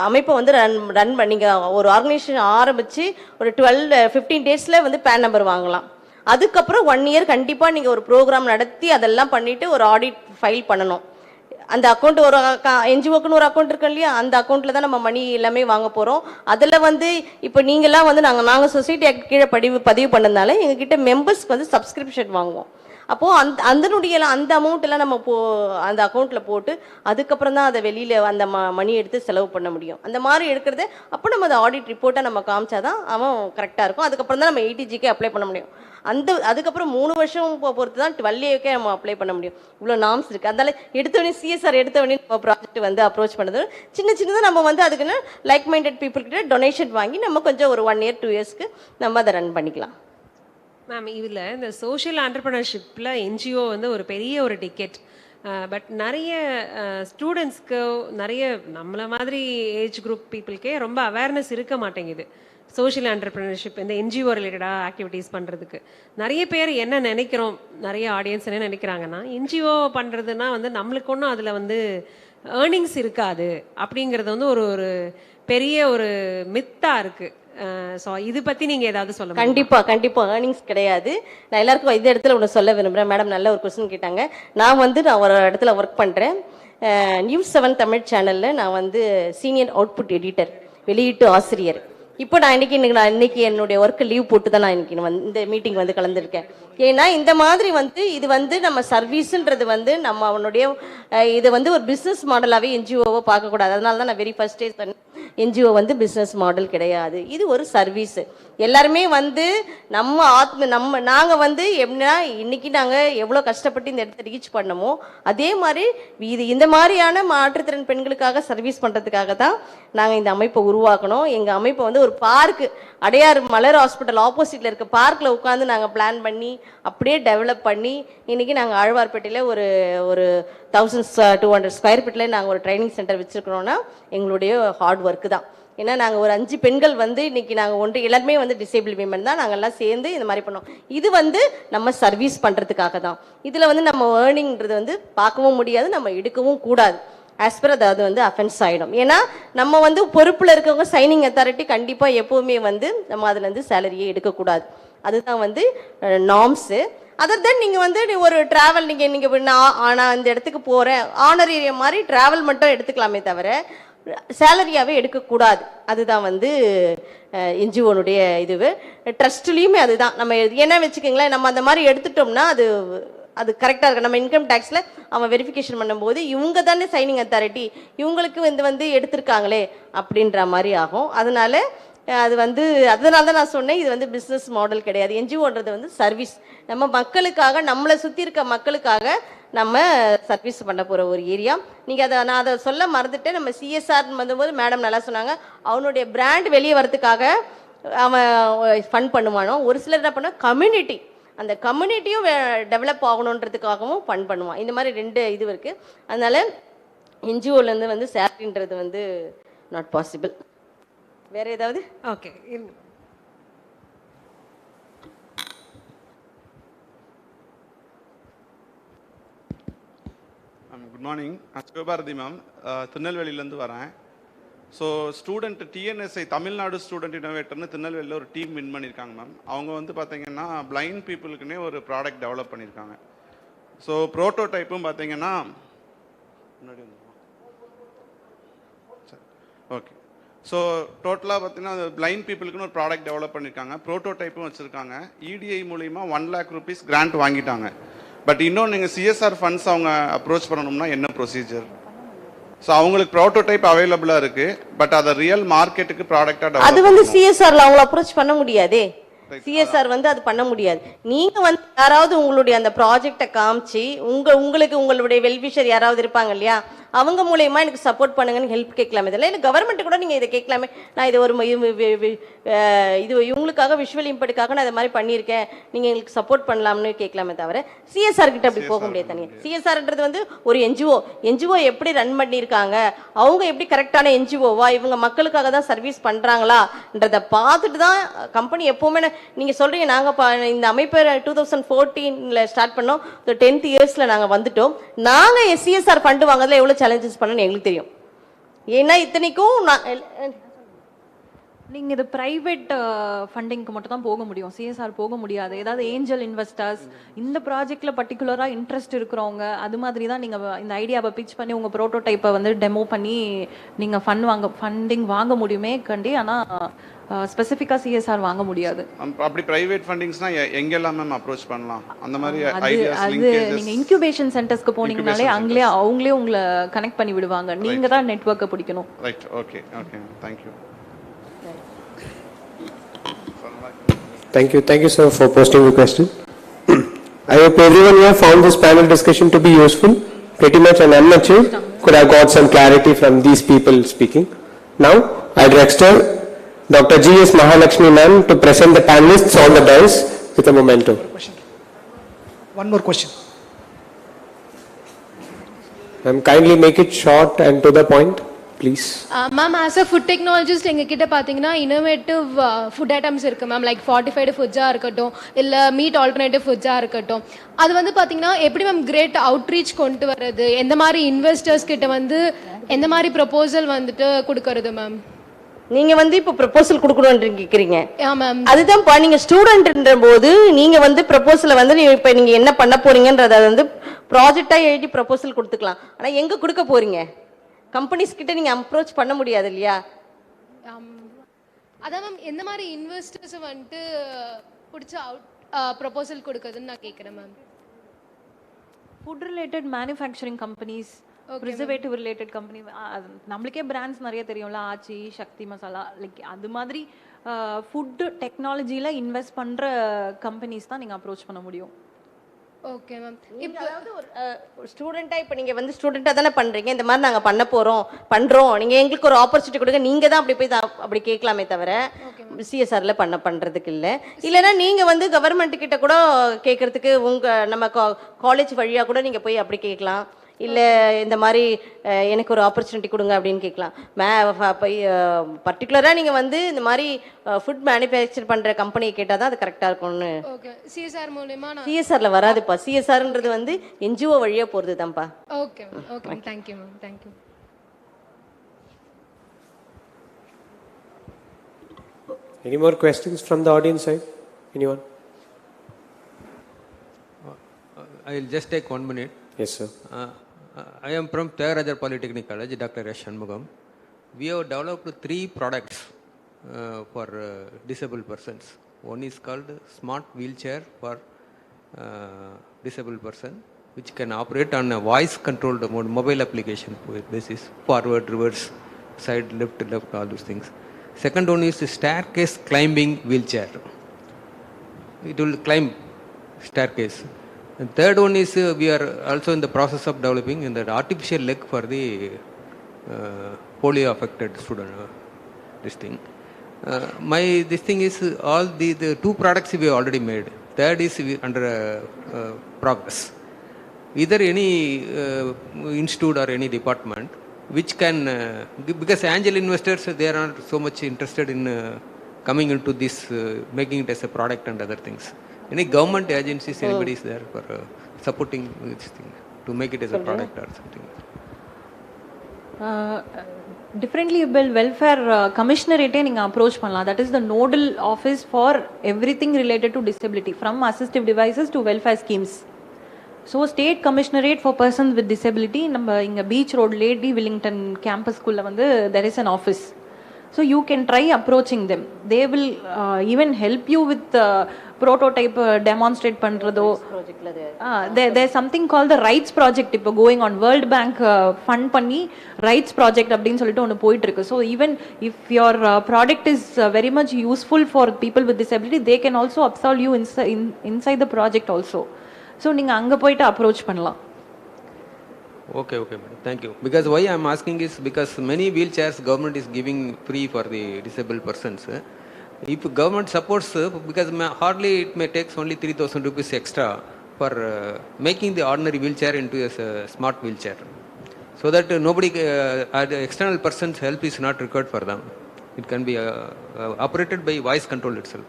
அமைப்பை வந்து ரன் பண்ணீங்க. ஒரு ஆர்கனைசேஷன் ஆரம்பிச்சு ஒரு 12-15 டேஸ்ல வந்து பேன் நம்பர் வாங்கலாம். அதுக்கப்புறம் 1 இயர் கண்டிப்பா நீங்க ஒரு ப்ரோக்ராம் நடத்தி அதெல்லாம் பண்ணிட்டு ஒரு ஆடிட் ஃபைல் பண்ணணும். அந்த அக்கௌண்ட் ஒரு என்ஜிஓக்குன்னு ஒரு அக்கௌண்ட் இருக்கு இல்லையா, அந்த அக்கௌண்ட்ல தான் நம்ம மணி எல்லாமே வாங்க போறோம். அதுல வந்து இப்போ நீங்கெல்லாம் வந்து நாங்க சொசைட்டி ஆக்ட் கீழே பதிவு பண்ணதுனால எங்ககிட்ட மெம்பர்ஸ்க்கு வந்து சப்ஸ்கிரிப்ஷன் வாங்குவோம். அப்போ அந்த அமௌண்ட் எல்லாம் நம்ம அந்த அக்கௌண்ட்ல போட்டு அதுக்கப்புறம் தான் அதை வெளியில அந்த மணி எடுத்து செலவு பண்ண முடியும். அந்த மாதிரி எடுக்கிறது அப்போ நம்ம அந்த ஆடிட் ரிப்போர்ட்டை நம்ம காமிச்சாதான் அவன் கரெக்டா இருக்கும். அதுக்கப்புறம் தான் நம்ம 80Gக்கு அப்ளை பண்ண முடியும். அதுக்கப்புறம் 3 வருஷம் பொறுத்து தான் 12Aக்கே நம்ம அப்ளை பண்ண முடியும். இவ்வளோ நார்ம்ஸ் இருக்கு. அதனால எடுத்தவொடனே சிஎஸ்ஆர் எடுத்தவொடனே நம்ம ப்ராஜெக்ட் வந்து அப்ரோச் பண்ணது சின்னதாக நம்ம வந்து அதுக்குன்னு லைக் மைண்டட் பீப்புள் கிட்ட டொனேஷன் வாங்கி நம்ம கொஞ்சம் ஒரு 1 இயர் 2 இயர்ஸ்க்கு நம்ம அதை ரன் பண்ணிக்கலாம். மேம் இதில் இந்த சோஷியல் ஆண்டர்பிரினர்ஷிப்பில் என்ஜிஓ வந்து ஒரு பெரிய ஒரு டிக்கெட். பட் நிறைய ஸ்டூடெண்ட்ஸ்க்கு நிறைய நம்மளை மாதிரி ஏஜ் குரூப் பீப்புளுக்கே ரொம்ப அவேர்னஸ் இருக்க மாட்டேங்குது சோஷியல் ஆண்டர்பிரினர்ஷிப் இந்த என்ஜிஓ ரிலேட்டடாக ஆக்டிவிட்டீஸ் பண்ணுறதுக்கு. நிறைய பேர் என்ன நினைக்கிறோம், நிறைய ஆடியன்ஸ் என்ன நினைக்கிறாங்கன்னா, என்ஜிஓ பண்ணுறதுனா வந்து நம்மளுக்கு ஒன்றும் அதில் வந்து ஏர்னிங்ஸ் இருக்காது அப்படிங்கிறது வந்து ஒரு பெரிய ஒரு மித்தாக இருக்குது. ஸோ இது பற்றி நீங்கள் ஏதாவது சொல்ல? கண்டிப்பாக ஏர்னிங்ஸ் கிடையாது. நான் எல்லாருக்கும் இந்த இடத்துல ஒன்று சொல்ல விரும்புகிறேன். மேடம் நல்ல ஒரு கொஸ்டின் கேட்டாங்க. நான் ஒரு இடத்துல ஒர்க் பண்ணுறேன். நியூஸ் 7 தமிழ் சேனலில் நான் வந்து சீனியர் அவுட்புட் எடிட்டர், வெளியீட்டு ஆசிரியர். இப்போ நான் இன்னைக்கு என்னுடைய ஒர்க்கு லீவ் போட்டு தான் நான் இன்னைக்கு இந்த மீட்டிங் வந்து கலந்துருக்கேன். ஏன்னா இந்த மாதிரி வந்து இது வந்து நம்ம சர்வீஸ்ன்றது வந்து நம்ம அவனுடைய இதை வந்து ஒரு பிஸ்னஸ் மாடலாகவே என்ஜிஓவை பார்க்கக்கூடாது. அதனால தான் நான் வெரி ஃபர்ஸ்ட் டே சொன்னேன், என்ஜிஓ வந்து பிஸ்னஸ் மாடல் கிடையாது, இது ஒரு சர்வீஸ். எல்லாருமே வந்து நாங்கள் வந்து எப்படின்னா இன்னைக்கு நாங்கள் எவ்வளோ கஷ்டப்பட்டு இந்த இடத்த ரீச் பண்ணமோ அதே மாதிரி இந்த மாதிரியான மாற்றுத்திறன் பெண்களுக்காக சர்வீஸ் பண்ணுறதுக்காக தான் நாங்கள் இந்த அமைப்பை உருவாக்கணும். எங்கள் அமைப்பை வந்து ஒரு பார்க்கு, அடையார் மலர் ஹாஸ்பிட்டல் ஆப்போசிட்ல இருக்க பார்க்கில் உட்காந்து நாங்கள் பிளான் பண்ணி அப்படியே டெவலப் பண்ணி இன்னைக்கு நாங்கள் ஆழ்வார்பேட்டையில் ஒரு 1200 ஸ்கொயர் ஃபீட்டில் நாங்கள் ஒரு ட்ரைனிங் சென்டர் வச்சுருக்கிறோன்னா எங்களுடைய ஹார்ட் ஒர்க்கு தான். ஏன்னா நாங்கள் ஒரு 5 பெண்கள் வந்து இன்னைக்கு நாங்கள் எல்லாருமே வந்து டிசேபிள் விமன் தான், நாங்கள் எல்லாம் சேர்ந்து இந்த மாதிரி பண்ணோம். இது வந்து நம்ம சர்வீஸ் பண்ணுறதுக்காக தான். இதில் வந்து நம்ம ஏர்னிங்கிறது வந்து பார்க்கவும் முடியாது, நம்ம எடுக்கவும் கூடாது. ஆஸ்பர் அதாவது வந்து அஃபென்ஸ் ஆகிடும். ஏன்னா நம்ம வந்து பொறுப்பில் இருக்கவங்க சைனிங் அத்தாரிட்டி கண்டிப்பாக எப்போவுமே வந்து நம்ம அதில் வந்து சேலரியே எடுக்கக்கூடாது. அதுதான் வந்து நார்ம்ஸு. அதர் தென் நீங்கள் வந்து ஒரு ட்ராவல் நீங்கள் நான் இந்த இடத்துக்கு போகிறேன் ஆனரேரியம் மாதிரி ட்ராவல் மட்டும் எடுத்துக்கலாமே தவிர சேலரியாகவே எடுக்கக்கூடாது. அதுதான் வந்து என்ஜிஓனுடைய இதுவு. ட்ரஸ்ட்லேயுமே அதுதான். நம்ம என்ன வச்சுக்கோங்களேன், நம்ம அந்த மாதிரி எடுத்துட்டோம்னா அது கரெக்டாக இருக்கு. நம்ம இன்கம் டேக்ஸில் அவன் வெரிஃபிகேஷன் பண்ணும்போது இவங்க தானே சைனிங் அத்தாரிட்டி, இவங்களுக்கு வந்து எடுத்திருக்காங்களே அப்படின்ற மாதிரி ஆகும். அதனால தான் நான் சொன்னேன், இது வந்து பிஸ்னஸ் மாடல் கிடையாது. என்ஜிஓன்றது வந்து சர்வீஸ். நம்ம மக்களுக்காக, நம்மளை சுற்றி இருக்க மக்களுக்காக நம்ம சர்வீஸ் பண்ண போகிற ஒரு ஏரியா. நீங்கள் நான் அதை சொல்ல மறந்துட்டேன். நம்ம சிஎஸ்ஆர் வந்தபோது மேடம் நல்லா சொன்னாங்க, அவனுடைய பிராண்ட் வெளியே வரதுக்காக அவன் ஃபண்ட் பண்ணுவானோ. ஒரு சிலர் என்ன பண்ண கம்யூனிட்டி, அந்த கம்யூனிட்டியும் டெவலப் ஆகணுன்றதுக்காகவும் ஃபண்ட் பண்ணுவான். இந்த மாதிரி 2 இது இருக்குது. அதனால் என்ஜிஓலேருந்து வந்து சேலரின்றது வந்து நாட் பாசிபிள். வேறு ஏதாவது? Okay. Good morning. Sivabharathi ma'am, திருநெல்வேலியிலேருந்து வரேன். So student TNSI Tamil Nadu student இனோவேட்டர்னு திருநெல்வேலியில் ஒரு டீம் வின் பண்ணியிருக்காங்க மேம். அவங்க வந்து பார்த்தீங்கன்னா பிளைண்ட் பீப்புளுக்குன்னே ஒரு ப்ராடக்ட் டெவலப் பண்ணியிருக்காங்க. ஸோ ப்ரோட்டோடைப்பும் பார்த்தீங்கன்னா முன்னாடி ஓகே. ஸோ டோட்டலாக பார்த்தீங்கன்னா அது பிளைண்ட் பீப்புளுக்குன்னு ஒரு ப்ராடக்ட் டெவலப் பண்ணியிருக்காங்க. ப்ரோட்டோடைப்பும் வச்சுருக்காங்க. இடிஐ மூலிமா 1 lakh rupees கிராண்ட் வாங்கிட்டாங்க. பட் இன்னும் நீங்கள் சிஎஸ்ஆர் ஃபண்ட்ஸ் அவங்க அப்ரோச் பண்ணணும்னா என்ன ப்ரொசீஜர்? ஸோ அவங்களுக்கு ப்ரோட்டோடைப் அவைலபிளாக இருக்குது, பட் அதை ரியல் மார்க்கெட்டுக்கு ப்ராடக்டாக அது வந்து சிஎஸ்ஆரில் அவங்கள அப்ரோச் பண்ண முடியாதே. சிஎஸ்ஆர் வந்து அது பண்ண முடியாது. நீங்க வந்து யாராவது உங்களுடைய அந்த ப்ராஜெக்டை காமிச்சு உங்களுக்கு உங்களுடைய வெல்விஷர் யாராவது இருப்பாங்க இல்லையா, அவங்க மூலயமா எனக்கு சப்போர்ட் பண்ணுங்கன்னு ஹெல்ப் கேட்கலாமே இதில். இல்லை கவர்மெண்ட்டு கூட நீங்கள் இதை கேட்கலாமே, நான் இது ஒரு இது இவங்களுக்காக விஷுவல் இம்பெக்டுக்காக நான் இதை மாதிரி பண்ணியிருக்கேன், நீங்கள் எங்களுக்கு சப்போர்ட் பண்ணலாம்னு கேட்கலாமே தவிர சிஎஸ்ஆர் கிட்ட அப்படி போக முடியாது தனியாக. சிஎஸ்ஆர்ன்றது வந்து ஒரு என்ஜிஓ எப்படி ரன் பண்ணியிருக்காங்க, அவங்க எப்படி கரெக்டான என்ஜிஓவா, இவங்க மக்களுக்காக தான் சர்வீஸ் பண்ணுறாங்களான்றதை பார்த்துட்டு தான் கம்பெனி எப்போவுமே. நீங்கள் சொல்கிறீங்க நாங்கள் இந்த அமைப்பை 2014 ஸ்டார்ட் பண்ணோம், 10th இயர்ஸில் நாங்கள் வந்துட்டோம். நாங்கள் சிஎஸ்ஆர் ஃபண்டு வாங்குறதுல எவ்வளோ சேலஞ்சஸ் பண்ணணும்னு எங்களுக்கு தெரியும். ஏன்னா இத்தனைக்கும் நீங்கள் இது ப்ரைவேட் ஃபண்டிங்க்கு மட்டும் தான் போக முடியும், சிஎஸ்ஆர் போக முடியாது. ஏதாவது ஏஞ்சல் இன்வெஸ்டர்ஸ், இந்த ப்ராஜெக்டில் பர்டிகுலராக இன்ட்ரெஸ்ட் இருக்கிறவங்க, அது மாதிரி தான் நீங்கள் இந்த ஐடியாவை பிச் பண்ணி உங்கள் ப்ரோட்டோடைப்பை வந்து டெமோ பண்ணி நீங்கள் ஃபண்டிங் வாங்க முடியுமே கண்டி. ஆனால் ஸ்பெசிஃபிக்காக சிஎஸ்ஆர் வாங்க முடியாது. அப்படி பிரைவேட் ஃபண்டிங்ஸ்னா எங்கெல்லாம் மேம் அப்ரோச் பண்ணலாம்? அந்த மாதிரி அது நீங்கள் இன்குபேஷன் சென்டர்ஸ்க்கு போனீங்கனாலே அவங்களே உங்களை கனெக்ட் பண்ணி விடுவாங்க, நீங்கள் தான் நெட்வொர்க்கை பிடிக்கணும். Right, okay okay, thank you. Thank you sir for posting the question. I hope everyone here found this panel discussion to be useful. Pretty much an amateur could have got some clarity from these people speaking. Now I request Dr. G.S. Mahalakshmi ma'am to present the panelists on the dais with a memento. One more question. Ma'am, kindly make it short and to the point, please. Ma'am, as a food technologist, எங்ககிட்ட பார்த்தீங்கன்னா innovative food items இருக்குது ma'am. Like fortified ஃபுட்ஸாக இருக்கட்டும், இல்லை meet alternative ஃபுட்ஸாக இருக்கட்டும். அது வந்து பார்த்தீங்கன்னா எப்படி மேம் கிரேட் அவுட்ரீச் கொண்டு வர்றது, எந்த மாதிரி இன்வெஸ்டர்ஸ் கிட்ட வந்து எந்த மாதிரி ப்ரொபோசல் வந்துட்டு கொடுக்கறது மேம்? நீங்க வந்து இப்ப ப்ரொபோசல் கொடுக்கணும்னு கேக்குறீங்க. மேம் அதுதான்ப்பா, நீங்க ஸ்டூடெண்ட்ன்ற போது நீங்க வந்து ப்ரொபோசலை வந்து இப்ப நீங்க என்ன பண்ண போறீங்கன்றத வந்து ப்ராஜெக்டா எழுதி ப்ரொபோசல் கொடுத்துக்கலாம். ஆனா எங்க கொடுக்க போறீங்க? கம்பெனிஸ் கிட்ட நீங்க அப்ரோச் பண்ண முடியாது இல்லையா? அதான் மேம், எந்த மாதிரி இன்வெஸ்டர்ஸ் வந்துட்டு பிடிச்ச ப்ரொபோசல் கொடுக்குறதுன்னு நான் கேட்குறேன் ma'am. Food related manufacturing companies, preservative related company, நம்மளுக்கே பிராண்ட்ஸ் நிறைய தெரியும்ல, ஆச்சி, சக்தி மசாலா, லைக் அது மாதிரி ஃபுட்டு டெக்னாலஜியில் இன்வெஸ்ட் பண்ணுற கம்பெனிஸ் தான் நீங்கள் அப்ரோச் பண்ண முடியும். Okay ma'am. இப்போ அதாவது ஒரு ஸ்டூடெண்ட்டாக இப்போ நீங்கள் வந்து ஸ்டூடெண்ட்டாக தானே பண்ணுறீங்க, இந்த மாதிரி நாங்கள் பண்ணுறோம், நீங்கள் எங்களுக்கு ஒரு ஆப்பர்ச்சுனிட்டி கொடுங்க, நீங்கள் தான் அப்படி போய் அப்படி கேட்கலாமே தவிர சிஎஸ்ஆரில் பண்ணுறதுக்கு இல்லை. இல்லைன்னா நீங்கள் வந்து கவர்மெண்ட் கிட்ட கூட கேட்குறதுக்கு நம்ம காலேஜ் வழியாக கூட நீங்கள் போய் அப்படி கேட்கலாம். இல்லை இந்த மாதிரி எனக்கு ஒரு ஆப்பர்ச்சுனிட்டி கொடுங்க அப்படின்னு கேட்கலாம். பர்டிகுலராக நீங்கள் வந்து இந்த மாதிரி ஃபுட் மேனுஃபேக்சர் பண்ணுற கம்பெனியை கேட்டால் தான் அது கரெக்டாக இருக்கும்னு. சிஎஸ்ஆர் மூலமா சிஎஸ்ஆரில் வராதுப்பா. சிஎஸ்ஆர்ன்றது வந்து என்ஜிஓ வழியாக போகிறது தான்ப்பா. Okay okay, thank you ma'am, thank you. Any more questions from the audience side? Anyone? I will just take 1 minute. Yes, sir. I am from Tyagarajar Polytechnic College, Dr. S. Shanmugam. We have developed 3 products for disabled persons. One is called smart wheelchair for disabled person, which can operate on a voice controlled mobile application basis, forward, reverse, side, left, all those things. Second one is staircase climbing wheelchair. It will climb staircase. And third one is we are also in the process of developing in the artificial leg for the polio affected student. This thing. This thing is all the 2 products we have already made. Third is under progress. Either any institute or any department which can, because angel investors, they are not so much interested in coming into this, making it as a product and other things. Any government agencies, anybody is there for supporting this thing to make it as a product or something? Differently built welfare commissionerate நீங்கள் approach பண்ணலாம். That is the nodal office for everything related to disability, from assistive devices to welfare schemes. So state commissionerate for persons with disability, நம்ம இங்க beach road lady Wellington campus குள்ள வந்து there is an office. So you can try approaching them. They will even help you with prototype demonstrate பண்றதோ. There's something called the rights project இப்போ going on. World Bank fund பண்ணி rights project அப்படின்னு சொல்லிட்டு ஒன்று போயிட்டு இருக்கு. So even if your product is very much useful for people with disability, they can also absolve you inside the project also. So நீங்க அங்க போயிட்டு approach பண்ணலாம். Okay, okay, madam. Thank you. Because why I am asking is because many wheelchairs government is giving free for the disabled persons. If government supports, because hardly it may takes only 3,000 rupees extra for making the ordinary wheelchair into a smart wheelchair, so that nobody, the external person's help is not required for them. It can be operated by voice control itself.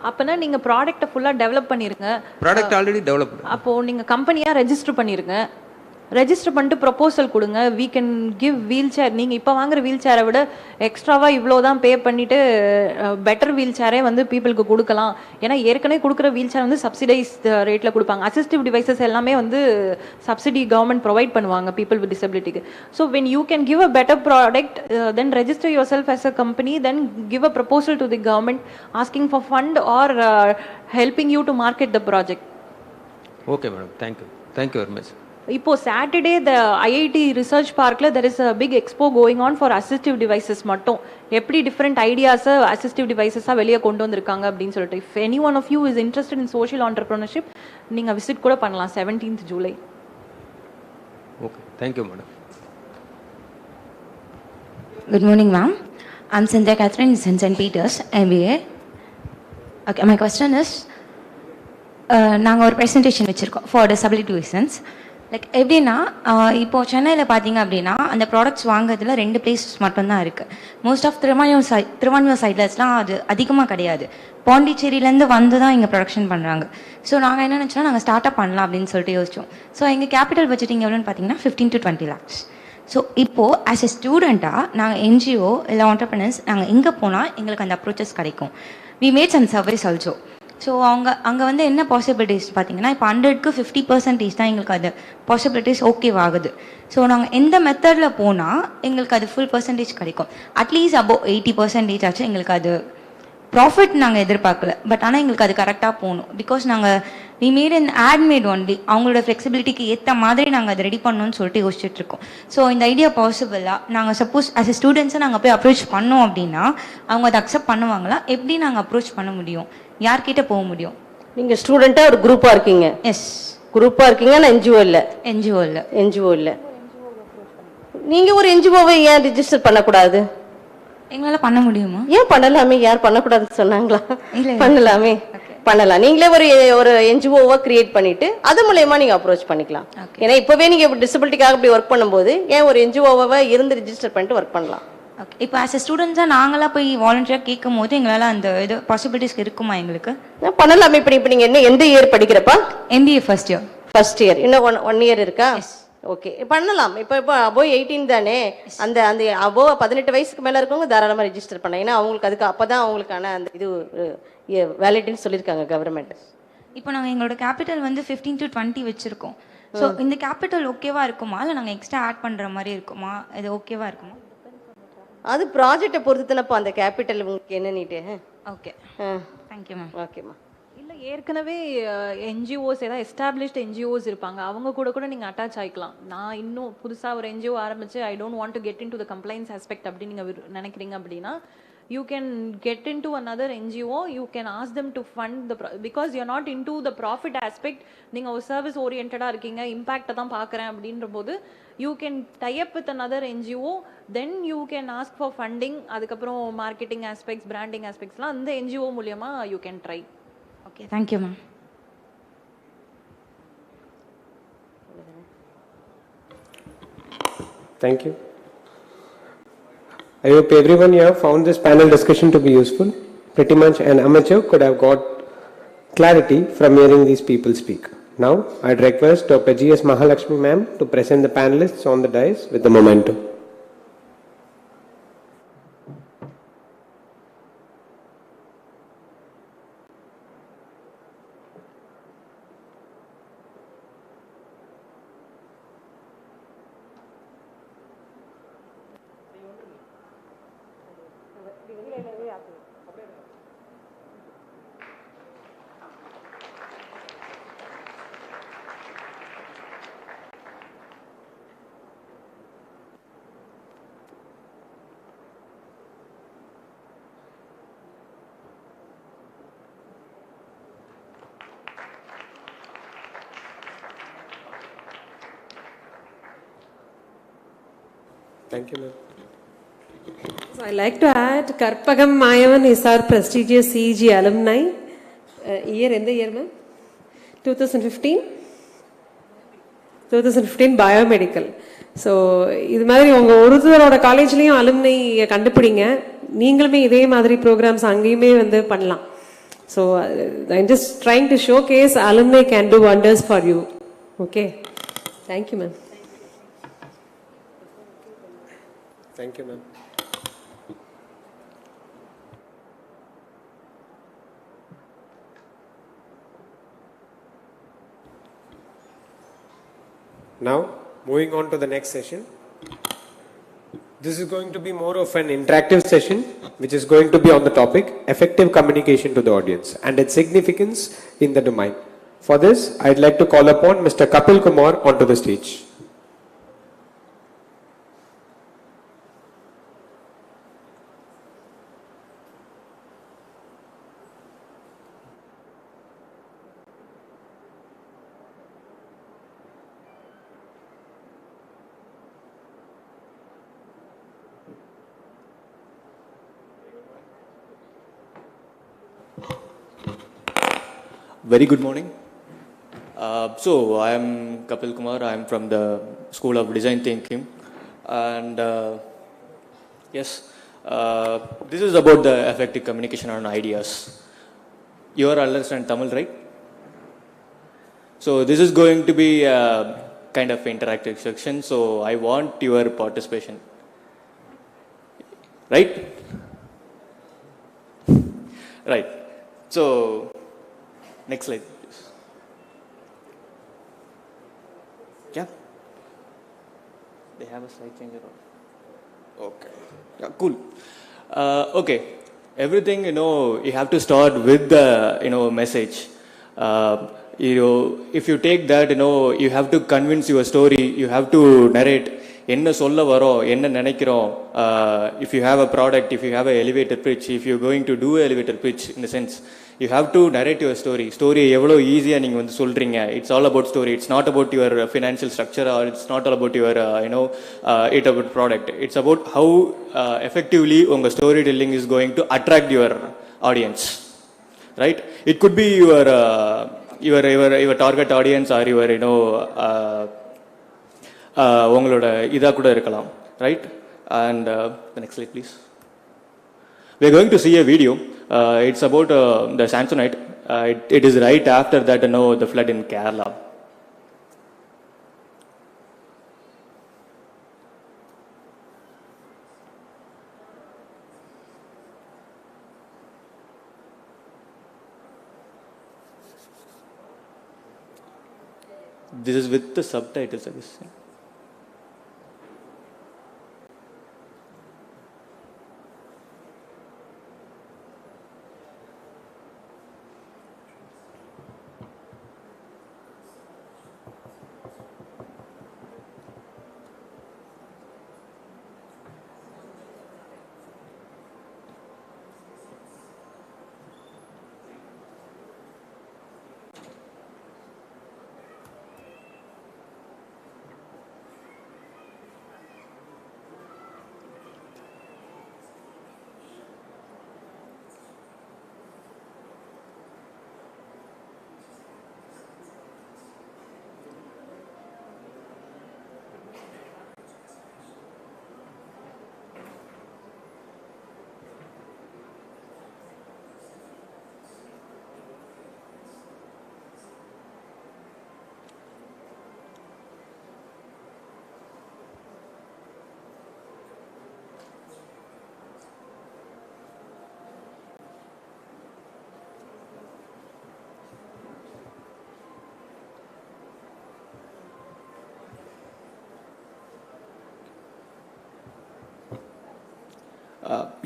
அப்பனா நீங்க ப்ராடக்ட்டை ஃபுல்லா develop பண்ணிருங்க. Product already developed. அப்போ நீங்க கம்பெனியா register பண்ணிருங்க. Register பண்ணிட்டு ப்ரொபோசல் கொடுங்க. We can give wheelchair. நீங்கள் இப்போ வாங்குற வீல் சேரை விட எக்ஸ்ட்ராவாக இவ்வளோ தான் பே பண்ணிவிட்டு பெட்டர் வீல் சேரே வந்து பீப்புளுக்கு கொடுக்கலாம். ஏன்னா ஏற்கனவே கொடுக்குற வீல் சேர் வந்து சப்சிடைஸ் ரேட்டில் கொடுப்பாங்க. அசிஸ்டிவ் டிவைசஸ் எல்லாமே வந்து சப்சிடி கவர்மெண்ட் ப்ரொவைட் பண்ணுவாங்க பீப்புள் வித் டிசபிலிட்டிக்கு. So when you can give a better product, then register your self as a company, then give a proposal to the government asking for fund or helping you to market the project. Okay, madam. Thank you. Thank you very much. இப்போ Saturday the IIT research பார்க்கில் there is a big expo going on for assistive devices மட்டும். எப்படி different ஐடியாஸை assistive டிவைசஸாக வெளியே கொண்டு வந்திருக்காங்க அப்படின்னு சொல்லிட்டு. If any one of you is interested in social entrepreneurship, நீங்கள் விசிட் கூட பண்ணலாம் 17th July. Okay, thank you, madam. Good morning, ma'am. I'm Cynthia Catherine in St. Peters, MBA. Okay, my question is, நாங்கள் ஒரு presentation வச்சுருக்கோம் for disability reasons. Like எப்படின்னா, இப்போது சென்னையில் பார்த்தீங்க அப்படின்னா அந்த ப்ராடக்ட்ஸ் வாங்குறதுல 2 பிளேசஸ் மட்டும்தான் இருக்குது. மோஸ்ட் ஆஃப் திருவான்யூர் சைட்லஸ்லாம் அது அதிகமாக கிடையாது. பாண்டிச்சேரியிலேருந்து வந்து தான் இங்கே ப்ரொடக்ஷன் பண்ணுறாங்க. ஸோ நாங்கள் என்ன நினச்சோன்னா, நாங்கள் ஸ்டார்ட் அப் பண்ணலாம் அப்படின்னு சொல்லிட்டு யோசிச்சோம். ஸோ எங்கள் கேபிட்டல் பட்ஜெட்டிங் எவ்வளோன்னு பார்த்தீங்கன்னா 15 to 20 lakhs. ஸோ இப்போது ஆஸ் எ ஸ்டூடெண்ட்டாக நாங்கள் என்ஜிஓ இல்லை ஆண்டர்பிரினர்ஸ் நாங்கள் எங்கே போனால் எங்களுக்கு அந்த அப்ரோச்சஸ் கிடைக்கும். We made some service also. So அங்கே வந்து என்ன பாசிபிலிட்டிஸ் பார்த்தீங்கன்னா, இப்போ 100க்கு 50% தான் எங்களுக்கு அது பாசிபிலிட்டிஸ் ஓகேவாகுது. ஸோ நாங்கள் எந்த மெத்தடில் போனால் எங்களுக்கு அது ஃபுல் பர்சன்டேஜ் கிடைக்கும். அட்லீஸ்ட் அபோவ் 80% ஆச்சு எங்களுக்கு அது ப்ராஃபிட் நாங்கள் எதிர்பார்க்கல. பட் ஆனால் எங்களுக்கு அது கரெக்டாக போகணும். பிகாஸ் நாங்கள் we made an ad made only. அவங்களோட ஃப்ளெக்சிபிலிட்டிக்கு ஏற்ற மாதிரி நாங்கள் அதை ரெடி பண்ணணும்னு சொல்லிட்டு யோசிச்சுட்டு இருக்கோம். ஸோ இந்த ஐடியா பாசிபிளாக நாங்கள் சப்போஸ் ஆஸ் எ ஸ்டூடெண்ட்ஸை நாங்கள் போய் அப்ரோச் பண்ணோம் அப்படின்னா அவங்க அதை அக்செப்ட் பண்ணுவாங்களா? எப்படி நாங்கள் அப்ரோச் பண்ண முடியும்? யார்கிட்ட போக முடியும்? நீங்கள் ஸ்டூடெண்ட்டாக ஒரு குரூப்பாக இருக்கீங்க. எஸ், குரூப்பாக இருக்கீங்க. ஆனால் என்ஜிஓ இல்லை. என்ஜிஓ இல்லை. நீங்கள் ஒரு என்ஜிஓவை ஏன் ரிஜிஸ்டர் பண்ணக்கூடாது? எங்களால் பண்ண முடியுமா? ஏன் பண்ணலாமே? யார் பண்ணக்கூடாதுன்னு சொன்னாங்களா? பண்ணலாமே, பண்ணலாம். நீங்களே ஒரு என்ஜிஓவை கிரியேட் பண்ணிட்டு அது மூலயமா நீங்க அப்ரோச் பண்ணிக்கலாம். ஏன்னா இப்பவே நீங்க டிசபிலிட்டிக்காக இப்படி ஒர்க் பண்ணும்போது ஏன் ஒரு என்ஜிஓவை இருந்து ரிஜிஸ்டர் பண்ணிட்டு ஒர்க் பண்ணலாம். ஓகே, இப்போ ஆஸ் எ ஸ்டூடெண்ட்ஸாக நாங்களாக போய் வாலண்டியராக கேட்கும் போது எங்களால் அந்த இது பாசிபிலிட்டிஸ் இருக்குமா? எங்களுக்கு பண்ணலாமே. இப்போ நீங்கள் என்ன எந்த இயர் படிக்கிறப்பா? MBA first year. இன்னும் 1 year இருக்கா? ஓகே, பண்ணலாம். இப்போ அபோவ் 18 தானே. அந்த அபோவ் 18 வயசுக்கு மேலே இருக்கவங்க தாராளமாக ரிஜிஸ்டர் பண்ணலாம். ஏன்னா அவங்களுக்கு அதுக்கு அப்போ தான் அவங்களுக்கான அந்த இது வேலிட்னு சொல்லியிருக்காங்க கவர்மெண்ட். இப்போ நாங்கள் எங்களோட கேபிட்டல் வந்து 15 to 20 வச்சுருக்கோம். ஸோ இந்த கேபிட்டல் ஓகேவா இருக்குமா, இல்லை நாங்கள் எக்ஸ்ட்ரா ஆட் பண்ணுற மாதிரி இருக்குமா? இது ஓகேவா இருக்குமா? அது ப்ராஜெக்டை பொறுத்து தானப்போ அந்த கேபிட்டல் உங்களுக்கு என்னன்னுட்டு. Okay, thank you ma'am. ஓகேம்மா. இல்லை, ஏற்கனவே என்ஜிஓஸ் ஏதாவது எஸ்டாப்ளிஷ்ட் என்ஜிஓஸ் இருப்பாங்க, அவங்க கூட நீங்கள் அட்டாச் ஆகிக்கலாம். நான் இன்னும் புதுசாக ஒரு என்ஜிஓ ஆரம்பித்து I don't want to get in to the compliance aspect அப்படின்னு நீங்கள் நினைக்கிறீங்க அப்படின்னா, you can get into another NGO, you can ask them to fund because you're not into the profit aspect. நீங்கள் ஒரு சர்வீஸ் ஓரியன்டாக இருக்கீங்க, இம்பேக்டை தான் பார்க்குறேன் அப்படின்ற போது you can tie up with another NGO, then you can ask for funding. அதுக்கப்புறம் marketing aspects, branding ஆஸ்பெக்ட்ஸ்லாம் அந்த NGO மூலமா you can try. Okay, thank you ma'am. Thank you. I hope everyone here found this panel discussion to be useful. Pretty much an amateur could have got clarity from hearing these people speak. Now, I'd request Dr. G.S. Mahalakshmi ma'am to present the panelists on the dais with the momentum. Thank you, ma'am. So I like to add, Karpagam Mayavan is our prestigious CEG alumni. Year, in the year, ma'am? 2015? 2015 biomedical. So இது மாதிரி உங்கள் ஒருத்தரோட காலேஜ்லேயும் அலுமினை கண்டுபிடிங்க, நீங்களுமே இதே மாதிரி programs அங்கேயுமே வந்து பண்ணலாம். So I am just trying to showcase alumni can do wonders for you. Okay, thank you ma'am. Thank you ma'am. Now, moving on to the next session. This is going to be more of an interactive session, which is going to be on the topic effective communication to the audience and its significance in the domain. For this, I'd like to call upon Mr. Kapil Kumar onto the stage. Very good morning. So I am Kapil Kumar. I am from the School of Design Thinking, and yes, this is about the effective communication on ideas. You are understand Tamil, right? So this is going to be a kind of interactive section. So I want your participation, right? Right. So next slide, please. Yeah. They have a slide changer. Okay. Yeah, cool. Okay. Everything, you have to start with the, message. If you take that, you have to convince your story. You have to narrate. என்ன சொல்ல வரோம், என்ன நினைக்கிறோம். If you have a product, if you have an elevator pitch, if you're going to do an elevator pitch, in the sense, you have to narrate your story. Story எவ்வளோ ஈஸியாக நீங்கள் வந்து சொல்கிறீங்க. It's all about story. It's not about your financial structure, or it's not all about your, it about product. It's about how effectively உங்கள் story telling is going to attract your audience, right? It could be your target audience, or your, உங்களோட இதாக கூட இருக்கலாம், right? And the next slide, please. We are going to see a video. It's about the Samsonite. It is right after that, the flood in Kerala. This is with the subtitles, I guess.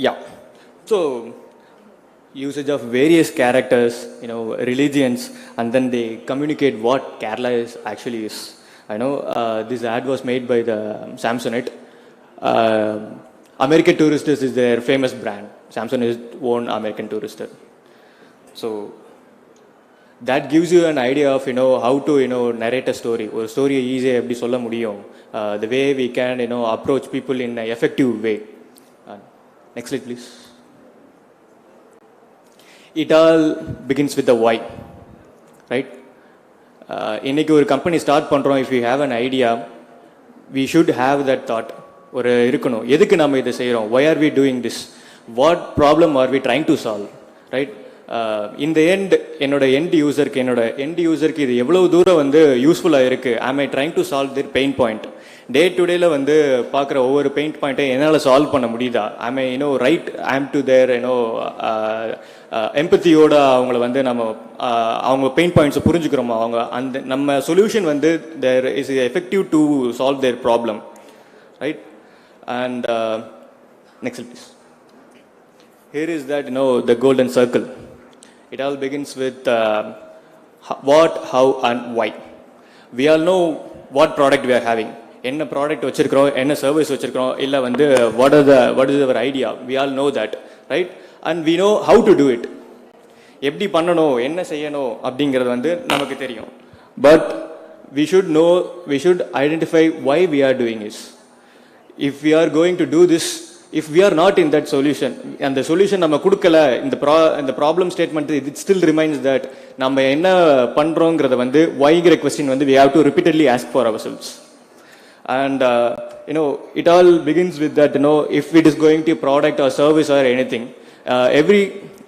Yeah. So, usage of various characters, religions, and then they communicate what Kerala actually is. I know this ad was made by the Samsonite. American Tourister is their famous brand. Samsung is own American Tourister. So, that gives you an idea of how to narrate a story. ஒரு ஸ்டோரியை ஈஸியாக எப்படி சொல்ல முடியும், the way we can approach people in an effective way. Next slide please. It all begins with the why, right? இன்னைக்கு ஒரு company start பண்ணுறோம், if you have an idea, we should have that thought. ஒரு இருக்கணும், எதுக்கு நம்ம இதை செய்கிறோம், why are we doing this, what problem are we trying to solve, right? In the end என்னோட end userக்கு இது எவ்வளவு தூரம் வந்து யூஸ்ஃபுல்லாக இருக்குது, am I trying to solve their pain point, day to டேல வந்து பார்க்குற ஒவ்வொரு பெயின் பாயிண்ட்டை என்னால் சால்வ் பண்ண முடியுதா, am I right, I am to their எம்பத்தியோட அவங்கள வந்து நம்ம அவங்க பெயின் பாயிண்ட்ஸை புரிஞ்சுக்கிறோமா, அவங்க அந்த நம்ம சொல்யூஷன் வந்து there is effective to solve their problem, right? And next please. Here is that the golden circle. It all begins with what, how and why. We all know what product we are having. என்ன product வச்சிருக்கிறோம், என்ன service வச்சிருக்கிறோம், இல்லை வந்து what is our idea. We all know that, right? And we know how to do it. எப்படி பண்ணணும், என்ன செய்யணும் அப்படிங்கிறது வந்து நமக்கு தெரியும். But we should identify why we are doing this. If we are going to do this, if we are not in that solution, and the solution நம்ம கொடுக்கல, இந்த problem statement it still remains that நம்ம என்ன பண்றோங்கிறத வந்து whyங்கிற question வந்து we have to repeatedly ask for ourselves. And it all begins with that, if it is going to product or service or anything,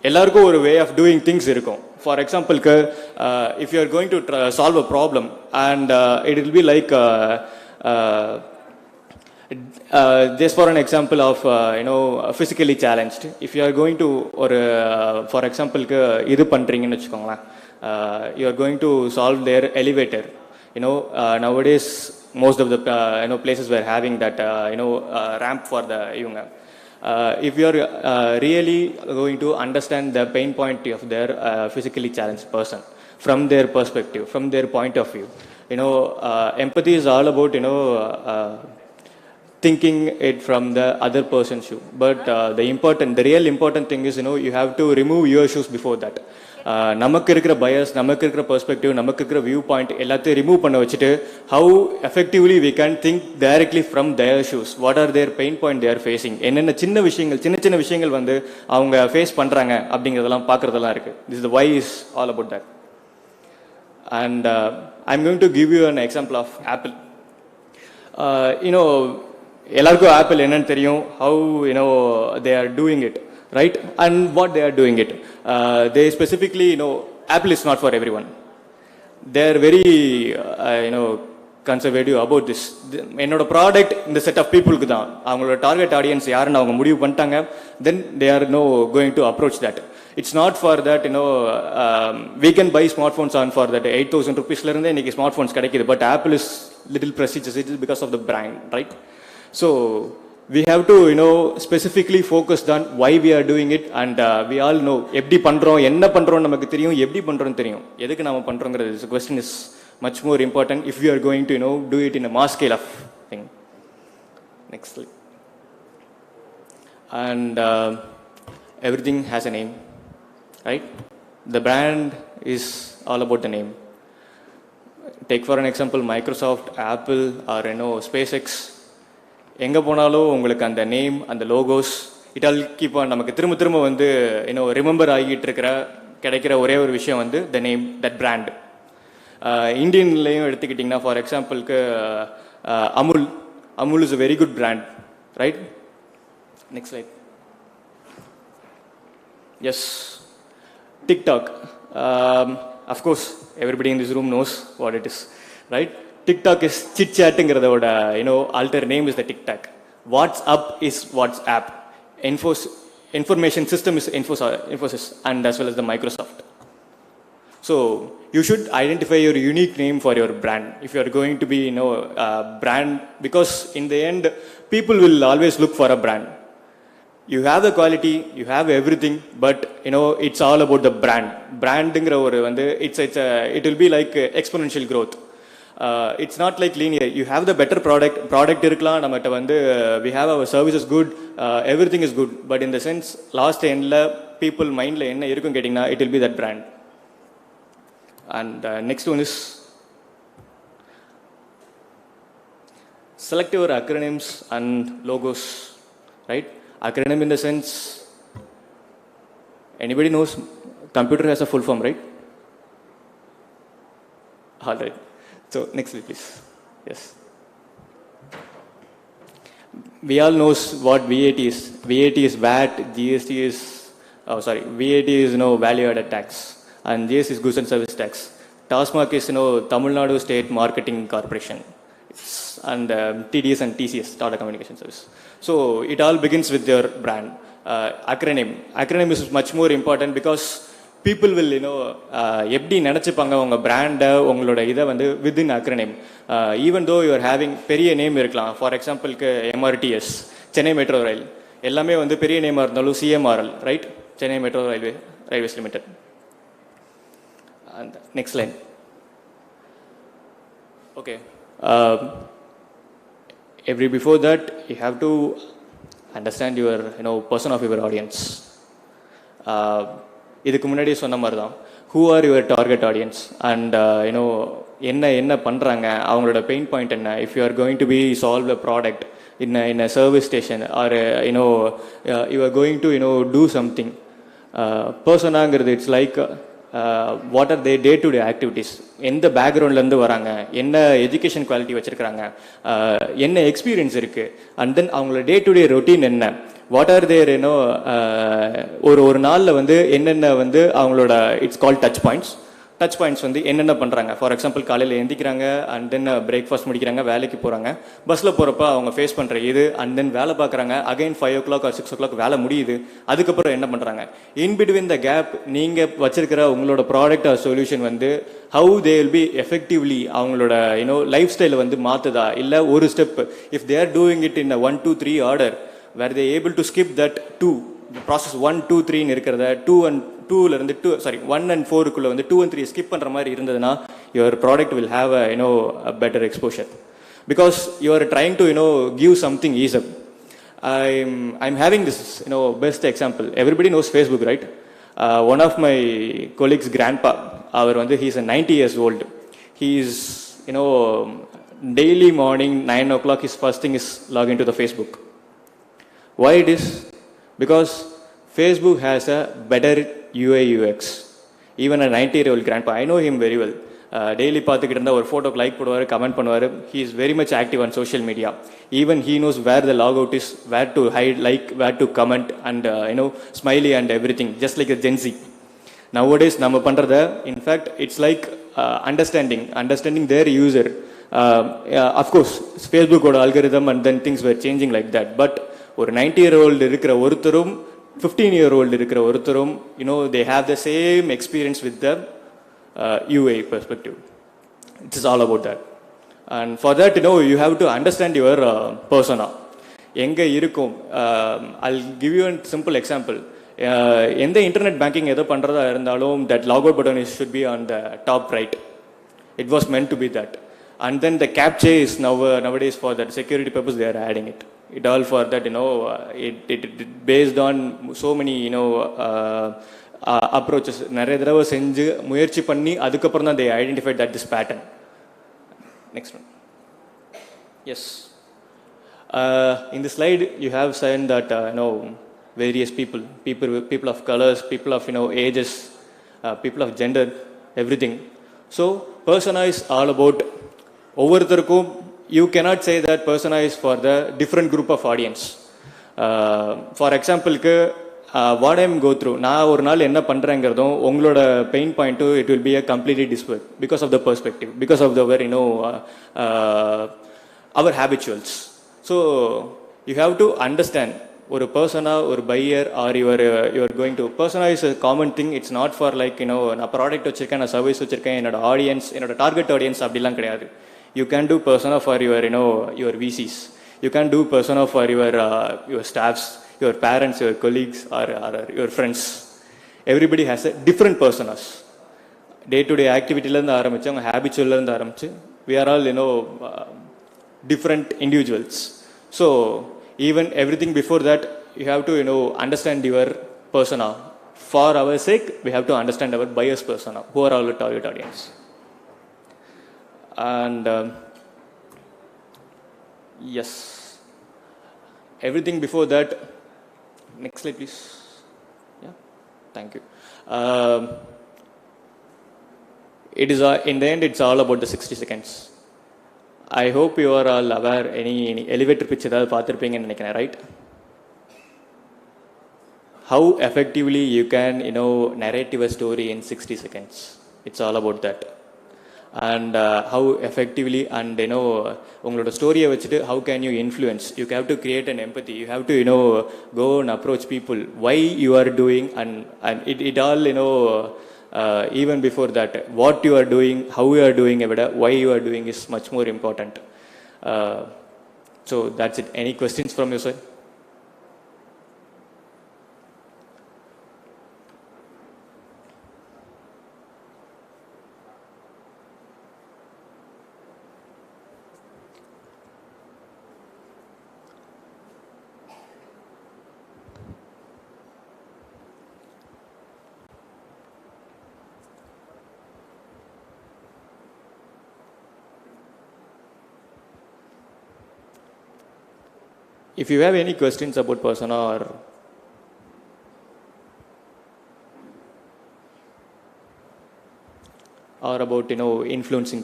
எல்லாருக்கும் ஒரு way of doing things இருக்கும். For example, if you are going to solve a problem and it will be like just for an example of physically challenged, if you are going to or for example இது பண்றீங்கன்னு வெச்சுக்கோங்களேன், you are going to solve their elevator. Nowadays most of the places were having that ramp for the ivanga. If you are really going to understand the pain point of their physically challenged person from their perspective, from their point of view, empathy is all about thinking it from the other person's shoe. But the real important thing is you have to remove your shoes before that. நமக்கு இருக்கிற பயஸ், நமக்கு இருக்கிற perspective, நமக்கு இருக்கிற view point எல்லாத்தையும் remove பண்ண வச்சுட்டு how effectively we can think directly from their shoes. What are their pain point they're facing, என்னென்ன சின்ன விஷயங்கள் வந்து அவங்க ஃபேஸ் பண்ணுறாங்க அப்படிங்கிறதெல்லாம் பார்க்குறதெல்லாம் இருக்குது. This the why is all about that. And I am going to give you an example of Apple. எல்லாருக்கும் ஆப்பிள் என்னன்னு தெரியும், how they are doing it, right? And what they are doing it, they specifically Apple is not for everyone. They are very conservative about this. என்னோட product இந்த set of பீப்புளுக்கு தான், அவங்களோட target audience யாருன்னு அவங்க முடிவு பண்ணிட்டாங்க. then they are going to approach that. It's not for that we can buy smartphones on for that 8,000 rupeesல இருந்தே இன்னைக்கு ஸ்மார்ட்ஃபோன்ஸ் கிடைக்குது. But apple is little prestigious. It is because of the brand, right? So we have to specifically focus on why we are doing it, and we all know எப்படி பண்றோம், என்ன பண்றோம் நமக்கு தெரியும், எப்படி பண்றோம் தெரியும், எதுக்கு நாம பண்றோங்கிறது. This question is much more important if we are going to do it in a mass scale of thing. Next slide. And everything has a name, right? The brand is all about the name. Take for an example Microsoft, Apple or SpaceX. எங்கே போனாலும் உங்களுக்கு அந்த name, அந்த logos, it all keep on நமக்கு திரும்ப வந்து remember ஆகிட்டு கிடைக்கிற ஒரே ஒரு விஷயம் வந்து த நேம், தட் பிராண்ட். இந்தியன்லேயும் எடுத்துக்கிட்டிங்கன்னா ஃபார் எக்ஸாம்பிளுக்கு Amul is a very good brand, right? Next slide. Yes, TikTok. Of course everybody in this room knows what it is, right? TikTok is chit-chatங்கிறதோட alter name is the TikTok. WhatsApp is WhatsApp. Information system is Infosys and as well as the Microsoft. So you should identify your unique name for your brand if you are going to be brand, because in the end people will always look for a brand. You have the quality, you have everything, but it's all about the brand. Brandங்கிற ஒரு வந்து it will be like exponential growth. It's not like linear. You have the better product இருக்கலாம் நம்மகிட்ட வந்து, we have our services good, everything is good, but in the sense last endல people mindல என்ன இருக்கும் கேட்டிங்கன்னா it will be that brand. And next one is select your acronyms and logos, right? Acronym in the sense, anybody knows computer has a full form, right? All right. So next slide, please. Yes. We all knows what VAT is. VAT is VAT, GST is, VAT is, value added tax, and GST is goods and service tax. TASMAC is, Tamil Nadu State Marketing Corporation, and TDS and TCS, Tata Communication Service. So it all begins with your brand. Acronym is much more important because people will, எப்படி நினச்சிப்பாங்க உங்கள் பிராண்டை உங்களோட இதை வந்து within acronym. Even though you're having பெரிய name இருக்கலாம். For எக்ஸாம்பிளுக்கு MRTS, Chennai metro rail, எல்லாமே வந்து பெரிய நேமாக இருந்தாலும் CMRL, right? Chennai metro railways limited. And next line. Okay. Before that, you have to understand your, person of your audience. இதுக்கு முன்னாடி சொன்ன மாதிரி தான், who are your target audience and என்ன பண்ணுறாங்க, அவங்களோட பெயின் பாயிண்ட் என்ன. if you are going to be solve a product in a service station or you are going to do something, personaங்கிறது it's like what are their day to day activities, எந்த பேக்ரவுண்ட்லேருந்து வராங்க, என்ன education quality வச்சுருக்கிறாங்க, என்ன experience இருக்குது, and then அவங்களோட day to day routine என்ன, what are தேர் ஒரு நாளில் வந்து என்னென்ன வந்து அவங்களோட இட்ஸ் கால் டச் பாயிண்ட்ஸ் வந்து என்னென்ன பண்ணுறாங்க. ஃபார் எக்ஸாம்பிள் காலையில் எந்திக்கிறாங்க, அண்ட் தென் பிரேக்ஃபாஸ்ட் முடிக்கிறாங்க, வேலைக்கு போகிறாங்க, பஸ்ஸில் போகிறப்ப அவங்க ஃபேஸ் பண்ணுற இது, அண்ட் தென் வேலை பார்க்குறாங்க, அகைன் 5 o'clock or 6 o'clock வேலை முடியுது, அதுக்கப்புறம் என்ன பண்ணுறாங்க. இன் பிட்வீன் த கேப் நீங்கள் வச்சிருக்கிற உங்களோட ப்ராடக்ட் ஆர் சொல்யூஷன் வந்து how they will be effectively அவங்களோட லைஃப் ஸ்டைலை வந்து மாற்றுதா, இல்லை ஒரு step if they are doing it in 1 2 3 order where they able to skip that 2, the process 1 2 3 ன்னு இருக்கிறத 1 and 4 குள்ள வந்து 2 and 3 skip பண்ற மாதிரி இருந்ததுன்னா your product will have a better exposure because you are trying to give something ease up. I'm having this best example. Everybody knows Facebook, right? One of my colleagues grandpa, அவர் வந்து he is 90 years old. He is daily morning 9 o'clock his first thing is log into the Facebook. Why it is? Because Facebook has a better UI UX. Even a 90-year-old grandpa, I know him very well. Daily பார்த்துக்கிட்டு இருந்தால் ஒரு ஃபோட்டோக்கு like போடுவார், comment பண்ணுவார். He is very much active on social media. Even he knows where the logout is, where to hide, like, where to comment, and smiley and everything, just like a Gen Z. Nowadays நம்ம பண்ணுறத, in fact, it's like understanding their user. Of course, Facebookோட algorithm and then things were changing like that. But ஒரு 90-year-old இருக்கிற ஒருத்தரும் 15-year-old இருக்கிற ஒருத்தரும் they have the same experience with the UA perspective. It is all about that. And for that you have to understand your persona. எங்க இருக்கும். I'll give you a simple example. எந்த internet banking எதோ பண்ணுறதா இருந்தாலும் that logout button should be on the top right. It was meant to be that. And then the captcha is nowadays for that security purpose they are adding it. It all for that it based on so many approaches. நிறைய தடவை செஞ்சு முயற்சி பண்ணி அதுக்கப்புறம் தான் they identified that this pattern. Next one. Yes. In the slide you have said that various people of colors, people of ages, people of gender, everything. So persona is all about ஒவ்வொருத்தருக்கும். You cannot say that persona is for the different group of audience. For example, what I am go through, நான் ஒரு நாள் என்ன பண்ணுறேங்கிறதும் உங்களோட pain பாயிண்ட்டும் it will be a completely different because of the perspective, because of the our habituals. So you have to understand ஒரு persona, ஒரு buyer or you are going to persona is a common thing. It's not for like நான் product வச்சிருக்கேன், நான் service வச்சிருக்கேன், என்னோட audience, என்னோட target audience அப்படிலாம் கிடையாது. You can do persona for your VCs. You can do persona for your staffs, your parents, your colleagues, or your friends. Everybody has a different personas. Day-to-day activity la irundha aarambichu, avanga habitual la irundha aarambichu, we are all different individuals. So even everything before that, you have to understand your persona. For our sake, we have to understand our buyers persona, who are our target audience. And yes, everything before that. Next slide, please. Yeah, thank you. It is in the end, it's all about the 60 seconds. I hope you are all aware any elevator pitch ஏதாவது பார்த்திருப்பீங்கன்னு நினைக்கிறேன், right? How effectively you can, narrate your story in 60 seconds. It's all about that. And how effectively and, உங்களோட ஸ்டோரியை வச்சுட்டு how can you influence? You have to create an empathy. You have to, go and approach people. Why you are doing and it all, even before that, what you are doing, how you are doing, why you are doing is much more important. So that's it. Any questions from your side? If you have any questions about persona or about, influencing.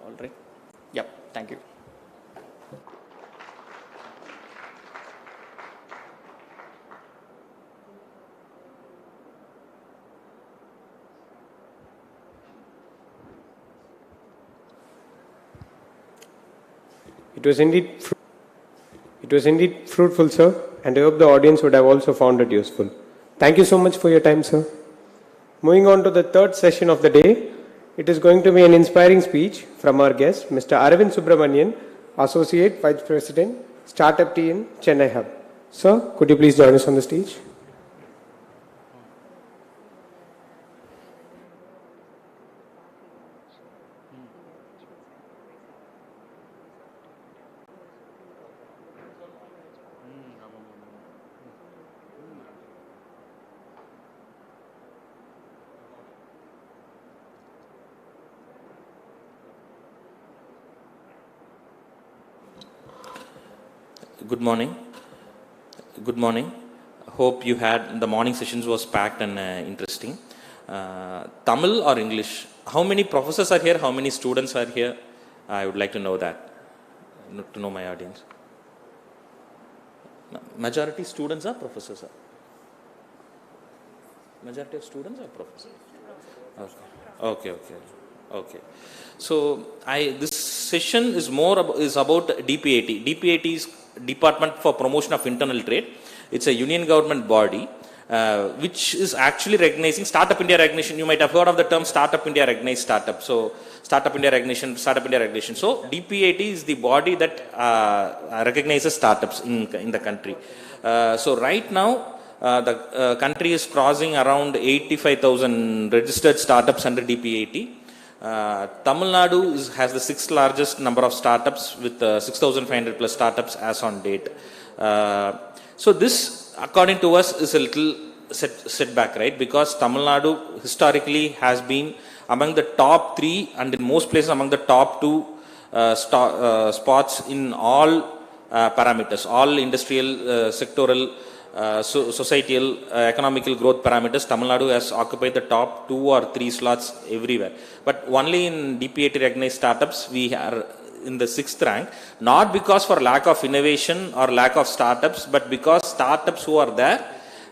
All right. Yep. Thank you. It was indeed fruitful, sir, and I hope the audience would have also found it useful. Thank you so much for your time, sir. Moving on to the third session of the day, it is going to be an inspiring speech from our guest, Mr. Aravind Subramanian, Associate Vice President, Startup Team, Chennai Hub. Sir, could you please join us on the stage? Good morning. Good morning. Hope you had the morning sessions was packed and interesting. Tamil or English? How many professors are here? How many students are here? I would like to know that. To know my audience. Majority students are professors. Majority of students are professors. Okay. So this session is about DPAT. DPAT is Department for Promotion of Internal Trade. It's a union government body which is actually recognizing Startup India recognition. You might have heard of the term Startup India recognized startup. So Startup India recognition. So DPAT is the body that recognizes startups in the country. So right now the country is crossing around 85,000 registered startups under DPAT. Tamil Nadu has the 6th largest number of startups with 6,500 plus startups as on date. So this, according to us, is a little setback, right? Because Tamil Nadu historically has been among the top 3 and in most places among the top 2 spots in all parameters, all industrial, sectoral, societal, economical growth parameters. Tamil Nadu has occupied the top 2 or 3 slots everywhere. But only in DPAT recognized startups we are in the 6th rank, not because for lack of innovation or lack of startups, but because startups who are there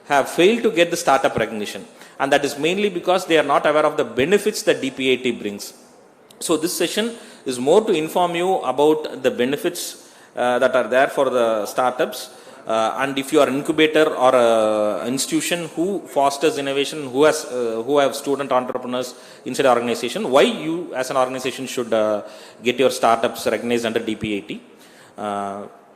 have failed to get the startup recognition. And that is mainly because they are not aware of the benefits that DPAT brings. So this session is more to inform you about the benefits that are there for the startups. And if you are an incubator or an institution who fosters innovation, who have student entrepreneurs inside the organization, why you as an organization should get your startups recognized under DPAT.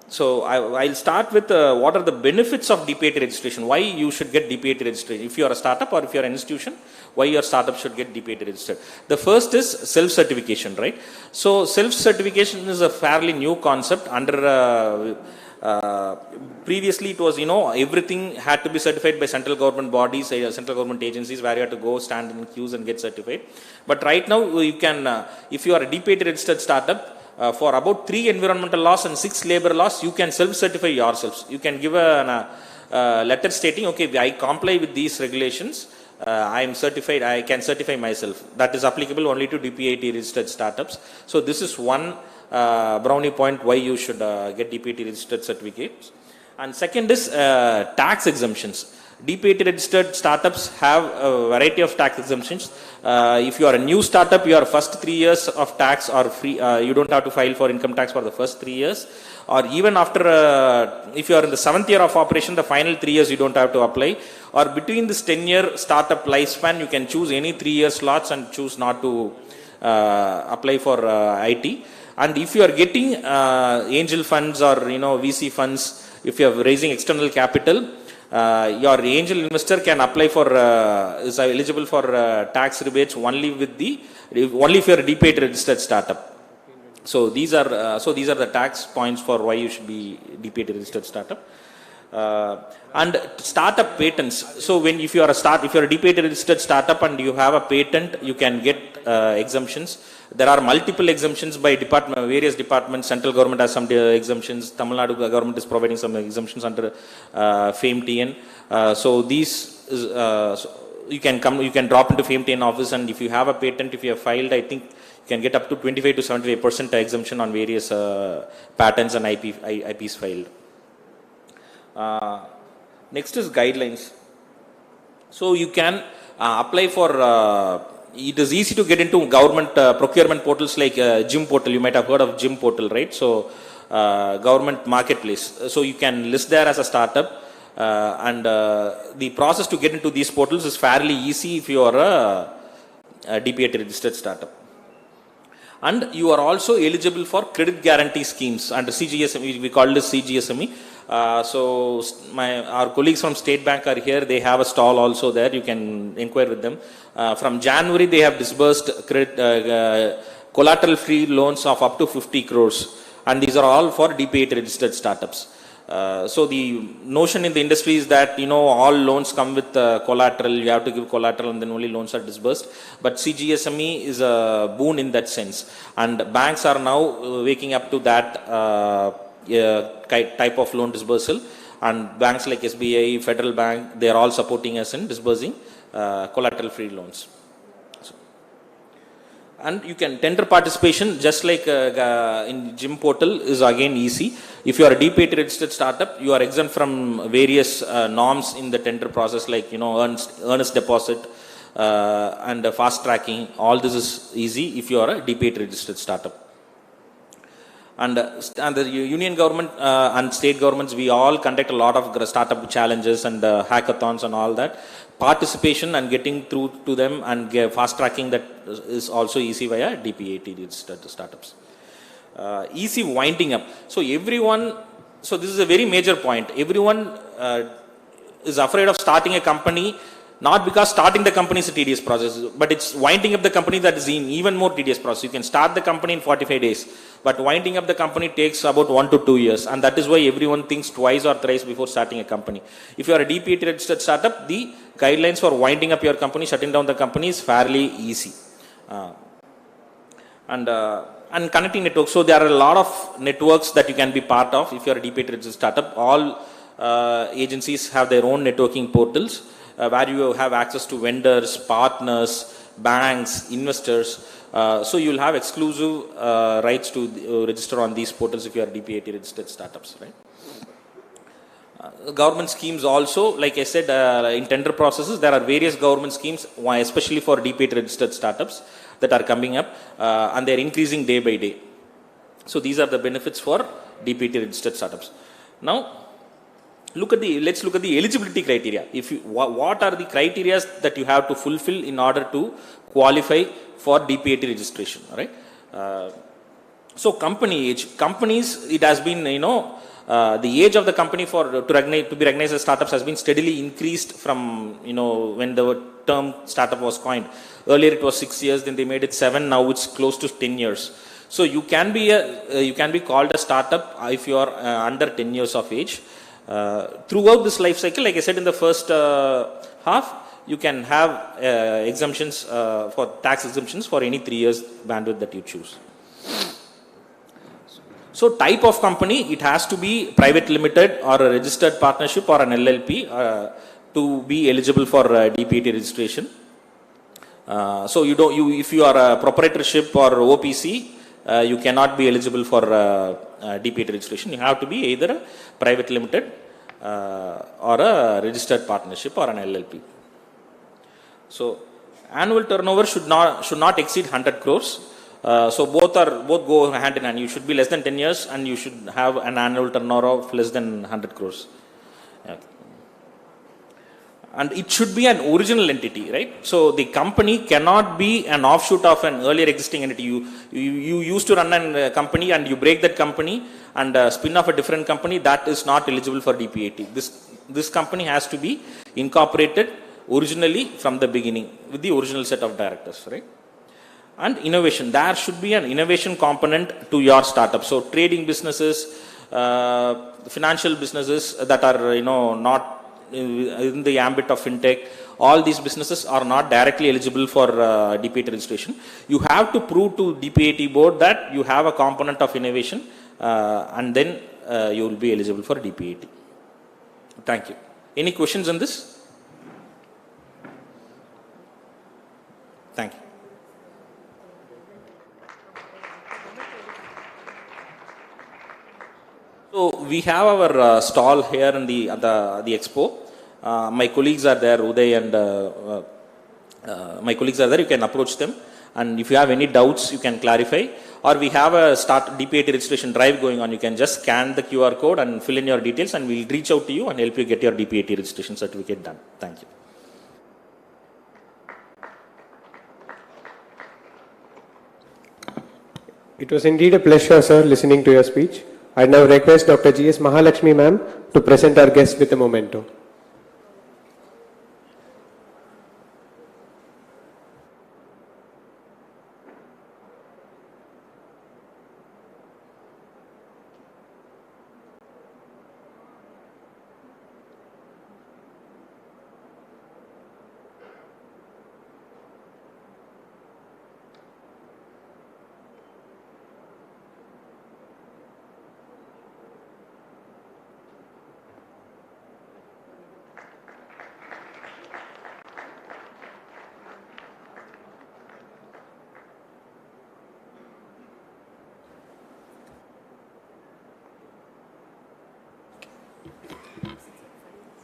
So I'll start with what are the benefits of DPAT registration, why you should get DPAT registration. If you are a startup or if you are an institution, why your startup should get DPAT registered. The first is self-certification, right? So self-certification is a fairly new concept. Under previously it was, everything had to be certified by central government bodies, central government agencies, where you have to go stand in queues and get certified. But right now you can, if you are a DPAT registered startup, for about 3 environmental laws and 6 labor laws, you can self-certify yourselves. You can give a letter stating, okay, I comply with these regulations, I am certified, I can certify myself. That is applicable only to DPAT registered startups. So this is one brownie point why you should get DPAT registered certificates. And second is tax exemptions. DPAT registered startups have a variety of tax exemptions. If you are a new startup, your first 3 years of tax are free. You don't have to file for income tax for the first 3 years. Or even after, if you are in the 7th year of operation, the final 3 years you don't have to apply. Or between this 10-year startup lifespan, you can choose any 3-year slots and choose not to apply for IT. And if you are getting angel funds or VC funds, if you are raising external capital, your angel investor can apply for is eligible for tax rebates only if you are a DPAT registered startup. So these are the tax points for why you should be DPAT registered startup. And startup patents. So if you are a DPAT registered startup and you have a patent, you can get exemptions. There are multiple exemptions by various departments. Central government has some exemptions. Tamil Nadu government is providing some exemptions under FAME-TN. So these is, you can drop into FAME-TN office, and if you have a patent, if you have filed, I think you can get up to 25 to 75% exemption on various patents and IPs filed. Next is guidelines. So you can apply for. It is easy to get into government procurement portals like GIM portal. You might have heard of GIM portal, right? So government marketplace. So you can list there as a startup, and the process to get into these portals is fairly easy if you are a DPAT registered startup. And you are also eligible for credit guarantee schemes under CGSME. We call this CGSME. So our colleagues from State Bank are here. They have a stall also there. You can inquire with them. From January, they have disbursed collateral-free loans of up to 50 crores. And these are all for DPAT registered startups. So the notion in the industry is that, all loans come with collateral. You have to give collateral and then only loans are disbursed. But CGSME is a boon in that sense. And banks are now waking up to that type of loan disbursal, and banks like SBI, Federal Bank, they are all supporting us in disbursing collateral-free loans. And you can tender participation, just like in GIM portal, is again easy. If you are a DPAT registered startup, you are exempt from various norms in the tender process, like earnest deposit and fast tracking. All this is easy if you are a DPAT registered startup. And the union government and state governments, we all conduct a lot of startup challenges and hackathons and all that. Participation and getting through to them and fast tracking that is also easy via DPAT registered startups. Easy winding up. So this is a very major point. Everyone is afraid of starting a company, not because starting the company is a tedious process, but it's winding up the company that is even more tedious process. You can start the company in 45 days, but winding up the company takes about 1 to 2 years, and that is why everyone thinks twice or thrice before starting a company. If you are a DPAT registered startup, the guidelines for winding up your company, shutting down the company is fairly easy. And connecting networks. So there are a lot of networks that you can be part of if you are a DPAT registered startup. All agencies have their own networking portals, where you have access to vendors, partners, banks, investors. So you will have exclusive rights to register on these portals if you are DPAT registered startups, right? Government schemes also, like I said, in tender processes, there are various government schemes, especially for DPAT registered startups, that are coming up, and they are increasing day by day. So these are the benefits for DPAT registered startups. Now, let's look at the eligibility criteria. What are the criteria that you have to fulfill in order to qualify for DPAT registration, right? So company age. Companies, it has been, the age of the company to be recognized as startups has been steadily increased from, when the term startup was coined. Earlier it was 6 years, then they made it 7, now it's close to 10 years. So you can be called a startup if you are under 10 years of age. Throughout this life cycle, like I said in the first half, you can have exemptions for tax exemptions for any 3 years bandwidth that you choose. So type of company, it has to be private limited or a registered partnership or an LLP to be eligible for DPAT registration. So if you are a proprietorship or OPC, you cannot be eligible for DPAT registration. You have to be either a private limited or a registered partnership or an LLP. So annual turnover should not exceed 100 crores. So both go hand in hand. You should be less than 10 years and you should have an annual turnover of less than 100 crores. Yeah. And it should be an original entity, right? So the company cannot be an offshoot of an earlier existing entity. You used to run a company and you break that company and spin off a different company, that is not eligible for DPAT. This company has to be incorporated originally from the beginning with the original set of directors, right? And innovation, there should be an innovation component to your startup. So trading businesses, financial businesses that are not in the ambit of fintech, all these businesses are not directly eligible for DPAT registration. You have to prove to DPAT board that you have a component of innovation and then you will be eligible for DPAT. Thank you. Any questions on this? Thank you. So we have our stall here in the expo. My colleagues are there, Uday and my colleagues are there. You can approach them, and if you have any doubts, you can clarify. Or we have a DPAT registration drive going on. You can just scan the QR code and fill in your details, and we'll reach out to you and help you get your DPAT registration certificate done. Thank you. It was indeed a pleasure, sir, listening to your speech. I now request Dr. G.S. Mahalakshmi ma'am to present our guest with a memento.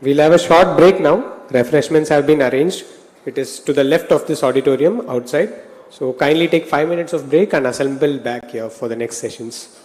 We'll have a short break now. Refreshments have been arranged. It is to the left of this auditorium outside. So kindly take 5 minutes of break and assemble back here for the next sessions.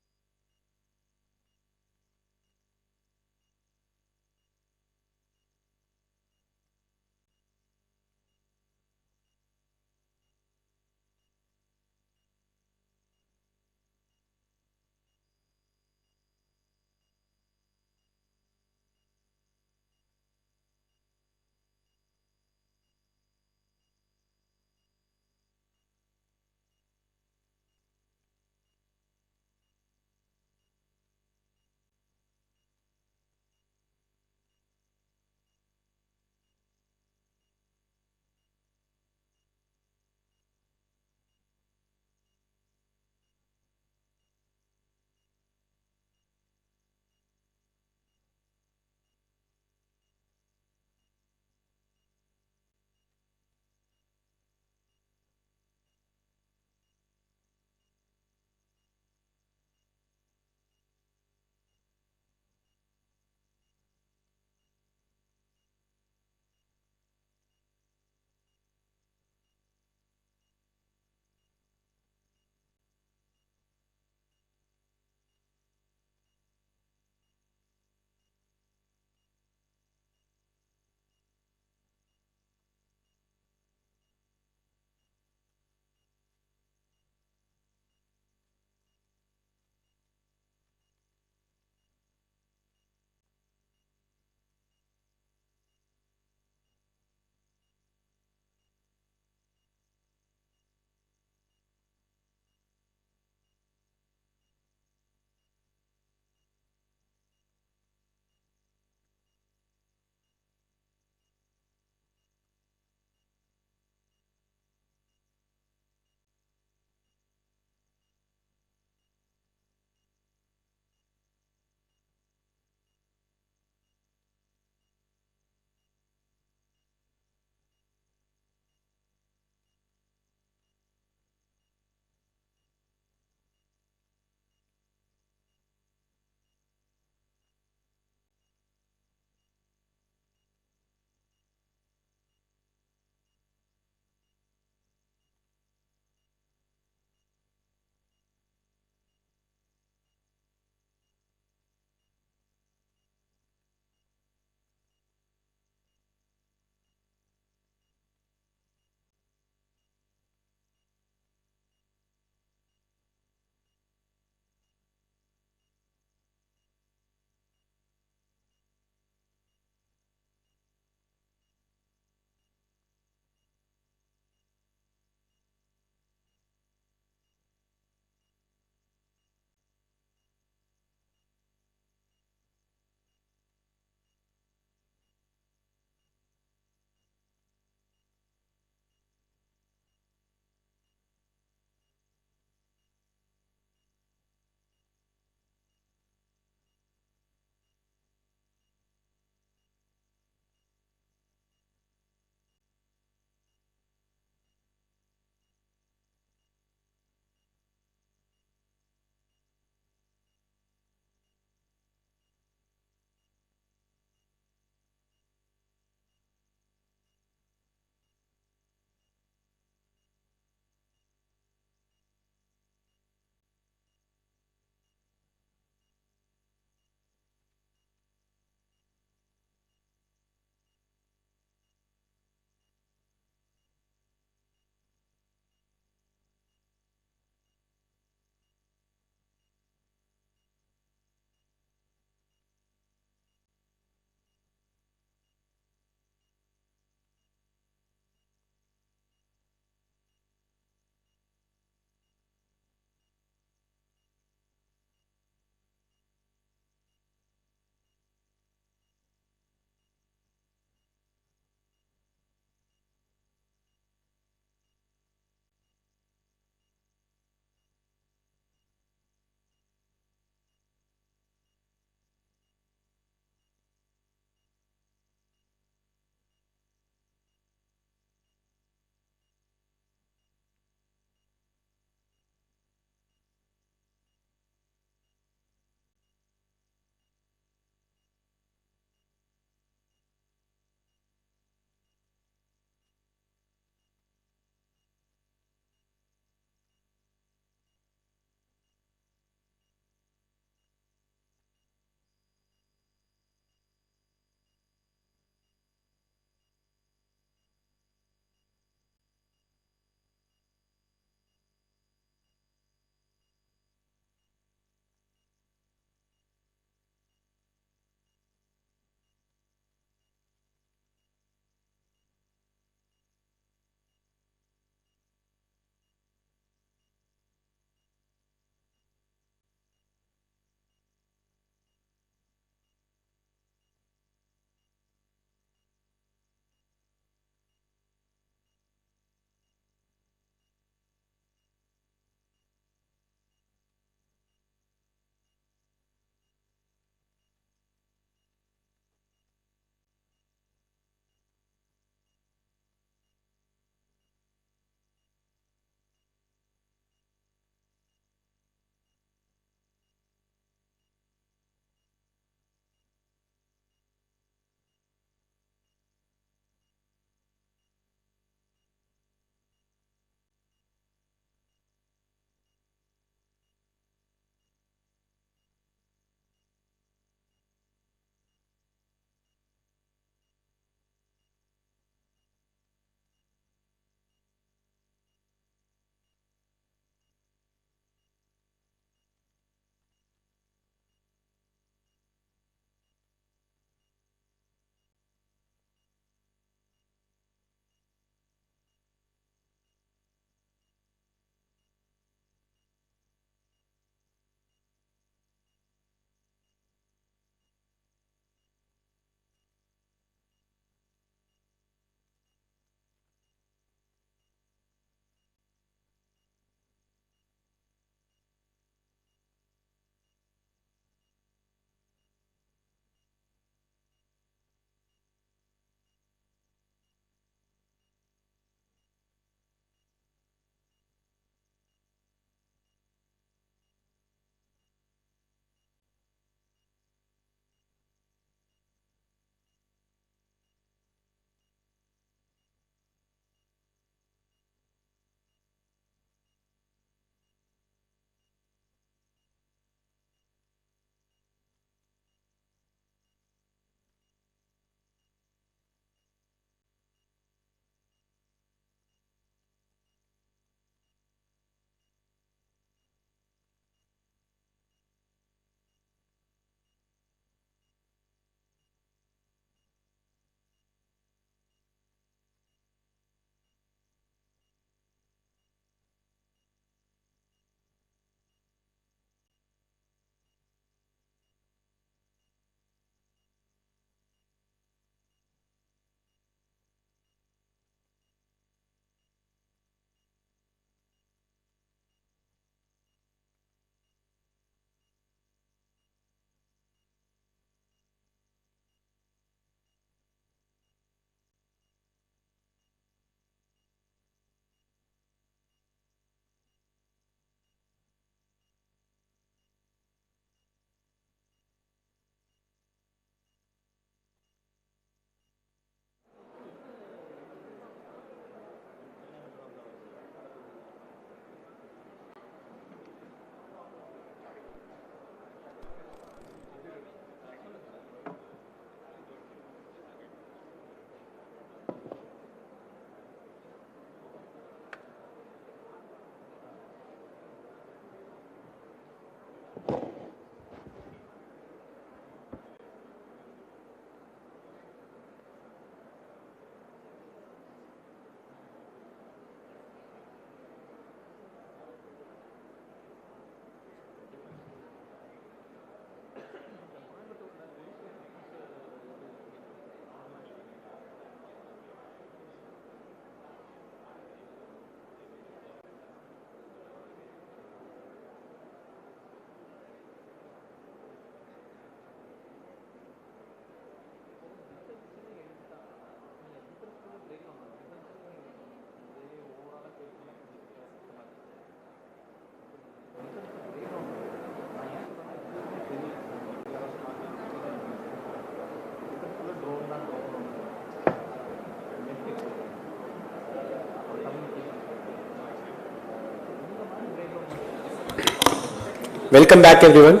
Welcome back everyone.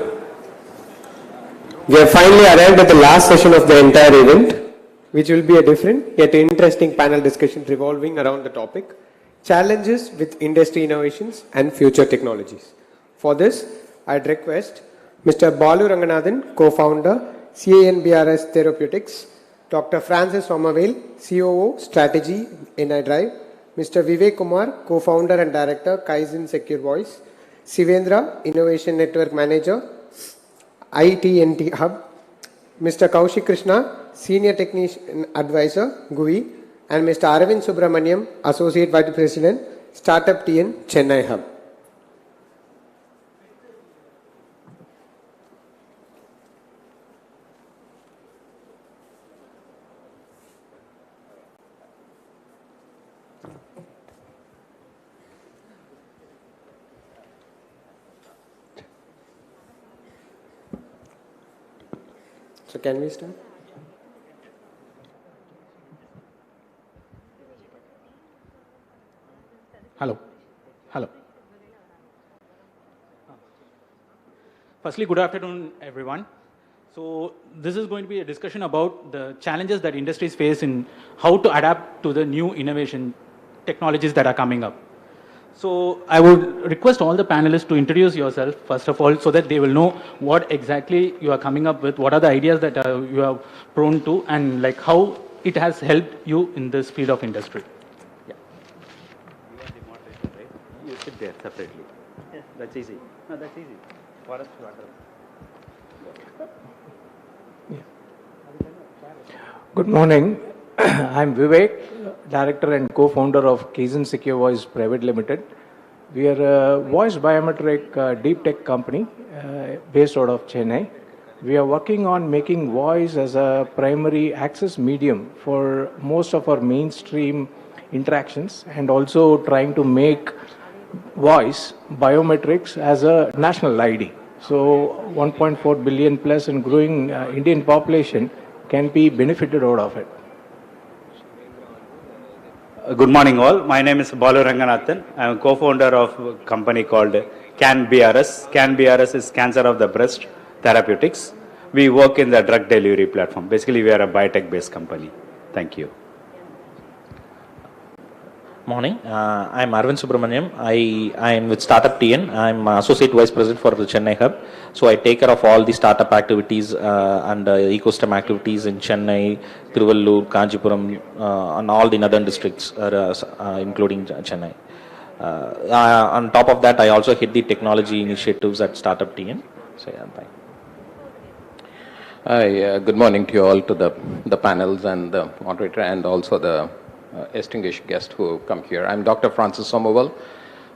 We have finally arrived at the last session of the entire event, which will be a different yet interesting panel discussion revolving around the topic Challenges with Industry Innovations and Future Technologies. For this, I'd request Mr. Balu Ranganathan, co-founder, CANBRS Therapeutics, Dr. Francis Sommervale, COO, Strategy, NI Drive, Mr. Vivek Kumar, co-founder and director, Kaizen Secure Voice, Sivendra, Innovation Network Manager, ITNT Hub, Mr. Kaushik Krishna, Senior Technician Advisor, GUI, and Mr. Aravind Subramaniam, Associate Vice President, Startup TN, Chennai Hub. So can we start? Hello. Firstly, good afternoon, everyone. So this is going to be a discussion about the challenges that industries face in how to adapt to the new innovation technologies that are coming up. So I would request all the panelists to introduce yourself, first of all, so that they will know what exactly you are coming up with, what are the ideas that you are prone to, and like how it has helped you in this field of industry. Yeah. You are the moderator, right? You sit there separately. Yeah, that's easy. No, that's easy. For us to address. Good morning. I'm Vivek, Director and co-founder of Kaizen Secure Voice Private Limited. We are a voice biometric deep tech company based out of Chennai. We are working on making voice as a primary access medium for most of our mainstream interactions and also trying to make voice biometrics as a national ID. So 1.4 billion plus and growing Indian population can be benefited out of it. Good morning all. My name is Balu Ranganathan. I am co-founder of a company called CANBRS. CANBRS is Cancer of the Breast Therapeutics. We work in the drug delivery platform. Basically, we are a biotech based company. Thank you. Morning. I'm Arvind Subramaniam. I am with Startup TN. I'm Associate Vice President for the Chennai Hub. So I take care of all the startup activities and ecosystem activities in Chennai, Tiruvallur, Kanchipuram, and all the northern districts, including Chennai. On top of that, I also head the technology initiatives at Startup TN. So yeah, bye. Hi, good morning to you all, to the panels and the moderator and also the distinguished guest who come here. I'm Dr. Francis Sommervale,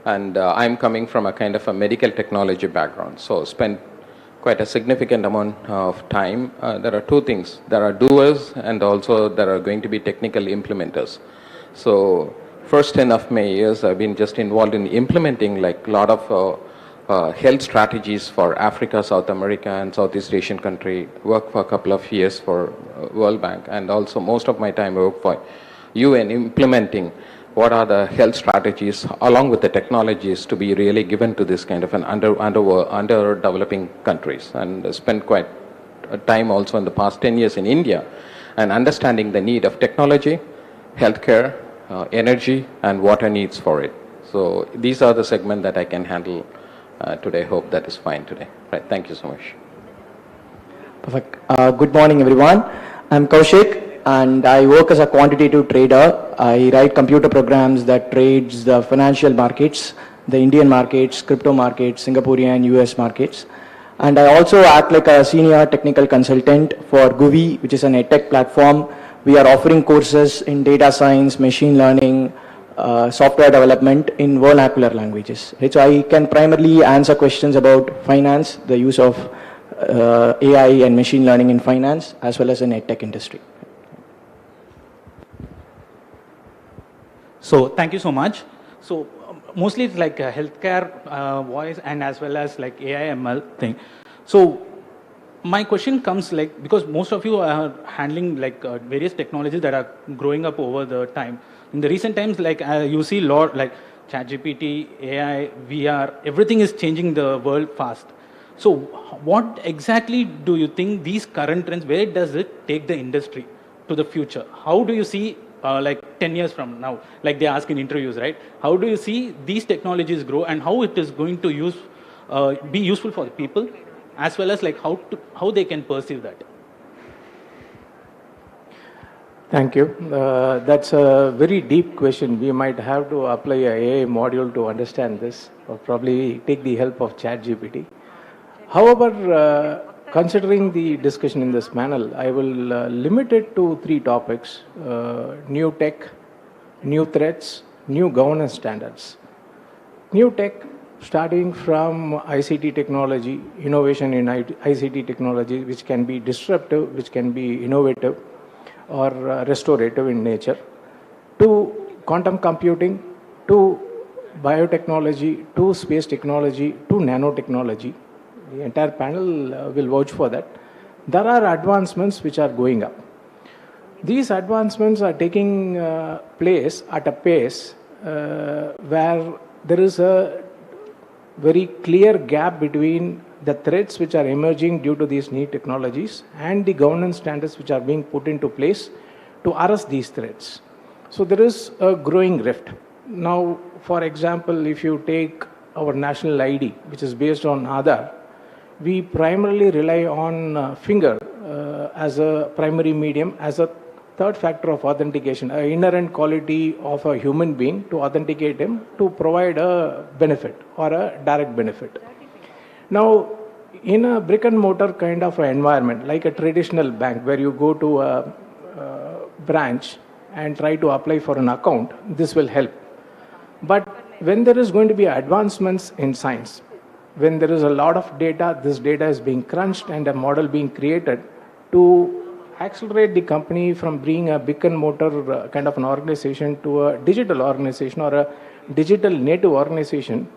and I'm coming from a kind of a medical technology background. So spent quite a significant amount of time. There are two things. There are doers and also there are going to be technical implementers. So first 10 of my years I've been just involved in implementing like a lot of health strategies for Africa, South America and Southeast Asian country. Worked for a couple of years for World Bank, and also most of my time I worked for UN implementing what are the health strategies along with the technologies to be really given to this kind of an underdeveloping countries, and spent quite a time also in the past 10 years in India and understanding the need of technology, healthcare, energy and water needs for it. So these are the segment that I can handle today. Hope that is fine today. Right. Thank you so much. Perfect. Good morning everyone. I'm Kaushik, and I work as a quantitative trader. I write computer programs that trades the financial markets, the Indian markets, crypto markets, Singaporean, US markets. And I also act like a senior technical consultant for GUI, which is an edtech platform. We are offering courses in data science, machine learning, software development in vernacular languages. Right? So I can primarily answer questions about finance, the use of AI and machine learning in finance, as well as in edtech industry. So thank you so much. So mostly it's like a healthcare voice and as well as like AI ML thing. So my question comes like, because most of you are handling like various technologies that are growing up over the time. In the recent times, like you see a lot like ChatGPT, AI, VR, everything is changing the world fast. So what exactly do you think these current trends, where does it take the industry to the future? How do you see like 10 years from now, like they ask in interviews, right? How do you see these technologies grow and how it is going to be useful for the people, as well as like how they can perceive that? Thank you. That's a very deep question. We might have to apply a AI module to understand this, or probably take the help of ChatGPT. However, considering the discussion in this panel, I will limit it to 3 topics: new tech, new threats, new governance standards. New tech, starting from ICT technology, innovation in ICT technology, which can be disruptive, which can be innovative, or restorative in nature, to quantum computing, to biotechnology, to space technology, to nanotechnology. The entire panel will vouch for that. There are advancements which are going up. These advancements are taking place at a pace where there is a very clear gap between the threats which are emerging due to these new technologies and the governance standards which are being put into place to arrest these threats. So there is a growing rift. Now, for example, if you take our national ID, which is based on Aadhaar, we primarily rely on finger as a primary medium, as a third factor of authentication, an inherent quality of a human being to authenticate him to provide a benefit or a direct benefit. Now, in a brick and mortar kind of an environment, like a traditional bank where you go to a branch and try to apply for an account, this will help. But when there is going to be advancements in science, when there is a lot of data, this data is being crunched and a model being created to accelerate the company from being a brick and mortar kind of an organization to a digital organization or a digital native organization,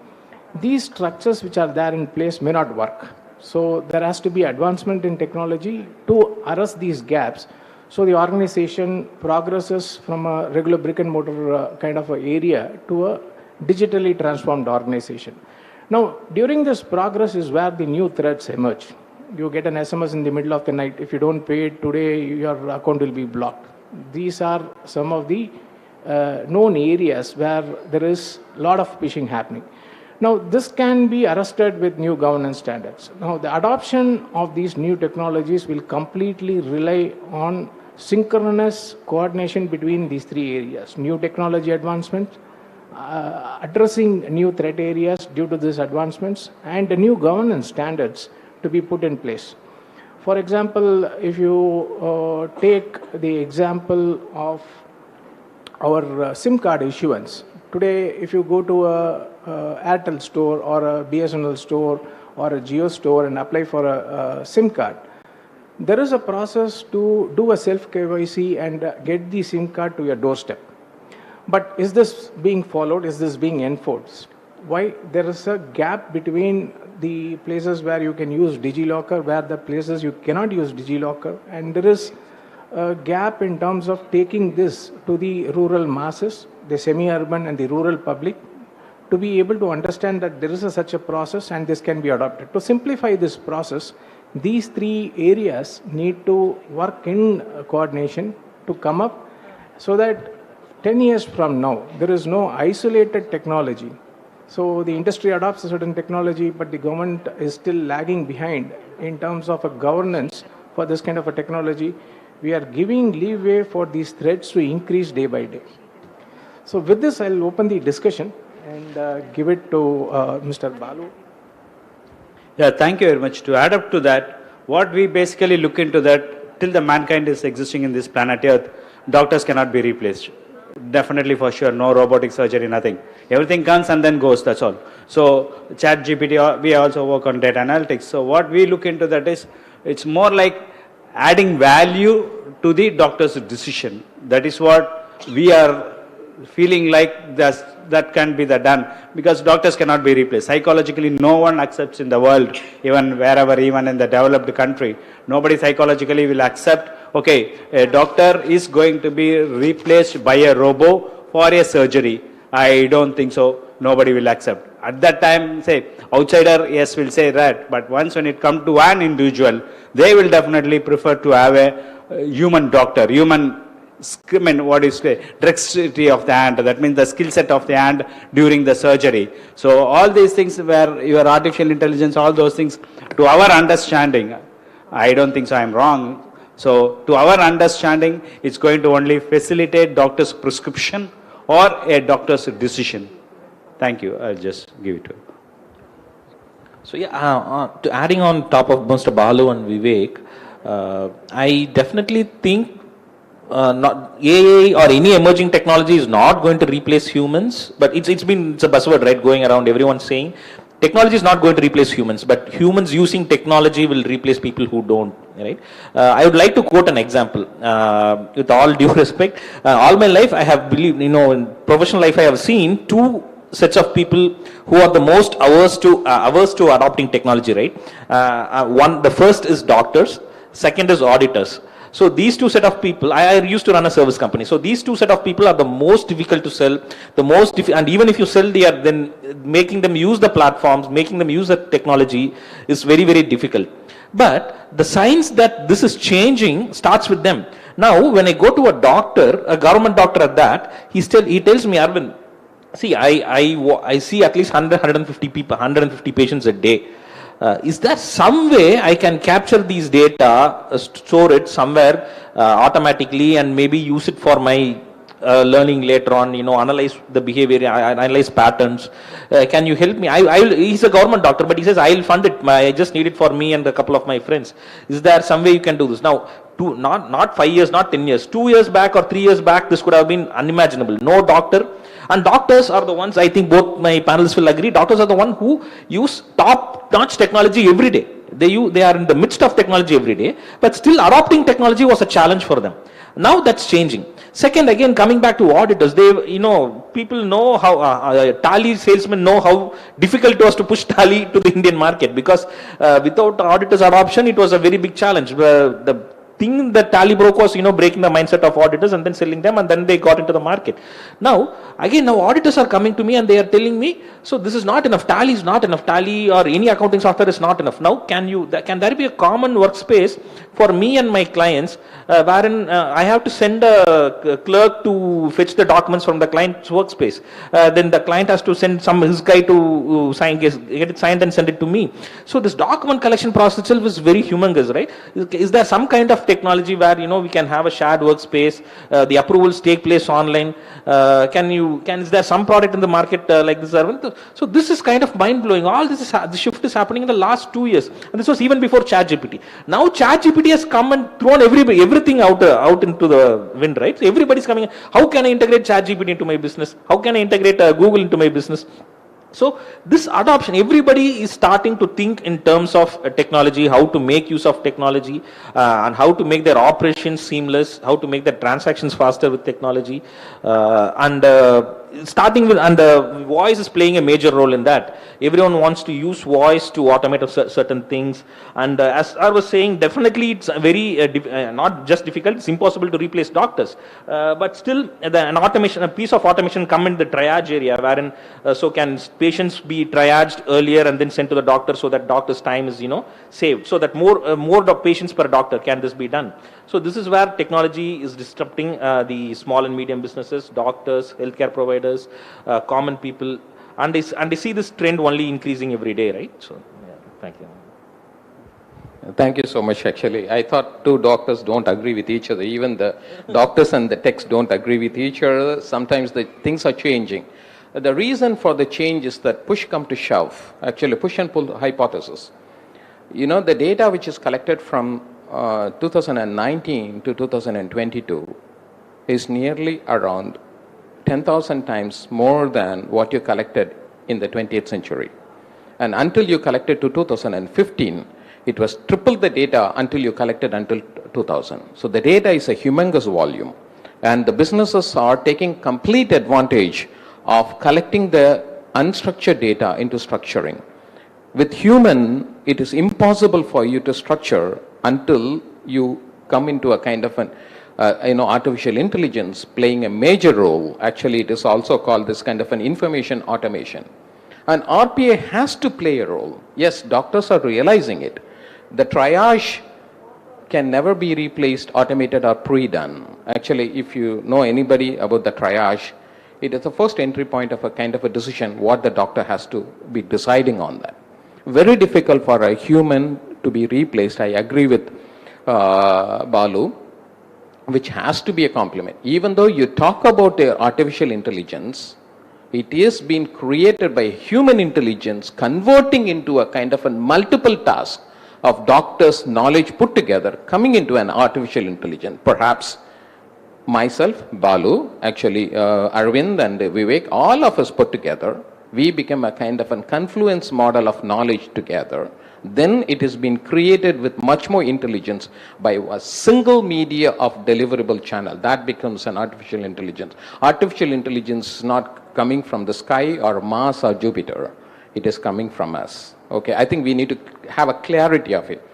these structures which are there in place may not work. So there has to be advancement in technology to arrest these gaps. So the organization progresses from a regular brick and mortar kind of an area to a digitally transformed organization. Now, during this progress is where the new threats emerge. You get an SMS in the middle of the night. If you don't pay it today, your account will be blocked. These are some of the known areas where there is a lot of phishing happening. Now, this can be arrested with new governance standards. Now, the adoption of these new technologies will completely rely on synchronous coordination between these 3 areas: new technology advancement, addressing new threat areas due to these advancements, and the new governance standards to be put in place. For example, if you take the example of our SIM card issuance, today if you go to a Airtel store or a BSNL store or a Jio store and apply for a SIM card, there is a process to do a self-KYC and get the SIM card to your doorstep. But is this being followed? Is this being enforced? Why? There is a gap between the places where you can use DigiLocker, where the places you cannot use DigiLocker, and there is a gap in terms of taking this to the rural masses, the semi-urban and the rural public, to be able to understand that there is such a process and this can be adopted. To simplify this process, these 3 areas need to work in coordination to come up so that 10 years from now, there is no isolated technology. So the industry adopts a certain technology, but the government is still lagging behind in terms of a governance for this kind of a technology. We are giving leeway for these threats to increase day by day. So with this, I'll open the discussion and give it to Mr. Balu. Yeah, thank you very much. To add up to that, what we basically look into that, till the mankind is existing in this planet Earth, doctors cannot be replaced. Definitely, for sure, no robotic surgery, nothing. Everything comes and then goes, that's all. So ChatGPT, we also work on data analytics. So what we look into that is, it's more like adding value to the doctor's decision. That is what we are feeling like that can be done, because doctors cannot be replaced. Psychologically, no one accepts in the world, even wherever, even in the developed country, nobody psychologically will accept, okay, a doctor is going to be replaced by a robot for a surgery. I don't think so. Nobody will accept. at that time, say, outsider, yes, will say that, but once when it comes to an individual, they will definitely prefer to have a human doctor, what is dexterity of the hand, that means the skill set of the hand during the surgery. So all these things where your artificial intelligence, all those things, to our understanding, I don't think so I'm wrong. So to our understanding, it's going to only facilitate doctor's prescription or a doctor's decision. Thank you. I'll just give it to you. So yeah, to adding on top of Mr. Balu and Vivek, I definitely think not AI or any emerging technology is not going to replace humans, but it's a buzzword, right, going around, everyone's saying technology is not going to replace humans, but humans using technology will replace people who don't, right? I would like to quote an example, with all due respect. All my life I have believed, in professional life I have seen two sets of people who are the most averse to adopting technology, right? The first is doctors, second is auditors. So these two set of people, I used to run a service company. So these two set of people are the most difficult to sell, and even if you sell, then making them use the platforms, making them use the technology is very, very difficult. But the signs that this is changing starts with them. Now, when I go to a doctor, a government doctor at that, he tells me, Arvind, see, I see at least 150 people, 150 patients a day. Is there some way I can capture these data, store it somewhere automatically, and maybe use it for my learning later on, analyze the behavior, analyze patterns? Can you help me? He's a government doctor, but he says, I'll fund it. I just need it for me and a couple of my friends. Is there some way you can do this? Now, not 5 years, not 10 years, 2 years back or 3 years back, this could have been unimaginable. No doctor. And doctors are the ones, I think both my panelists will agree, doctors are the ones who use top-notch technology every day. They are in the midst of technology every day, but still adopting technology was a challenge for them. Now that's changing. Second, again, coming back to auditors, people know how, Tally salesmen know how difficult it was to push Tally to the Indian market, because without auditors adoption, it was a very big challenge. The thing that Tally broke was, breaking the mindset of auditors and then selling them, and then they got into the market. Now auditors are coming to me and they are telling me, so this is not enough, Tally is not enough, Tally or any accounting software is not enough. Now, can there be a common workspace for me and my clients, wherein I have to send a clerk to fetch the documents from the client's workspace. Then the client has to send his guy to get it signed and send it to me. So this document collection process itself is very humongous, right? Is there some kind of technology where we can have a shared workspace, the approvals take place online? Is there some product in the market like this? So this is kind of mind blowing. All this shift is happening in the last 2 years, and this was even before ChatGPT. Now ChatGPT has come and thrown everything out into the wind, right? So everybody's coming. How can I integrate ChatGPT into my business? How can I integrate Google into my business? So this adoption, everybody is starting to think in terms of technology, how to make use of technology, and how to make their operations seamless, how to make their transactions faster with technology, starting with, and voice is playing a major role in that. Everyone wants to use voice to automate certain things, and as I was saying, definitely it's very not just difficult, it's impossible to replace doctors, but still a piece of automation come in the triage area, wherein so can patients be triaged earlier and then sent to the doctor, so that doctor's time is saved, so that more patients per doctor can this be done. So this is where technology is disrupting the small and medium businesses, doctors, healthcare providers, common people, and they see this trend only increasing every day, right? So yeah, thank you. Thank you so much. Actually, I thought two doctors don't agree with each other. Even the doctors and the techs don't agree with each other. Sometimes the things are changing. The reason for the change is that push come to shove. Actually, push and pull hypothesis. The data which is collected from 2019 to 2022 is nearly around 10,000 times more than what you collected in the 20th century. And until you collected to 2015, it was triple the data until you collected until 2000. So the data is a humongous volume. And the businesses are taking complete advantage of collecting the unstructured data into structuring. With human, it is impossible for you to structure until you come into a kind of an artificial intelligence playing a major role. Actually, it is also called this kind of an information automation. And RPA has to play a role. Yes, doctors are realizing it. The triage can never be replaced, automated or pre-done. Actually, if you know anybody about the triage, it is the first entry point of a kind of a decision what the doctor has to be deciding on that. Very difficult for a human to be replaced. I agree with Balu, which has to be a complement. Even though you talk about artificial intelligence, it is being created by human intelligence, converting into a kind of a multiple task of doctors' knowledge put together, coming into an artificial intelligence. Perhaps myself, Balu, actually Arvind and Vivek, all of us put together, we become a kind of a confluence model of knowledge together. Then it has been created with much more intelligence by a single media of deliverable channel. That becomes an artificial intelligence. Artificial intelligence is not coming from the sky or Mars or Jupiter. It is coming from us. Okay, I think we need to have a clarity of it.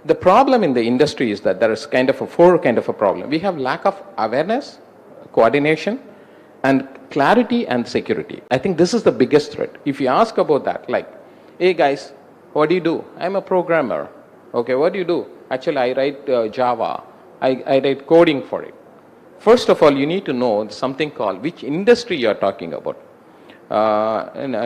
The problem in the industry is that there is kind of a four kind of a problem. We have lack of awareness, coordination, and clarity and security. I think this is the biggest threat. If you ask about that, like, hey guys, what do you do? I'm a programmer. Okay, what do you do? Actually, I write Java. I write coding for it. First of all, you need to know something called which industry you are talking about.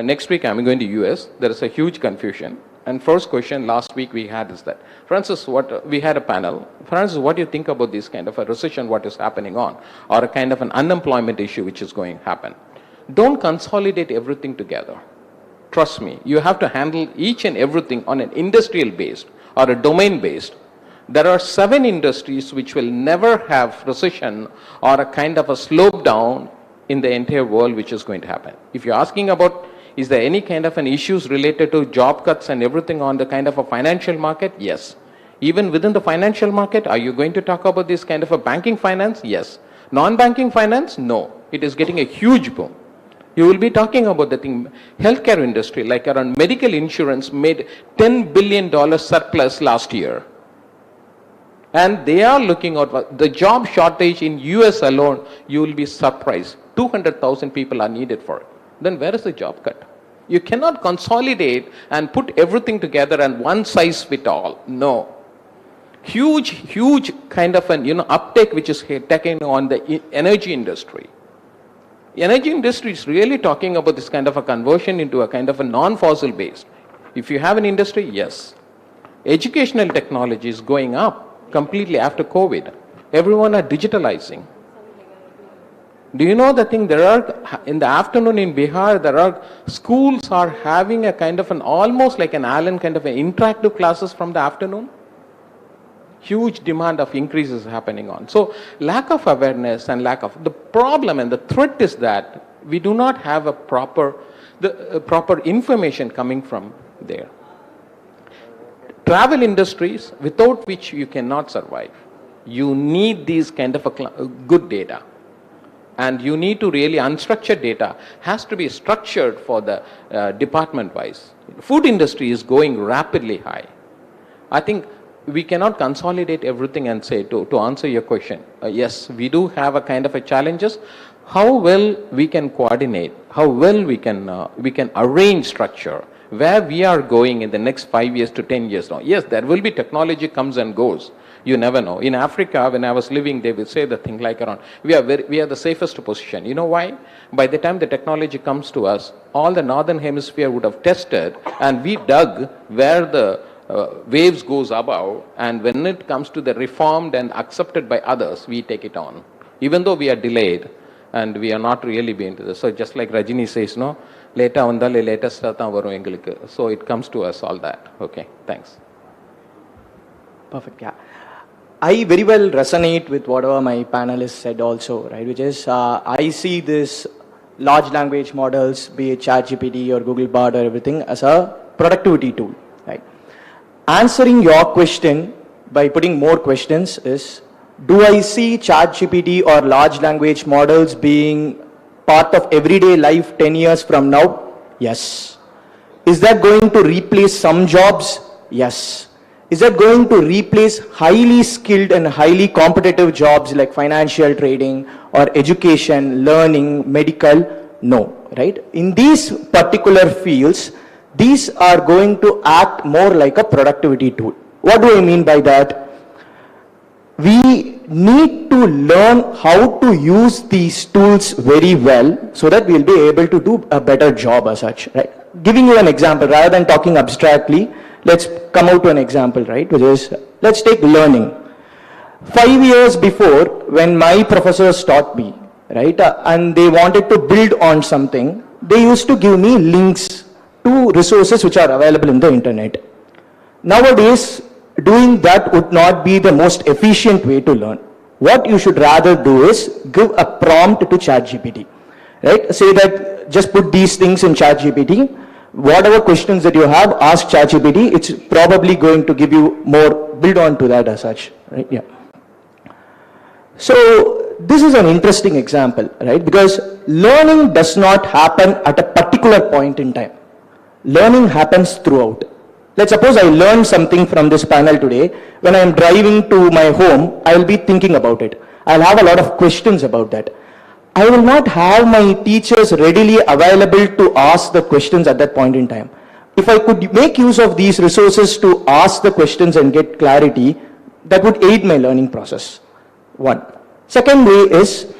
Next week, I'm going to US. There is a huge confusion. And first question last week we had is that, Francis, we had a panel. Francis, what do you think about this kind of a recession, what is happening on, or a kind of an unemployment issue which is going to happen? Don't consolidate everything together. Trust me, you have to handle each and everything on an industrial based or a domain based. There are 7 industries which will never have recession or a kind of a slope down in the entire world which is going to happen. If you're asking about, is there any kind of an issues related to job cuts and everything on the kind of a financial market? Yes. Even within the financial market, are you going to talk about this kind of a banking finance? Yes. Non-banking finance? No. It is getting a huge boom. You will be talking about the thing, healthcare industry, like around medical insurance made $10 billion surplus last year. And they are looking at the job shortage in US alone, you will be surprised. 200,000 people are needed for it. Then where is the job cut? You cannot consolidate and put everything together and one size fit all. No. Huge kind of an uptake which is taken on the energy industry. The energy industry is really talking about this kind of a conversion into a kind of a non-fossil based. If you have an industry, yes. Educational technology is going up completely after COVID. Everyone are digitalizing. Do you know the thing, there are, in the afternoon in Bihar, there are schools are having a kind of an, almost like an Allen kind of an interactive classes from the afternoon? Huge demand of increases happening on. So lack of awareness and lack of, the problem and the threat is that we do not have a proper information coming from there. Travel industries, without which you cannot survive. You need these kind of a good data. And you need to really, unstructured data has to be structured for the department wise. Food industry is going rapidly high. I think we cannot consolidate everything and say, to answer your question, yes, we do have a kind of a challenges. How well we can coordinate, how well we can arrange structure, where we are going in the next 5 years to 10 years now. Yes, there will be technology comes and goes. You never know. In Africa, when I was living, they would say the thing like around, we are the safest position. You know why? By the time the technology comes to us, all the northern hemisphere would have tested, and we dug where the waves goes above, and when it comes to the reformed and accepted by others, we take it on. Even though we are delayed, and we are not really being to this. So just like Rajini says, no, later on the latest, so it comes to us all that. Okay, thanks. Perfect, yeah. I very well resonate with whatever my panelists said also, right? Which is, I see this large language models, be it ChatGPT or Google Bard or everything, as a productivity tool, right? Answering your question by putting more questions is, do I see ChatGPT or large language models being part of everyday life 10 years from now? Yes. Is that going to replace some jobs? Yes. Is that going to replace highly skilled and highly competitive jobs like financial trading or education, learning, medical? No, right? In these particular fields, these are going to act more like a productivity tool. What do I mean by that? We need to learn how to use these tools very well so that we'll be able to do a better job as such, right? Giving you an example, rather than talking abstractly, let's come out to an example, right? Which is, let's take learning. 5 years before, when my professors taught me, right, and they wanted to build on something, they used to give me links to resources which are available in the internet. Nowadays, doing that would not be the most efficient way to learn. What you should rather do is give a prompt to ChatGPT, right? Say that just put these things in ChatGPT. Whatever questions that you have, ask ChatGPT. It's probably going to give you more, build on to that as such, right? Yeah. So this is an interesting example, right? Because learning does not happen at a particular point in time. Learning happens throughout. Let's suppose I learned something from this panel today. When I am driving to my home, I will be thinking about it. I'll have a lot of questions about that. I will not have my teachers readily available to ask the questions at that point in time. If I could make use of these resources to ask the questions and get clarity, that would aid my learning process. One. Second way is,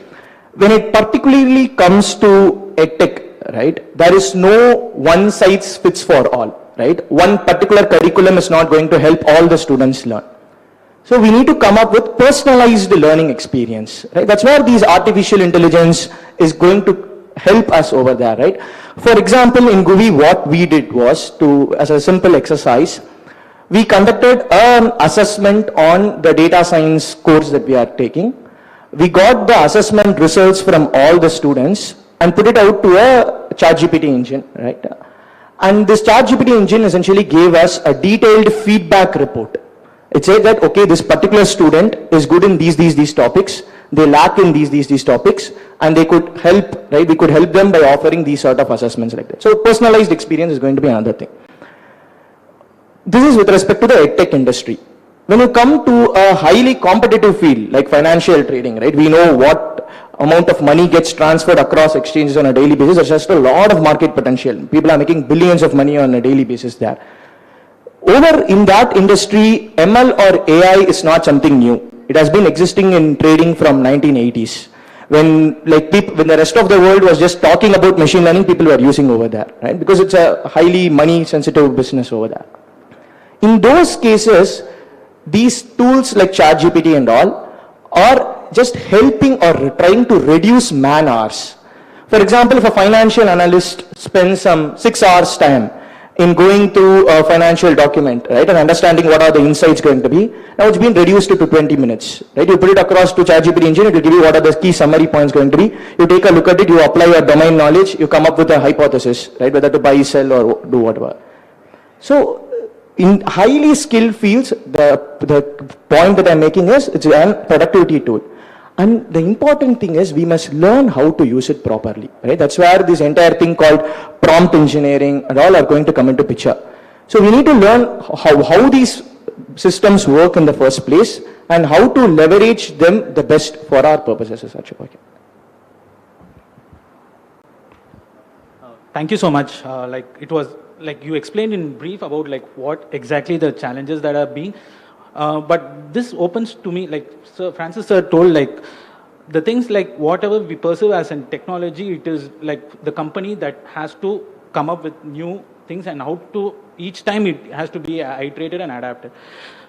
when it particularly comes to EdTech, right, there is no one size fits for all. Right? One particular curriculum is not going to help all the students learn. So we need to come up with personalized learning experience. Right? That's where these artificial intelligence is going to help us over there. Right? For example, in GUI, what we did was to, as a simple exercise, we conducted an assessment on the data science course that we are taking. We got the assessment results from all the students and put it out to a ChatGPT engine. Right? And this ChatGPT engine essentially gave us a detailed feedback report. It said that, okay, this particular student is good in these topics, they lack in these topics, and they could help, right? We could help them by offering these sort of assessments like that. So personalized experience is going to be another thing. This is with respect to the EdTech industry. When you come to a highly competitive field like financial trading, right? We know what amount of money gets transferred across exchanges on a daily basis. There's just a lot of market potential. People are making billions of money on a daily basis there. Over in that industry, ML or AI is not something new. It has been existing in trading from 1980s. When when the rest of the world was just talking about machine learning, people were using over there, right? Because it's a highly money sensitive business over there. In those cases, these tools like ChatGPT and all are just helping or trying to reduce man hours. For example, if a financial analyst spends some 6 hours time in going through a financial document, right, and understanding what are the insights going to be, now it's been reduced to 20 minutes, right? You put it across to ChatGPT engine, it will give you what are the key summary points going to be. You take a look at it, you apply your domain knowledge, you come up with a hypothesis, right, whether to buy, sell, or do whatever. So in highly skilled fields, the point that I'm making is it's a productivity tool. And the important thing is we must learn how to use it properly, right? That's where this entire thing called prompt engineering and all are going to come into picture. So we need to learn how these systems work in the first place and how to leverage them the best for our purposes as such. Okay. Thank you so much. It was like you explained in brief about what exactly the challenges that are being. But this opens to me, like Sir Francis sir told, the things like whatever we pursue as in technology, it is like the company that has to come up with new things and how to, each time it has to be iterated and adapted.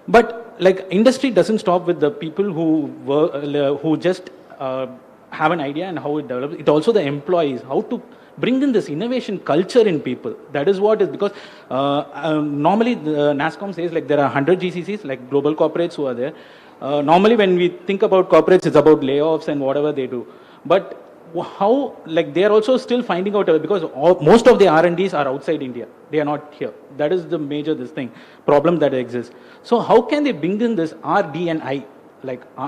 But industry doesn't stop with the people who just have an idea and how it develops. It also the employees, how to bring in this innovation culture in people. That is what is, because normally the NASSCOM says there are 100 GCCs, like global corporates who are there. Normally when we think about corporates, it's about layoffs and whatever they do. But how, they are also still finding out, because most of the R&Ds are outside India. They are not here. That is the major problem that exists. So how can they bring in this R&D and I,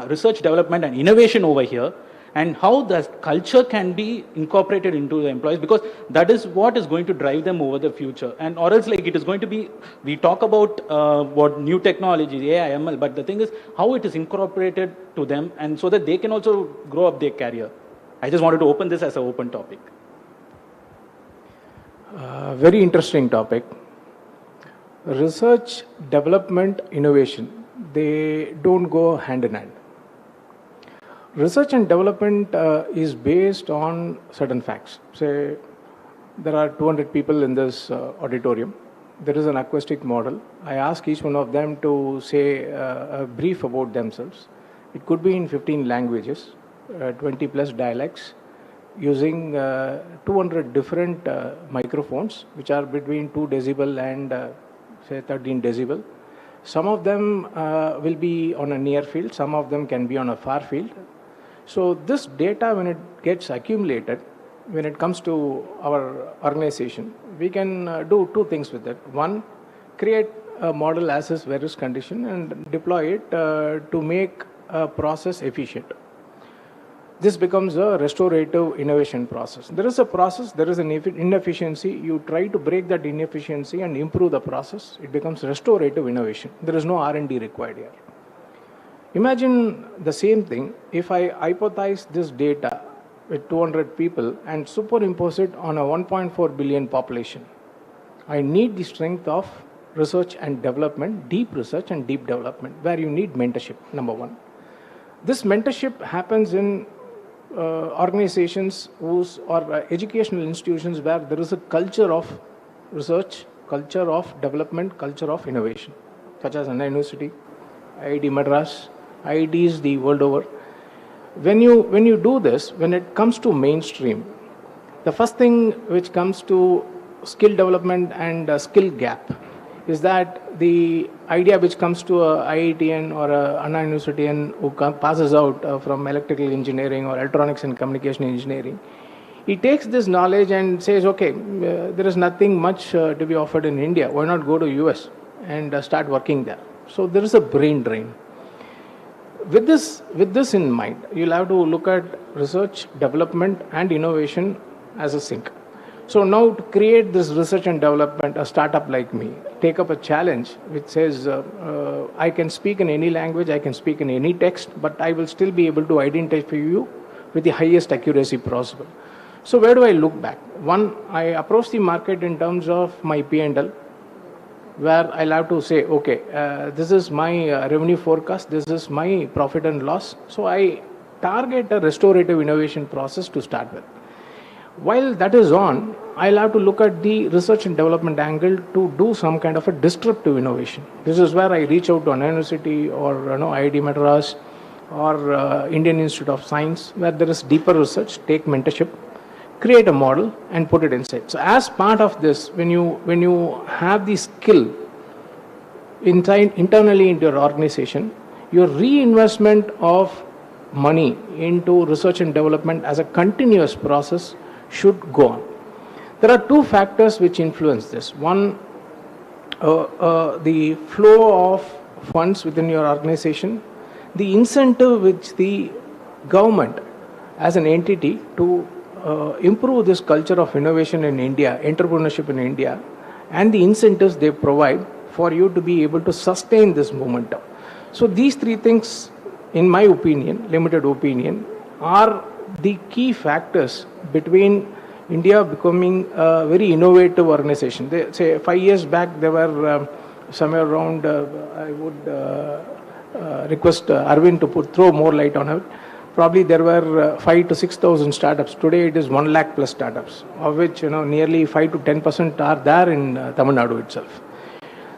research development and innovation over here, and how the culture can be incorporated into the employees, because that is what is going to drive them over the future. And or else it is going to be, we talk about what new technologies, AI, ML, but the thing is how it is incorporated to them, and so that they can also grow up their career. I just wanted to open this as an open topic. Very interesting topic. Research, development, innovation, they don't go hand in hand. Research and development is based on certain facts. Say, there are 200 people in this auditorium. There is an acoustic model. I ask each one of them to say a brief about themselves. It could be in 15 languages, 20 plus dialects, using 200 different microphones, which are between 2 decibel and say 13 decibel. Some of them will be on a near field, some of them can be on a far field. So this data, when it gets accumulated, when it comes to our organization, we can do two things with it. One, create a model as is various condition and deploy it to make a process efficient. This becomes a restorative innovation process. There is a process, there is an inefficiency. You try to break that inefficiency and improve the process. It becomes restorative innovation. There is no R&D required here. Imagine the same thing if I hypothesize this data with 200 people and superimpose it on a 1.4 billion population. I need the strength of research and development, deep research and deep development, where you need mentorship, number one. This mentorship happens in organizations or educational institutions where there is a culture of research, culture of development, culture of innovation, such as Anna University, IIT Madras, IITs the world over. When you do this, when it comes to mainstream, the first thing which comes to skill development and skill gap is that the idea which comes to a IITian or a Anna Universityan who passes out from electrical engineering or electronics and communication engineering, he takes this knowledge and says, okay, there is nothing much to be offered in India. Why not go to US and start working there? So there is a brain drain. With this in mind, you'll have to look at research, development, and innovation as a sync. So now to create this research and development, a startup like me, take up a challenge which says, I can speak in any language, I can speak in any text, but I will still be able to identify you with the highest accuracy possible. So where do I look back? One, I approach the market in terms of my P&L, where I'll have to say, okay, this is my revenue forecast, this is my profit and loss. So I target a restorative innovation process to start with. While that is on, I'll have to look at the research and development angle to do some kind of a disruptive innovation. This is where I reach out to an university or IIT Madras or Indian Institute of Science, where there is deeper research, take mentorship, create a model and put it inside. So as part of this, when you have the skill internally into your organization, your reinvestment of money into research and development as a continuous process should go on. There are two factors which influence this. One, the flow of funds within your organization, the incentive which the government as an entity to improve this culture of innovation in India, entrepreneurship in India, and the incentives they provide for you to be able to sustain this momentum. So these three things, in my opinion, limited opinion, are the key factors between India becoming a very innovative organization. They say 5 years back there were somewhere around, I would request Arvind to throw more light on it. Probably there were 5,000 to 6,000 startups. Today it is 1 lakh plus startups, of which nearly 5 to 10% are there in Tamil Nadu itself.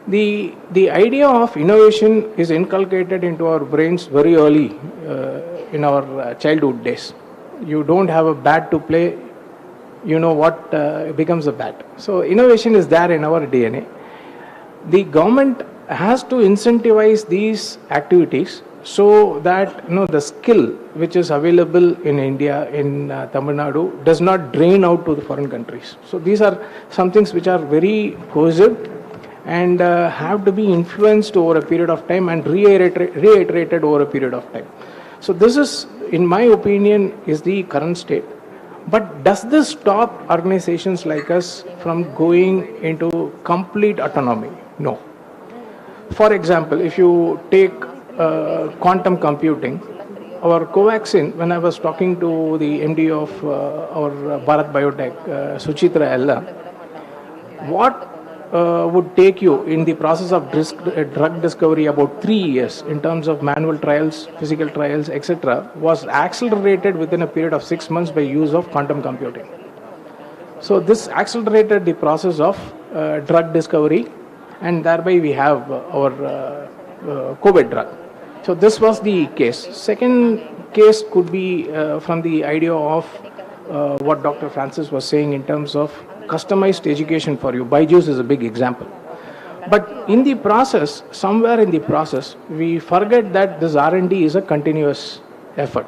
The idea of innovation is inculcated into our brains very early in our childhood days. You don't have a bat to play, you know what becomes a bat. So innovation is there in our DNA. The government has to incentivize these activities so that the skill which is available in India, in Tamil Nadu, does not drain out to the foreign countries. So these are some things which are very cohesive and have to be influenced over a period of time and reiterated over a period of time. So this is, in my opinion, is the current state. But does this stop organizations like us from going into complete autonomy? No. For example, if you take quantum computing, our Covaxin, when I was talking to the MD of our Bharat Biotech, Suchitra Ella, what would take you in the process of drug discovery about 3 years in terms of manual trials, physical trials, etc., was accelerated within a period of 6 months by use of quantum computing. So this accelerated the process of drug discovery, and thereby we have our COVID drug. So this was the case. Second case could be from the idea of what Dr. Francis was saying in terms of customized education for you. BYJU'S is a big example. But in the process, somewhere in the process, we forget that this R&D is a continuous effort.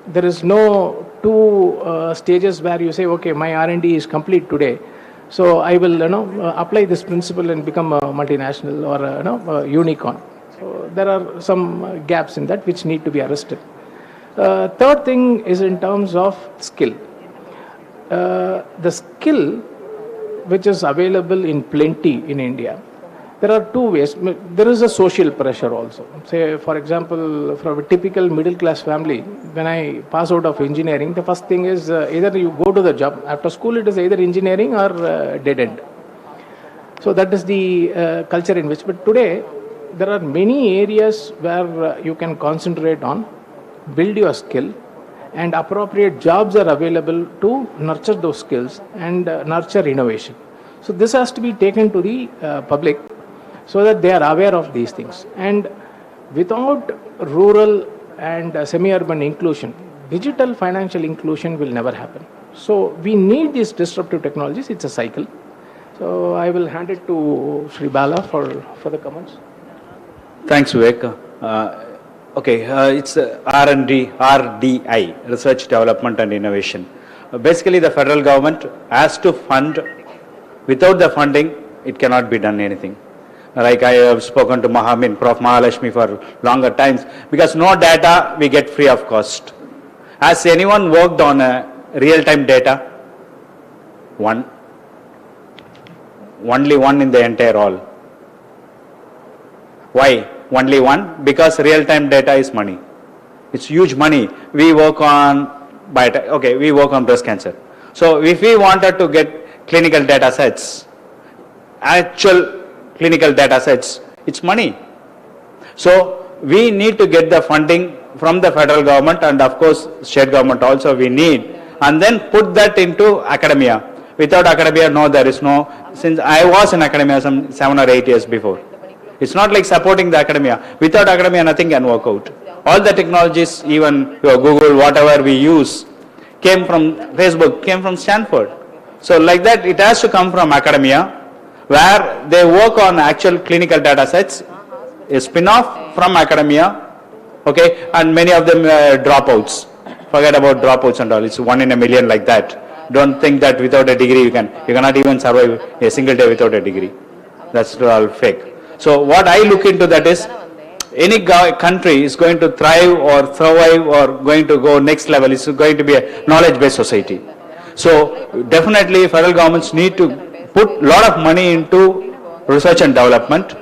There is no two stages where you say, okay, my R&D is complete today, so I will apply this principle and become a multinational or a unicorn. So there are some gaps in that which need to be arrested. Third thing is in terms of skill. The skill which is available in plenty in India, there are two ways. There is a social pressure also. Say, for example, from a typical middle class family, when I pass out of engineering, the first thing is either you go to the job. After school, it is either engineering or dead end. So that is the culture in which. But today, there are many areas where you can concentrate on, build your skill, and appropriate jobs are available to nurture those skills and nurture innovation. So this has to be taken to the public so that they are aware of these things. And without rural and semi-urban inclusion, digital financial inclusion will never happen. So we need these disruptive technologies. It's a cycle. So I will hand it to Sri Bala for the comments. Thanks, Vivek. It's RDI, Research, Development and Innovation. Basically, the federal government has to fund. Without the funding, it cannot be done anything. Like I have spoken to Prof. Mahalashmi for longer times, because no data we get free of cost. Has anyone worked on real-time data? One. Only one in the entire hall. Why? Only one? Because real-time data is money. It's huge money. We work on we work on breast cancer. So if we wanted to get clinical data sets, actual clinical data sets, it's money. So we need to get the funding from the federal government, and of course state government also we need, and then put that into academia. Without academia, no, there is no. Since I was in academia some 7 or 8 years before. It's not like supporting the academia. Without academia, nothing can work out. All the technologies, even Google, whatever we use, came from Facebook, came from Stanford. So like that, it has to come from academia, where they work on actual clinical data sets, a spin-off from academia, okay, and many of them dropouts. Forget about dropouts and all. It's 1 in a million like that. Don't think that without a degree you cannot even survive a single day without a degree. That's all fake. So what I look into that is, any country is going to thrive or survive or going to go next level is going to be a knowledge-based society. So definitely federal governments need to put a lot of money into research and development,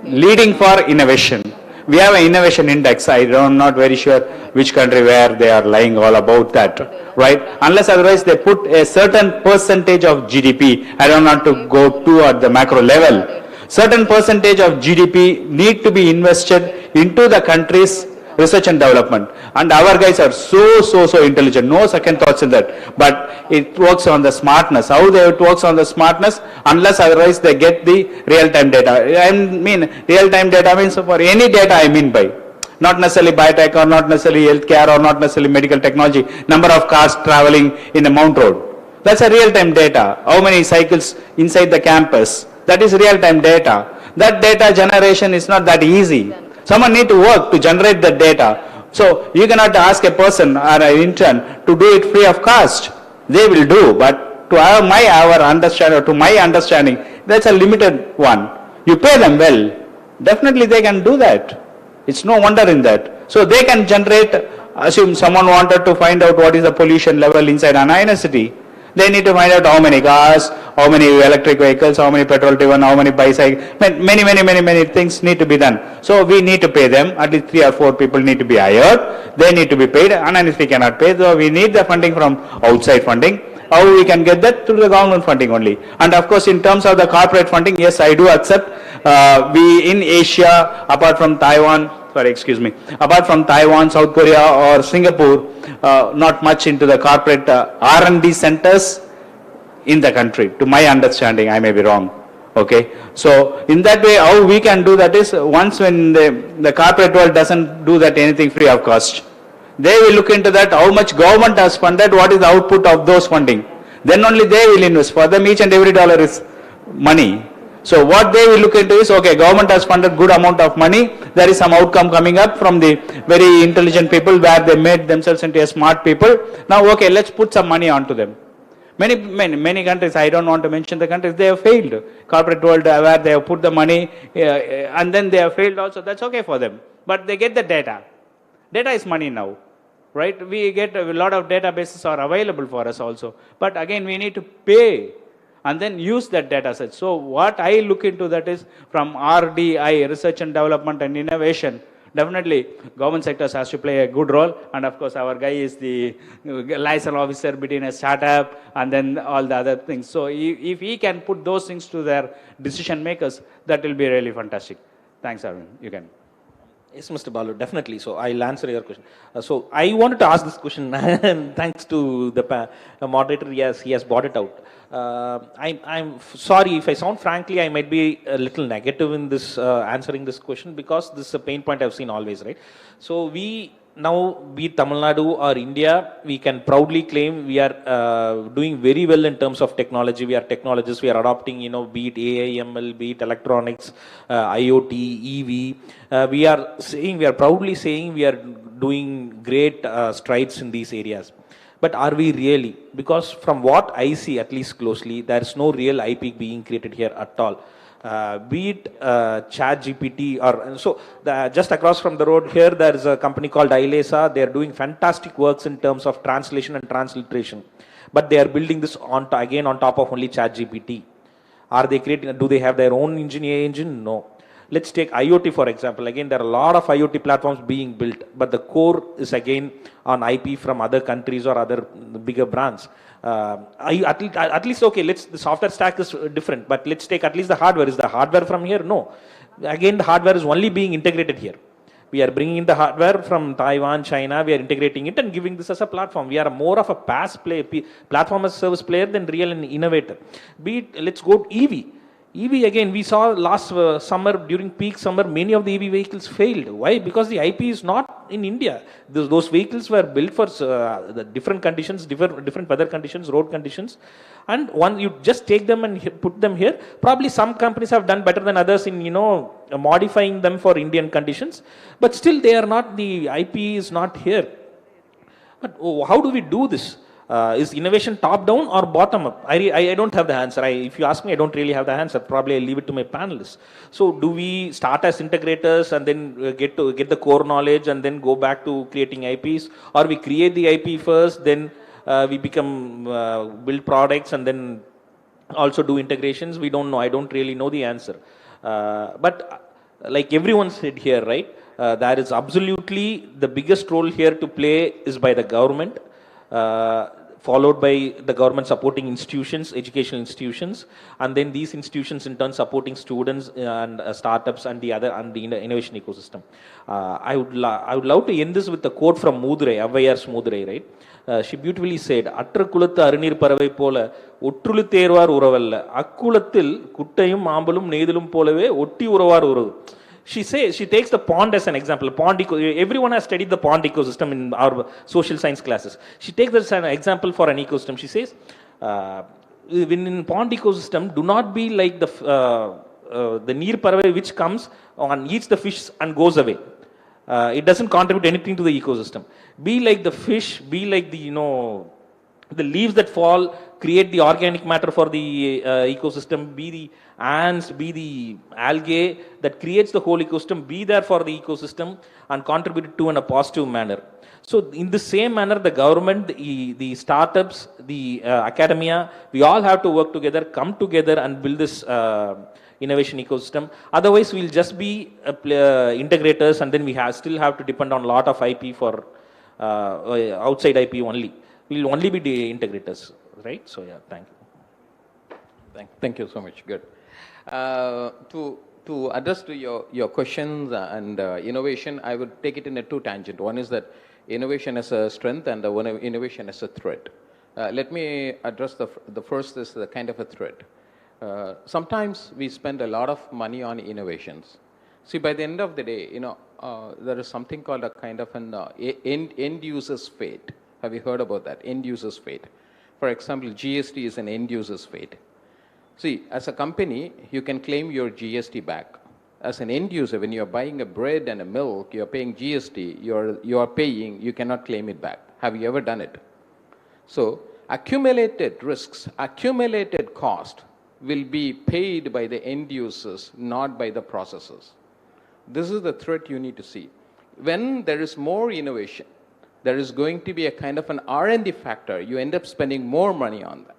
leading for innovation. We have an innovation index. I'm not very sure which country where they are lying all about that, right? Unless otherwise they put a certain percentage of GDP. I don't want to go too at the macro level. Certain percentage of GDP need to be invested into the country's research and development. And our guys are so intelligent. No second thoughts in that. But it works on the smartness. How it works on the smartness? Unless otherwise they get the real-time data. I mean, real-time data means for any data I mean by. Not necessarily biotech or not necessarily healthcare or not necessarily medical technology. Number of cars traveling in a Mount Road. That's a real-time data. How many cycles inside the campus? That is real-time data. That data generation is not that easy. Someone need to work to generate the data. So you cannot ask a person or an intern to do it free of cost. They will do, but to our understanding, to my understanding, that's a limited one. You pay them well, definitely they can do that. It's no wonder in that. So they can generate, assume someone wanted to find out what is the pollution level inside an inner city. They need to find out how many cars, how many electric vehicles, how many petrol driven, how many bicycles, many things need to be done. So we need to pay them, at least 3 or 4 people need to be hired, they need to be paid, and if we cannot pay, so we need the funding from outside funding. how we can get that? Through the government funding only. And of course, in terms of the corporate funding, yes, I do accept. We in Asia, apart from Taiwan, apart from Taiwan, South Korea or Singapore, not much into the corporate R&D centers in the country. To my understanding, I may be wrong. Okay, so in that way, how we can do that is once when the corporate world doesn't do that anything free of cost, they will look into that, how much government has funded, what is the output of those funding. Then only they will invest. For them, each and every dollar is money. So what they will look into is, okay, government has funded good amount of money, there is some outcome coming up from the very intelligent people where they made themselves into a smart people. Now, okay, let's put some money onto them. Many countries, I don't want to mention the countries, they have failed. Corporate world where they have put the money and then they have failed also, that's okay for them. But they get the data. Data is money now, right? We get a lot of databases are available for us also. But again, we need to pay and then use that data set. So what I look into that is from RDI, research and development and innovation. Definitely, government sectors has to play a good role, and of course, our guy is the liaison officer between a startup and then all the other things. So, if he can put those things to their decision makers, that will be really fantastic. Thanks, Arvind. You can. Yes, Mr. Balu, definitely. So I'll answer your question. So I wanted to ask this question, and thanks to the moderator, yes, he has brought it out. I'm sorry if I sound frankly, I might be a little negative in this answering this question, because this is a pain point I've seen always, right? So we now, be it Tamil Nadu or India, we can proudly claim we are doing very well in terms of technology. We are technologists. We are adopting, be it AI, ML, be it electronics, IoT, EV. We are proudly saying we are doing great strides in these areas. But are we really? Because from what I see, at least closely, there is no real IP being created here at all. Be it ChatGPT or so. Just across from the road here, there is a company called Ilesa. They are doing fantastic works in terms of translation and transliteration. But they are building this again on top of only ChatGPT. Are they creating? Do they have their own engineering engine? No. Let's take IoT for example. Again, there are a lot of IoT platforms being built, but the core is again on IP from other countries or other bigger brands. At least okay, the software stack is different, but let's take at least the hardware. Is the hardware from here? No. Again, the hardware is only being integrated here. We are bringing in the hardware from Taiwan, China. We are integrating it and giving this as a platform. We are more of a platform as a service player than real and innovator. Be it, let's go to EV. EV again, we saw last summer, during peak summer, many of the EV vehicles failed. Why? Because the IP is not in India. Those vehicles were built for the different conditions, different weather conditions, road conditions. And you just take them and put them here. Probably some companies have done better than others in, modifying them for Indian conditions. But still they are not, the IP is not here. But how do we do this? Is innovation top down or bottom up? I don't have the answer. If you ask me, I don't really have the answer. Probably I'll leave it to my panelists. So do we start as integrators and then get the core knowledge and then go back to creating IPs? Or we create the IP first, then we build products and then also do integrations? We don't know. I don't really know the answer. But like everyone said here, right? There is absolutely the biggest role here to play is by the government. Followed by the government supporting institutions, educational institutions, and then these institutions in turn supporting students and startups and the innovation ecosystem. I would love to end this with a quote from Mudurai, Avvaiyar's Mudurai, right? She beautifully said, "Atra kulathu arinir paravai pola, utrulu thervar uravalla, akkulathil kuttayum maambalum needulum polave otti uravar uravu." She takes the pond as an example. Everyone has studied the pond ecosystem in our social science classes. She takes this as an example for an ecosystem. She says, in pond ecosystem, do not be like the neer paravai which comes and eats the fish and goes away. It doesn't contribute anything to the ecosystem. Be like the fish, be like the leaves that fall, create the organic matter for the ecosystem, be the ants, be the algae that creates the whole ecosystem, be there for the ecosystem and contribute to in a positive manner. So in the same manner, the government, the startups, the academia, we all have to work together, come together and build this innovation ecosystem. Otherwise, we'll just be integrators and then we still have to depend on a lot of IP for outside IP only. We'll only be the integrators. right? So yeah, thank you. Thank you so much. Good. To address to your questions and innovation, I would take it in a two tangent. One is that innovation as a strength and one innovation as a threat. Let me address the first is the kind of a threat. Sometimes we spend a lot of money on innovations. See, by the end of the day, there is something called a kind of an end user's fate. Have you heard about that? End user's fate. For example, GST is an end user's fate. See, as a company, you can claim your GST back. As an end user, when you are buying a bread and a milk, you are paying GST, you cannot claim it back. Have you ever done it? So, accumulated risks, accumulated cost will be paid by the end users, not by the processors. This is the threat you need to see. When there is more innovation, there is going to be a kind of an R&D factor. You end up spending more money on that.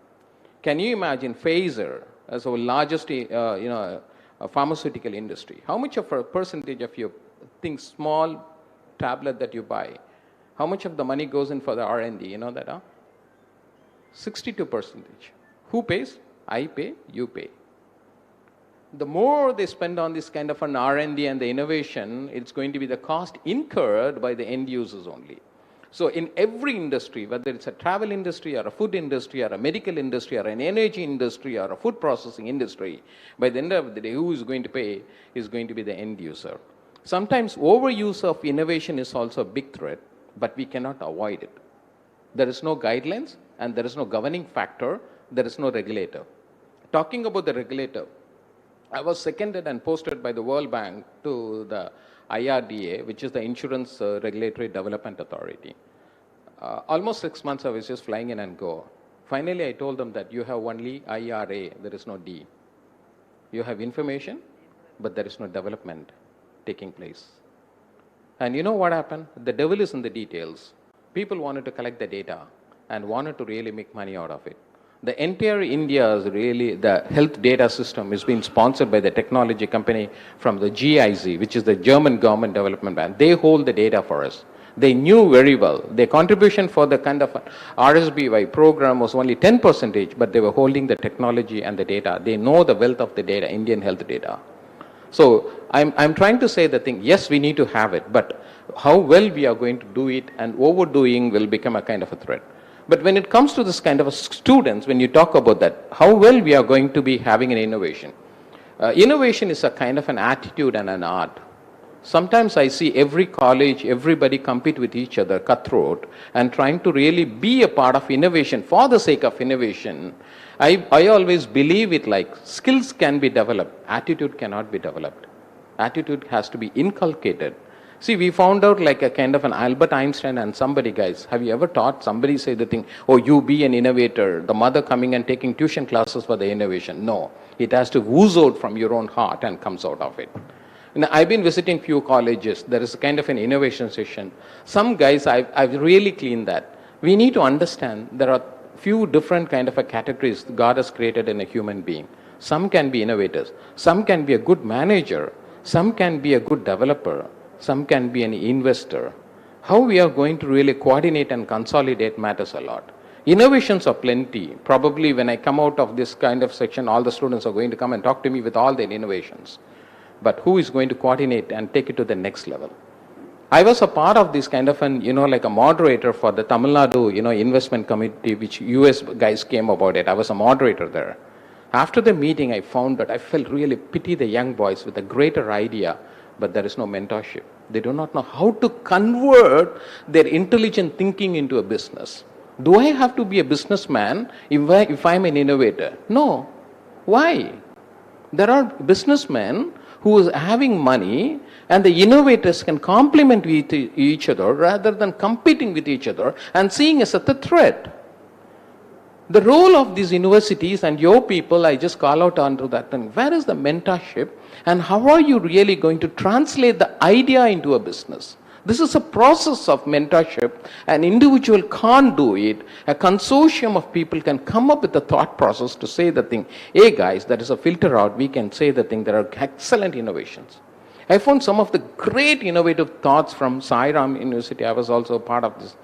Can you imagine Pfizer as the largest, pharmaceutical industry? How much of a percentage of your small tablet that you buy, how much of the money goes in for the R&D? You know that, huh? 62%. Who pays? I pay, you pay. The more they spend on this kind of an R&D and the innovation, it's going to be the cost incurred by the end users only. So in every industry, whether it's a travel industry or a food industry or a medical industry or an energy industry or a food processing industry, by the end of the day, who is going to pay is going to be the end user. Sometimes overuse of innovation is also a big threat, but we cannot avoid it. There is no guidelines and there is no governing factor, there is no regulator. Talking about the regulator, I was seconded and posted by the World Bank to the IRDA, which is the Insurance Regulatory Development Authority. Almost 6 months I was just flying in and go. Finally, I told them that you have only IRA, there is no D. You have information, but there is no development taking place. And you know what happened? The devil is in the details. People wanted to collect the data and wanted to really make money out of it. The entire India's really, the health data system is being sponsored by the technology company from the GIZ, which is the German Government Development Bank. They hold the data for us. They knew very well. Their contribution for the kind of RSBY program was only 10%, but they were holding the technology and the data. They know the wealth of the data, Indian health data. So I'm trying to say the thing, yes, we need to have it, but how well we are going to do it and overdoing will become a kind of a threat. But when it comes to this kind of students, when you talk about that, how well we are going to be having an innovation. Innovation is a kind of an attitude and an art. Sometimes I see every college, everybody compete with each other, cutthroat, and trying to really be a part of innovation for the sake of innovation. I always believe it like skills can be developed, attitude cannot be developed. Attitude has to be inculcated. See, we found out like a kind of an Albert Einstein and somebody, guys. Have you ever taught somebody say the thing, oh, you be an innovator, the mother coming and taking tuition classes for the innovation? No, it has to ooze out from your own heart and comes out of it. And I've been visiting few colleges. There is a kind of an innovation session. Some guys, I've really cleaned that. We need to understand there are few different kind of a categories God has created in a human being. Some can be innovators. Some can be a good manager. Some can be a good developer. Some can be an investor. How we are going to really coordinate and consolidate matters a lot. Innovations are plenty. Probably when I come out of this kind of section, all the students are going to come and talk to me with all their innovations. But who is going to coordinate and take it to the next level? I was a part of this kind of an, like a moderator for the Tamil Nadu, investment committee, which US guys came about it. I was a moderator there. After the meeting, I found that I felt really pity the young boys with a greater idea, but there is no mentorship. They do not know how to convert their intelligent thinking into a business. Do I have to be a businessman if I'm an innovator? No. Why? There are businessmen who is having money and the innovators can complement with each other rather than competing with each other and seeing as a threat. The role of these universities and your people, I just call out onto that thing. Where is the mentorship and how are you really going to translate the idea into a business? This is a process of mentorship. An individual can't do it. A consortium of people can come up with a thought process to say the thing, hey guys, that is a filter out. We can say the thing. There are excellent innovations. I found some of the great innovative thoughts from Sai Ram University. I was also a part of this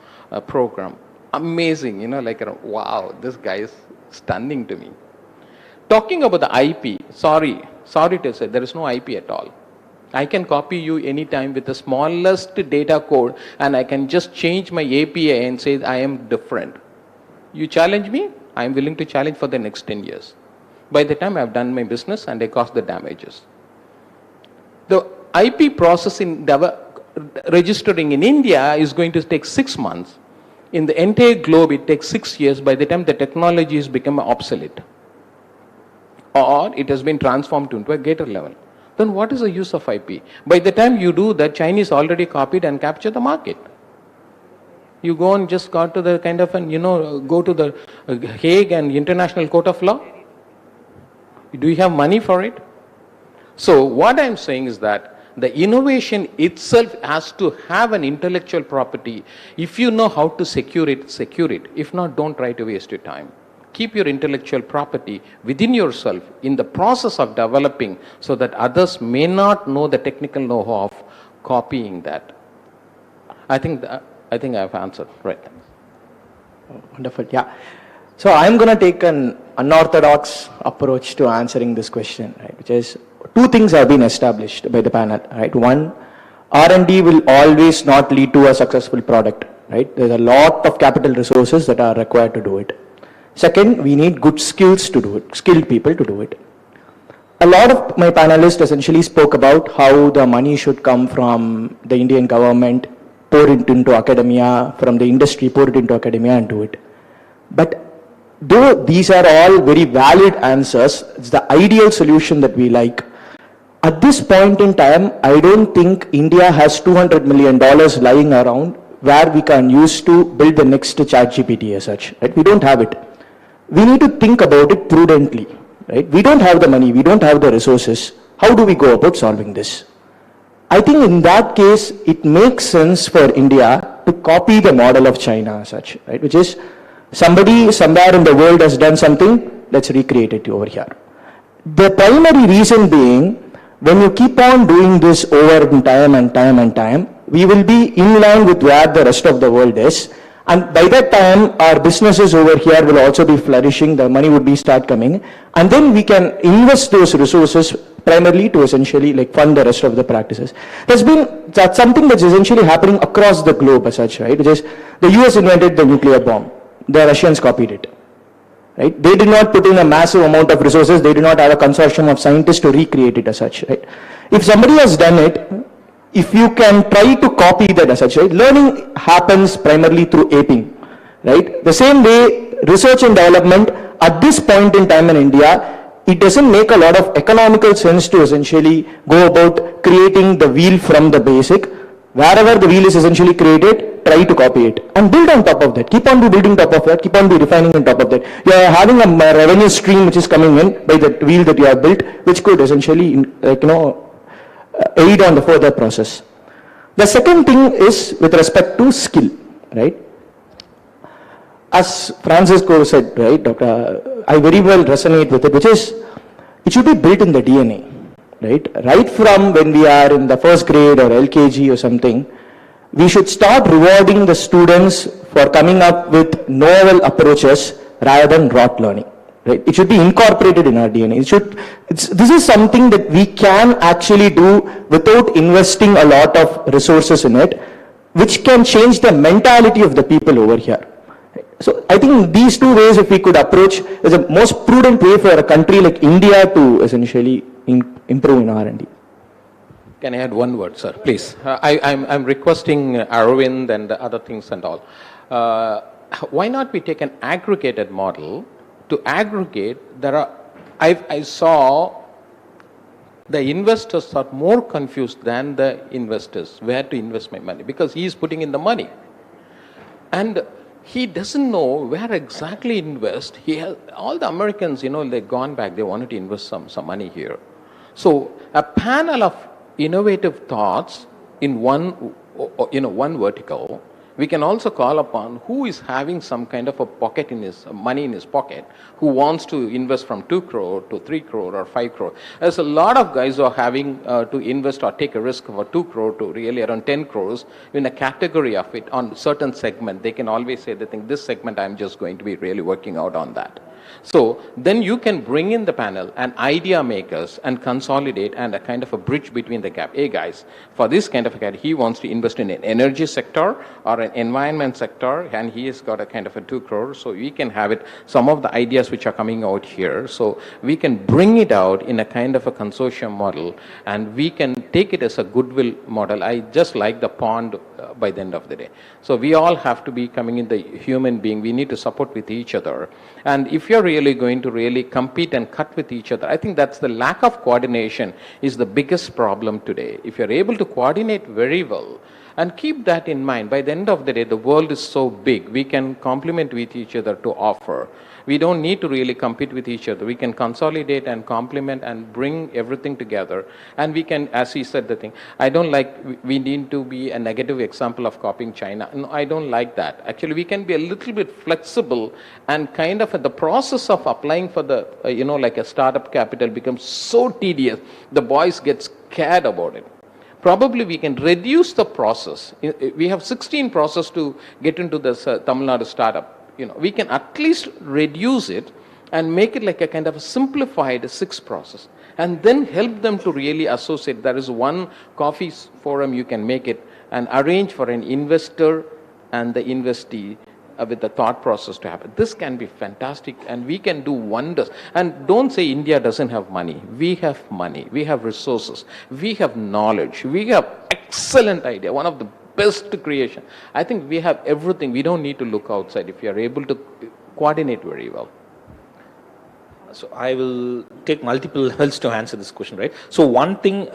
program. amazing, you know, like, wow, this guy is stunning to me. Talking about the IP, sorry to say, there is no IP at all. I can copy you anytime with the smallest data code, and I can just change my API and say I am different. You challenge me, I am willing to challenge for the next 10 years. By the time I have done my business and I cost the damages. The IP processing registering in India is going to take 6 months. In the entire globe, it takes 6 years by the time the technology has become obsolete. Or it has been transformed into a greater level. Then what is the use of IP? By the time you do that, Chinese already copied and captured the market. You go and just got to the kind of, go to the Hague and International Court of Law. Do you have money for it? So what I'm saying is that the innovation itself has to have an intellectual property. If you know how to secure it, secure it. If not, don't try to waste your time. Keep your intellectual property within yourself in the process of developing so that others may not know the technical know-how of copying that. I think I've answered, right? Oh, wonderful, yeah. So I'm going to take an unorthodox approach to answering this question, right? Which is, two things have been established by the panel, right? One, R&D will always not lead to a successful product, right? There's a lot of capital resources that are required to do it. Second, we need good skills to do it, skilled people to do it. A lot of my panelists essentially spoke about how the money should come from the Indian government, pour it into academia, from the industry, pour it into academia and do it. But though these are all very valid answers, it's the ideal solution that we like. At this point in time, I don't think India has $200 million lying around where we can use to build the next chatGPT as such, right? We don't have it. We need to think about it prudently, right? We don't have the money, we don't have the resources. How do we go about solving this? I think in that case, it makes sense for India to copy the model of China as such, right? Which is somebody somewhere in the world has done something, let's recreate it over here. The primary reason being, when you keep on doing this over time and time and time, we will be in line with where the rest of the world is. And by that time, our businesses over here will also be flourishing, the money would be start coming. And then we can invest those resources primarily to essentially like fund the rest of the practices. That's something that's essentially happening across the globe as such, right? Which is the US invented the nuclear bomb. The Russians copied it, right? They did not put in a massive amount of resources. They did not have a consortium of scientists to recreate it as such, right? If somebody has done it, if you can try to copy that as such, right? Learning happens primarily through aping, right? The same way, research and development at this point in time in India, it doesn't make a lot of economical sense to essentially go about creating the wheel from the basic. Wherever the wheel is essentially created, try to copy it and build on top of that. Keep on building top of that, keep on refining on top of that. You are having a revenue stream which is coming in by the wheel that you have built, which could essentially, aid on the further process. The second thing is with respect to skill, right? As Francisco said, right, Doctor, I very well resonate with it, which is, it should be built in the DNA, right? Right from when we are in the first grade or LKG or something, we should start rewarding the students for coming up with novel approaches rather than rote learning. Right? It should be incorporated in our DNA. This is something that we can actually do without investing a lot of resources in it, which can change the mentality of the people over here. So I think these two ways, if we could approach, is the most prudent way for a country like India to essentially improve in R&D. Can I add one word, sir, please? I'm requesting Arvind and other things and all. Why not we take an aggregated model? To aggregate, I saw the investors are more confused than the investors where to invest my money, because he is putting in the money and he doesn't know where exactly invest. All the Americans, they've gone back, they wanted to invest some money here. So a panel of innovative thoughts in one vertical we can also call upon who is having some kind of a pocket in his money in his pocket, who wants to invest from 2 crore to 3 crore or 5 crore. There's a lot of guys who are having to invest or take a risk of 2 crore to really around 10 crores in a category of it on certain segment. They can always say they think this segment I'm just going to be really working out on that. So then you can bring in the panel and idea makers and consolidate and a kind of a bridge between the gap. Hey guys, for this kind of a guy, he wants to invest in an energy sector or an environment sector, and he has got a kind of a 2 crore. So we can have it, some of the ideas which are coming out here. So we can bring it out in a kind of a consortium model, and we can take it as a goodwill model. I just like the pond by the end of the day. So we all have to be coming in the human being. We need to support with each other. And if you're really going to really compete and cut with each other, I think that's the lack of coordination is the biggest problem today. If you're able to coordinate very well and keep that in mind, by the end of the day, the world is so big, we can complement with each other to offer. We don't need to really compete with each other. We can consolidate and complement and bring everything together. And we can, as he said the thing, I don't like, we need to be a negative example of copying China. No, I don't like that. Actually, we can be a little bit flexible and kind of the process of applying for the, like a startup capital becomes so tedious, the boys get scared about it. Probably we can reduce the process. We have 16 process to get into this Tamil Nadu startup. We can at least reduce it and make it like a kind of a simplified 6 process, and then help them to really associate. There is one coffee forum you can make it and arrange for an investor and the investee with the thought process to happen. This can be fantastic, and we can do wonders. And don't say India doesn't have money. We have money, we have resources, we have knowledge, we have excellent idea, one of the best creation. I think we have everything. We don't need to look outside if we are able to coordinate very well. So I will take multiple levels to answer this question, right? So one thing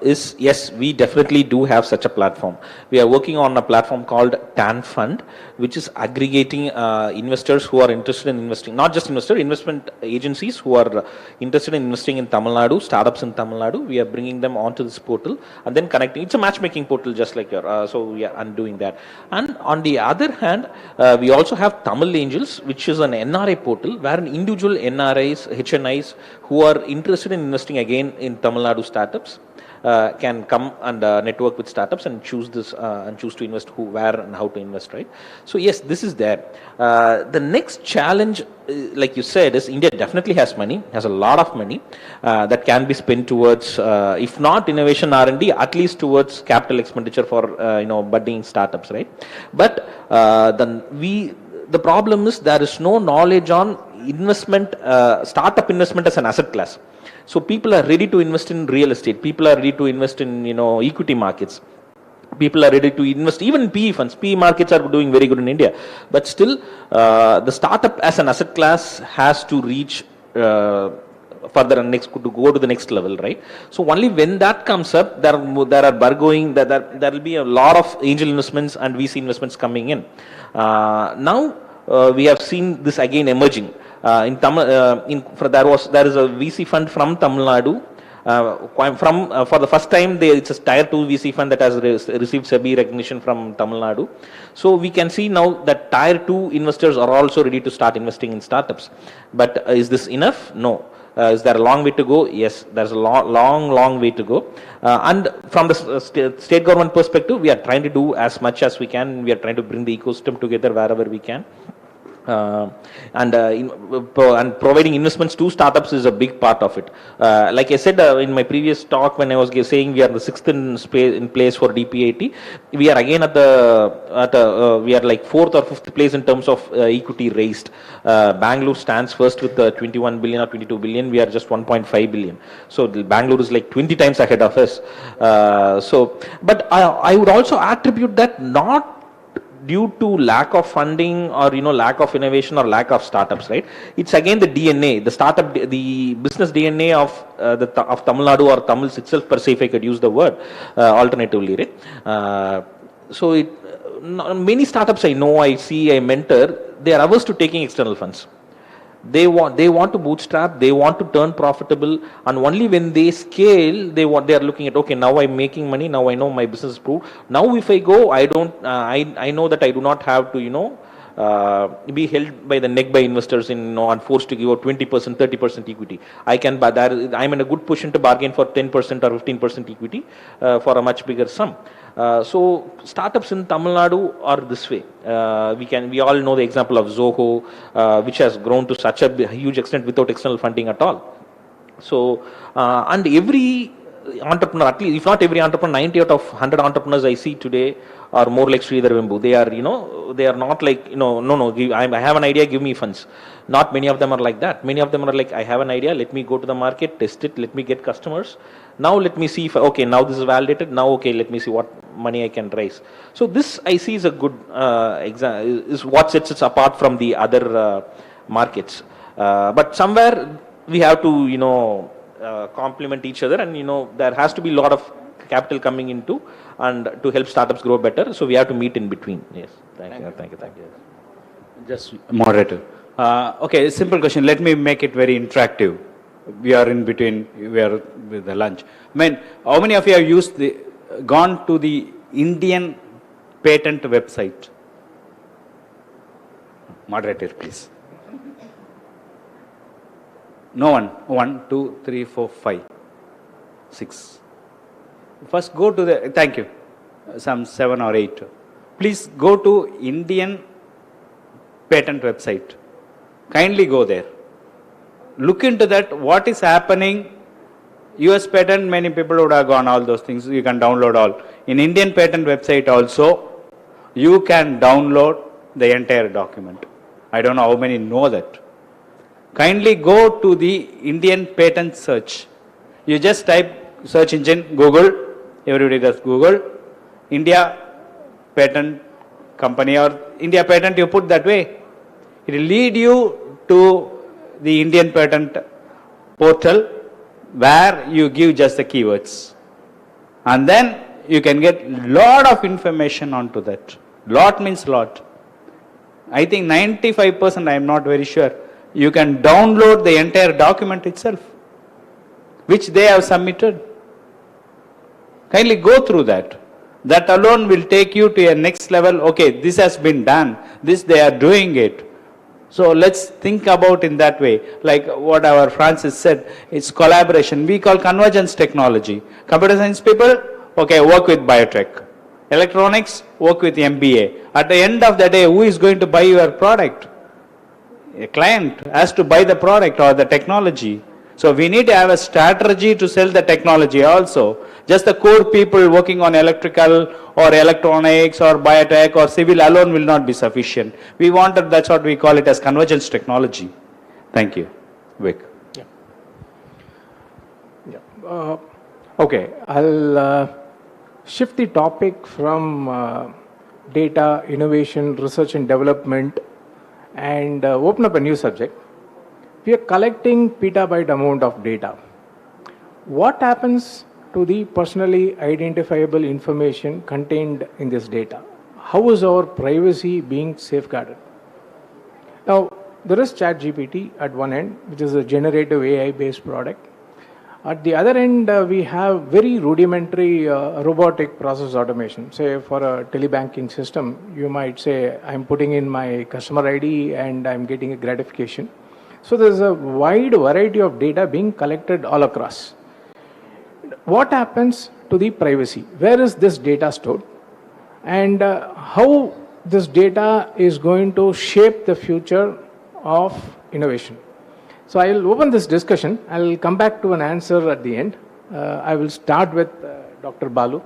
is, yes, we definitely do have such a platform. We are working on a platform called TAN Fund, which is aggregating investors who are interested in investing, not just investment agencies who are interested in investing in Tamil Nadu, startups in Tamil Nadu. We are bringing them onto this portal and then connecting. It's a matchmaking portal just like your, so we are undoing that. And on the other hand, we also have Tamil Angels, which is an NRI portal where an individual NRIs, HNIs who are interested in investing again in Tamil Nadu startups can come and network with startups and choose this and choose to invest who, where, and how to invest, right? So yes, this is there. The next challenge, like you said, is India definitely has money, has a lot of money that can be spent towards, if not innovation R&D, at least towards capital expenditure for budding startups, right? But the problem is there is no knowledge on investment, startup investment as an asset class. So people are ready to invest in real estate. People are ready to invest in equity markets. People are ready to invest even in PE funds. PE markets are doing very good in India, but still the startup as an asset class has to reach further and to go to the next level, right? So only when that comes up, there are burgeoning, there will be a lot of angel investments and VC investments coming in. Now we have seen this again emerging. There is a VC fund from Tamil Nadu. For the first time, it's a tier 2 VC fund that has received SEBI recognition from Tamil Nadu. So we can see now that tier 2 investors are also ready to start investing in startups. But is this enough? No. Is there a long way to go? Yes, there's a long way to go. And from the state government perspective, we are trying to do as much as we can. We are trying to bring the ecosystem together wherever we can. And providing investments to startups is a big part of it. Like I said in my previous talk, when I was saying we are the 6th in place for DPAT, we are again we are like 4th or 5th place in terms of equity raised. Bangalore stands first with 21 billion or 22 billion. We are just 1.5 billion. So Bangalore is like 20 times ahead of us. But I would also attribute that not due to lack of funding or lack of innovation or lack of startups, right? It's again the DNA, the startup, the business DNA of Tamil Nadu or Tamils itself per se, if I could use the word alternatively, right? Many startups I know, I see, I mentor, they are averse to taking external funds. They want to bootstrap, they want to turn profitable, and only when they scale, they are looking at, okay, now I'm making money, now I know my business is proved. Now if I go, I don't, I know that I do not have to, be held by the neck by investors and forced to give out 20%, 30% equity. I can, but I'm in a good position to bargain for 10% or 15% equity for a much bigger sum. So startups in Tamil Nadu are this way. We all know the example of Zoho, which has grown to such a huge extent without external funding at all. So, and every entrepreneur, at least if not every entrepreneur, 90 out of 100 entrepreneurs I see today are more like Sridhar Vembu. They are, they are not like, I have an idea, give me funds. Not many of them are like that. Many of them are like, I have an idea, let me go to the market, test it, let me get customers. Now let me see if, okay, now this is validated, now okay, let me see what money I can raise. So this I see is a good is what sets it apart from the other markets. But somewhere we have to, complement each other, and there has to be a lot of capital coming into and to help startups grow better. So we have to meet in between. Yes. Thank you. Just moderator. Okay, simple question. Let me make it very interactive. We are in between. We are with the lunch. How many of you have gone to the Indian patent website? Moderator, please. No one. 1, 2, 3, 4, 5, 6. First go to the, thank you, some 7 or 8. Please go to Indian patent website. Kindly go there. Look into that, what is happening. US patent, many people would have gone, all those things, you can download all. In Indian patent website also, you can download the entire document. I don't know how many know that. Kindly go to the Indian patent search. You just type search engine, Google, everybody does Google, India patent company or India patent, you put that way. It will lead you to the Indian patent portal where you give just the keywords. And then you can get lot of information onto that. Lot means lot. I think 95%, I am not very sure, you can download the entire document itself, which they have submitted. Kindly go through that. That alone will take you to a next level. Okay, this has been done. This they are doing it. So let's think about in that way. Like what our Francis said, it's collaboration. We call convergence technology. Computer science people, okay, work with biotech. Electronics, work with MBA. At the end of the day, who is going to buy your product? A client has to buy the product or the technology. So we need to have a strategy to sell the technology also. Just the core people working on electrical or electronics or biotech or civil alone will not be sufficient. We wanted, that's what we call it as convergence technology. Thank you. Vivek. Okay, I'll shift the topic from data, innovation, research and development, and open up a new subject. We are collecting petabyte amount of data. What happens to the personally identifiable information contained in this data? How is our privacy being safeguarded? Now, there is chatGPT at one end, which is a generative AI-based product. At the other end, we have very rudimentary robotic process automation. Say for a telebanking system, you might say, I'm putting in my customer ID and I'm getting a gratification. So there's a wide variety of data being collected all across. What happens to the privacy? Where is this data stored? And how this data is going to shape the future of innovation? So I'll open this discussion. I'll come back to an answer at the end. I will start with Dr. Balu.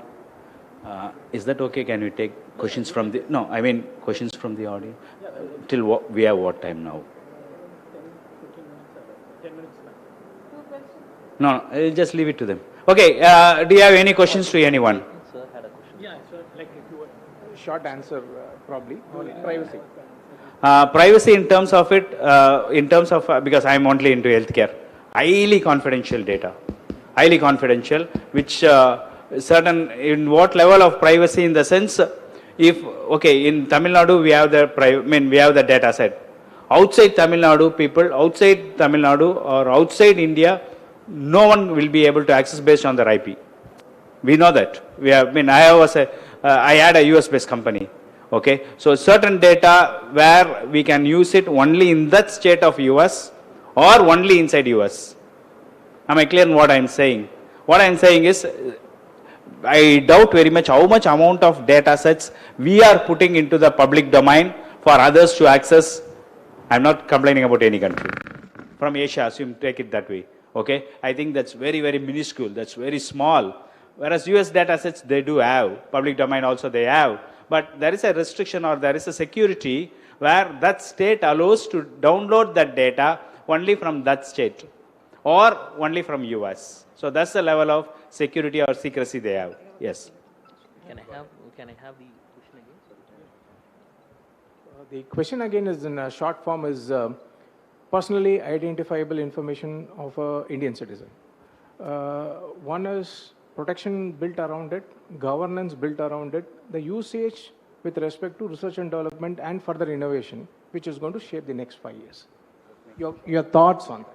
Is that okay? Can we take questions from the, no, I mean questions from the audience? Till what, we have what time now? No, I'll just leave it to them. Okay, do you have any questions to anyone? Yeah, so like if you short answer probably on privacy. Privacy in terms of it, because I'm only into healthcare, highly confidential data, highly confidential, which certain, in what level of privacy in the sense, if, okay, in Tamil Nadu we have the, we have the data set. outside Tamil Nadu people, outside Tamil Nadu or outside India, no one will be able to access based on their IP. We know that. I had a US based company. Okay, so certain data where we can use it only in that state of US or only inside US. Am I clear on what I am saying? What I am saying is, I doubt very much how much amount of data sets we are putting into the public domain for others to access. I am not complaining about any country. From Asia, assume take it that way. Okay, I think that's very, very minuscule. That's very small. Whereas US data sets, they do have. Public domain also they have. But there is a restriction or there is a security where that state allows to download that data only from that state or only from US. So that's the level of security or secrecy they have. Yes. Can I have the question again? The question again is in a short form is personally identifiable information of an Indian citizen. One is protection built around it, governance built around it, the usage with respect to research and development and further innovation, which is going to shape the next 5 years. Your thoughts on that?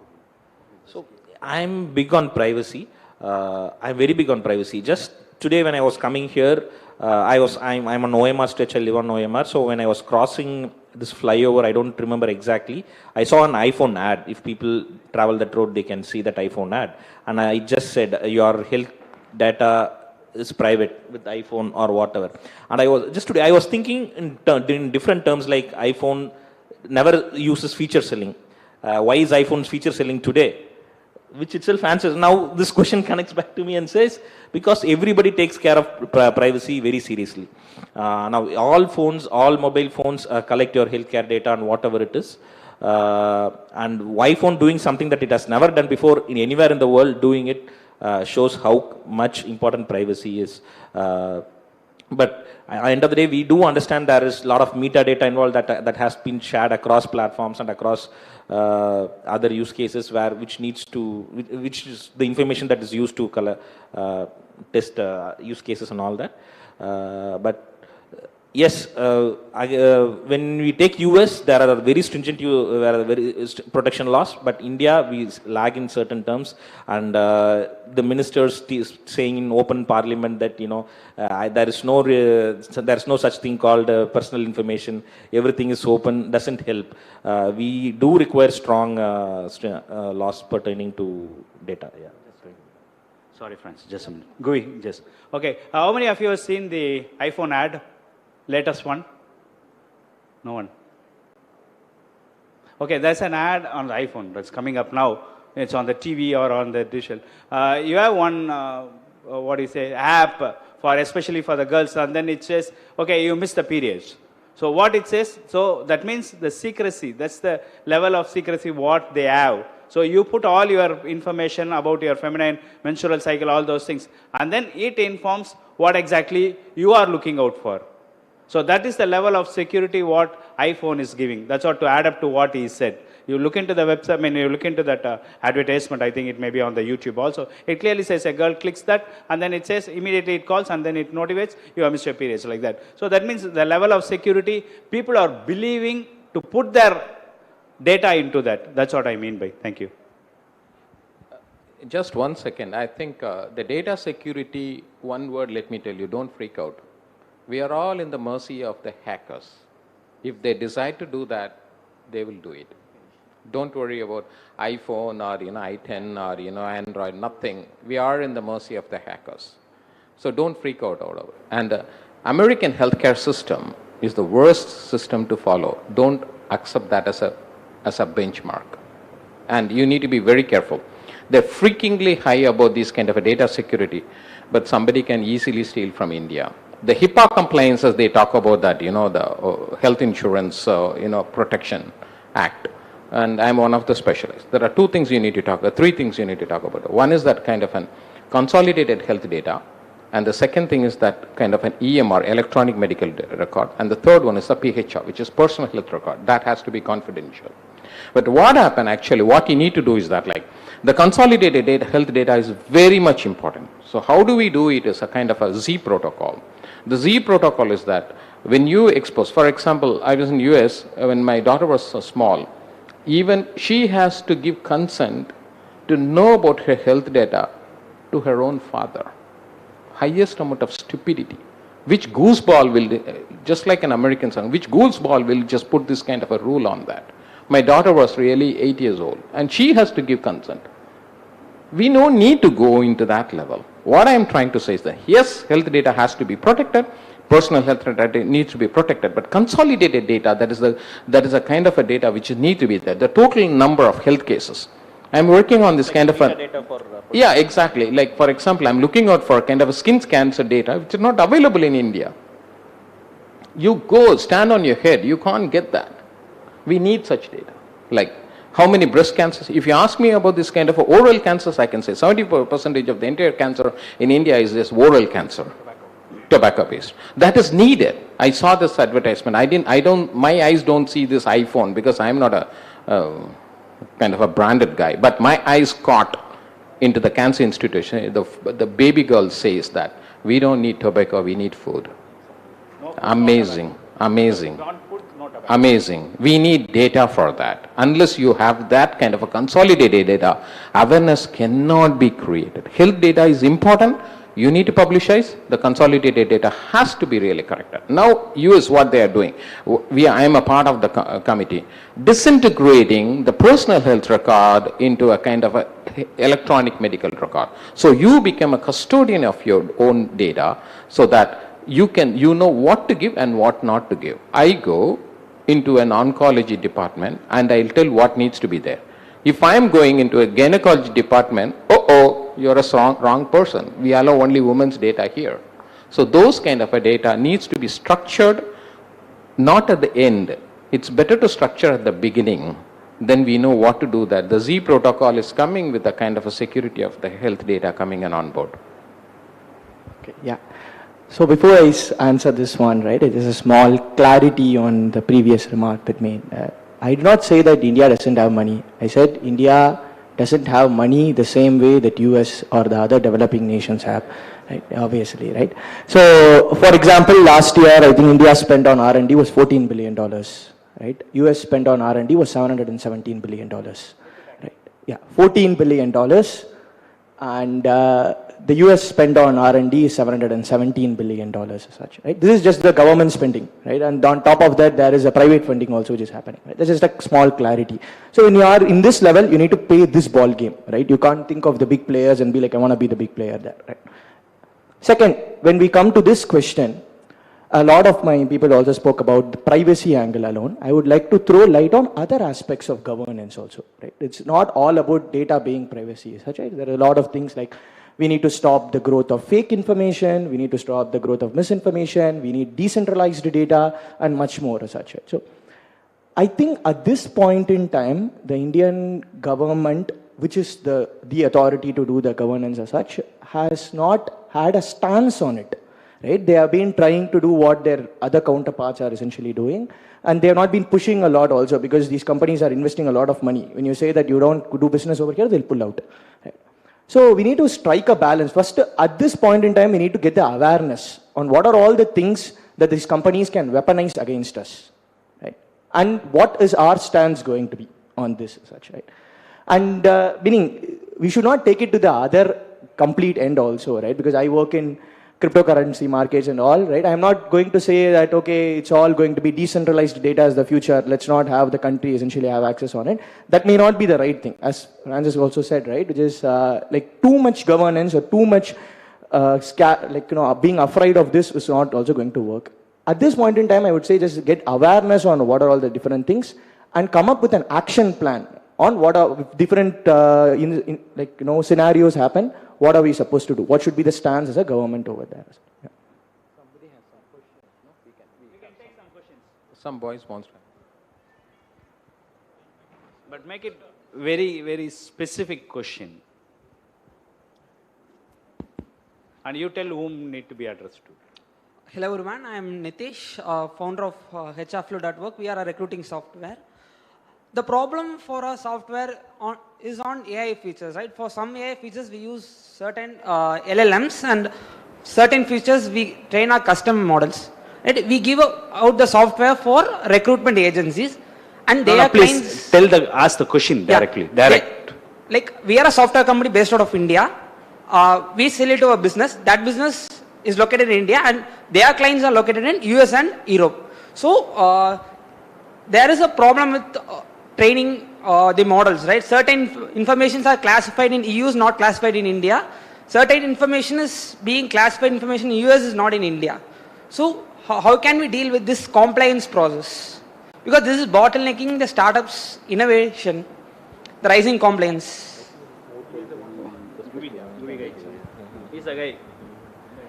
So I'm big on privacy. I'm very big on privacy. Just today when I was coming here, I'm on OMR stretch, I live on OMR. So when I was crossing this flyover, I don't remember exactly, I saw an iPhone ad. If people travel that road, they can see that iPhone ad. And I just said, your health data is private with iPhone or whatever. And I was thinking in different terms, like iPhone never uses feature selling. Why is iPhone's feature selling today? Which itself answers. Now this question connects back to me and says, because everybody takes care of privacy very seriously. Now all mobile phones collect your healthcare data and whatever it is. And iPhone doing something that it has never done before in anywhere in the world, doing it shows how much important privacy is. But at the end of the day, we do understand there is a lot of metadata involved that has been shared across platforms and across other use cases which is the information that is used to test use cases and all that. But yes, when we take US, there are very stringent protection laws, but India, we lag in certain terms, and the ministers saying in open parliament that there is no such thing called personal information. Everything is open, doesn't help. We do require strong laws pertaining to data. Yeah. Sorry, friends, just a minute. Okay, how many of you have seen the iPhone ad? Latest one? No one. Okay, there's an ad on the iPhone that's coming up now. It's on the TV or on the digital. You have one, app especially for the girls, and then it says, okay, you missed the periods. So what it says, so that means the secrecy, that's the level of secrecy what they have. So you put all your information about your feminine menstrual cycle, all those things, and then it informs what exactly you are looking out for. So that is the level of security what iPhone is giving. That's what to add up to what he said. You look into the website, you look into that advertisement, I think it may be on the YouTube also. It clearly says a girl clicks that, and then it says immediately it calls, and then it notifies you have missed your periods, like that. So that means the level of security, people are believing to put their data into that. That's what I mean by. Thank you. Just 1 second. I think the data security, one word, let me tell you, don't freak out. We are all in the mercy of the hackers. If they decide to do that, they will do it. Don't worry about iPhone or i10 or Android, nothing. We are in the mercy of the hackers. So don't freak out over it. And the American healthcare system is the worst system to follow. Don't accept that as a benchmark. And you need to be very careful. They're freakingly high about this kind of a data security, but somebody can easily steal from India. The HIPAA compliances, they talk about that, the Health Insurance, Protection Act. And I'm one of the specialists. There are three things you need to talk about. One is that kind of an consolidated health data. And the second thing is that kind of an EMR, electronic medical record. And the third one is the PHR, which is personal health record. That has to be confidential. But what happened actually, what you need to do is that the consolidated health data is very much important. So how do we do it is a kind of a Z protocol. The Z protocol is that When you expose, for example, I was in US when my daughter was so small, even she has to give consent to know about her health data to her own father. Highest amount of stupidity. Which gooseball will, just like an American song, which gooseball will just put this kind of a rule on that? My daughter was really 8 years old and she has to give consent. We don't need to go into that level. What I am trying to say is that yes, health data has to be protected, personal health data needs to be protected, but consolidated data, that is a kind of a data which needs to be there. The total number of health cases. I'm working on this kind of a... Yeah, exactly. Like for example, I'm looking out for a kind of a skin cancer data which is not available in India. You go stand on your head, you can't get that. We need such data. Like how many breast cancers? If you ask me about this kind of oral cancers, I can say 70% of the entire cancer in India is this oral cancer, tobacco based. That is needed. I saw this advertisement. My eyes don't see this iPhone because I'm not a kind of a branded guy, but my eyes caught into the cancer institution. The baby girl says that we don't need tobacco, we need food. Amazing, amazing. Amazing. We need data for that. Unless you have that kind of a consolidated data, awareness cannot be created. Health data is important. You need to publicize. The consolidated data has to be really corrected. Now, US what they are doing. I am a part of the committee. Disintegrating the personal health record into a kind of a electronic medical record. So you become a custodian of your own data so that you know what to give and what not to give. I go into an oncology department and I'll tell what needs to be there. If I am going into a gynecology department, you're a wrong person. We allow only women's data here. So those kind of a data needs to be structured, not at the end. It's better to structure at the beginning. Then we know what to do that. The Z protocol is coming with a kind of a security of the health data coming in on board. Okay, yeah. So before I answer this one, right, it is a small clarity on the previous remark that made. I did not say that India doesn't have money. I said India doesn't have money the same way that US or the other developing nations have, right? Obviously, right? So, for example, last year, I think India spent on R&D was $14 billion, right? US spent on R&D was $717 billion, right? Yeah, $14 billion. And the US spend on R&D is $717 billion as such, right? This is just the government spending, right? And on top of that, there is a private funding also which is happening, right? That's just a small clarity. So when you are in this level, you need to play this ball game, right? You can't think of the big players and be like, I want to be the big player there, right? Second, when we come to this question, a lot of my people also spoke about the privacy angle alone. I would like to throw light on other aspects of governance also, right? It's not all about data being privacy, such, right? There are a lot of things like we need to stop the growth of fake information, we need to stop the growth of misinformation, we need decentralized data, and much more as such. So I think at this point in time, the Indian government, which is the authority to do the governance as such, has not had a stance on it. Right? They have been trying to do what their other counterparts are essentially doing, and they have not been pushing a lot also because these companies are investing a lot of money. When you say that you don't do business over here, they'll pull out. Right? So we need to strike a balance. First, at this point in time, we need to get the awareness on what are all the things that these companies can weaponize against us, right? And what is our stance going to be on this as such, right? And meaning, we should not take it to the other complete end also, right? Because I work in cryptocurrency markets and all, right? I'm not going to say that, okay, it's all going to be decentralized data as the future. Let's not have the country essentially have access on it. That may not be the right thing, as Francis also said, right? Which is like too much governance or too much being afraid of this is not also going to work. At this point in time, I would say just get awareness on what are all the different things and come up with an action plan on what are different scenarios happen. What are we supposed to do? What should be the stance as a government over there? Yeah. Somebody has some questions. No? We can take some questions. Some boys wants to. But make it very, very specific question. And you tell whom need to be addressed to. Hello everyone, I am Nitish, founder of hrflow.work. We are a recruiting software. The problem for our software is on AI features, right? For some AI features, we use certain LLMs, and certain features we train our custom models. Right? We give out the software for recruitment agencies, and they are please ask the question directly. Like we are a software company based out of India. We sell it to a business. That business is located in India, and their clients are located in US and Europe. So there is a problem with training the models, right? Certain informations are classified in EU, is not classified in India. Certain information is being classified information in US is not in India. So how can we deal with this compliance process? Because this is bottlenecking the startups' innovation, the rising compliance.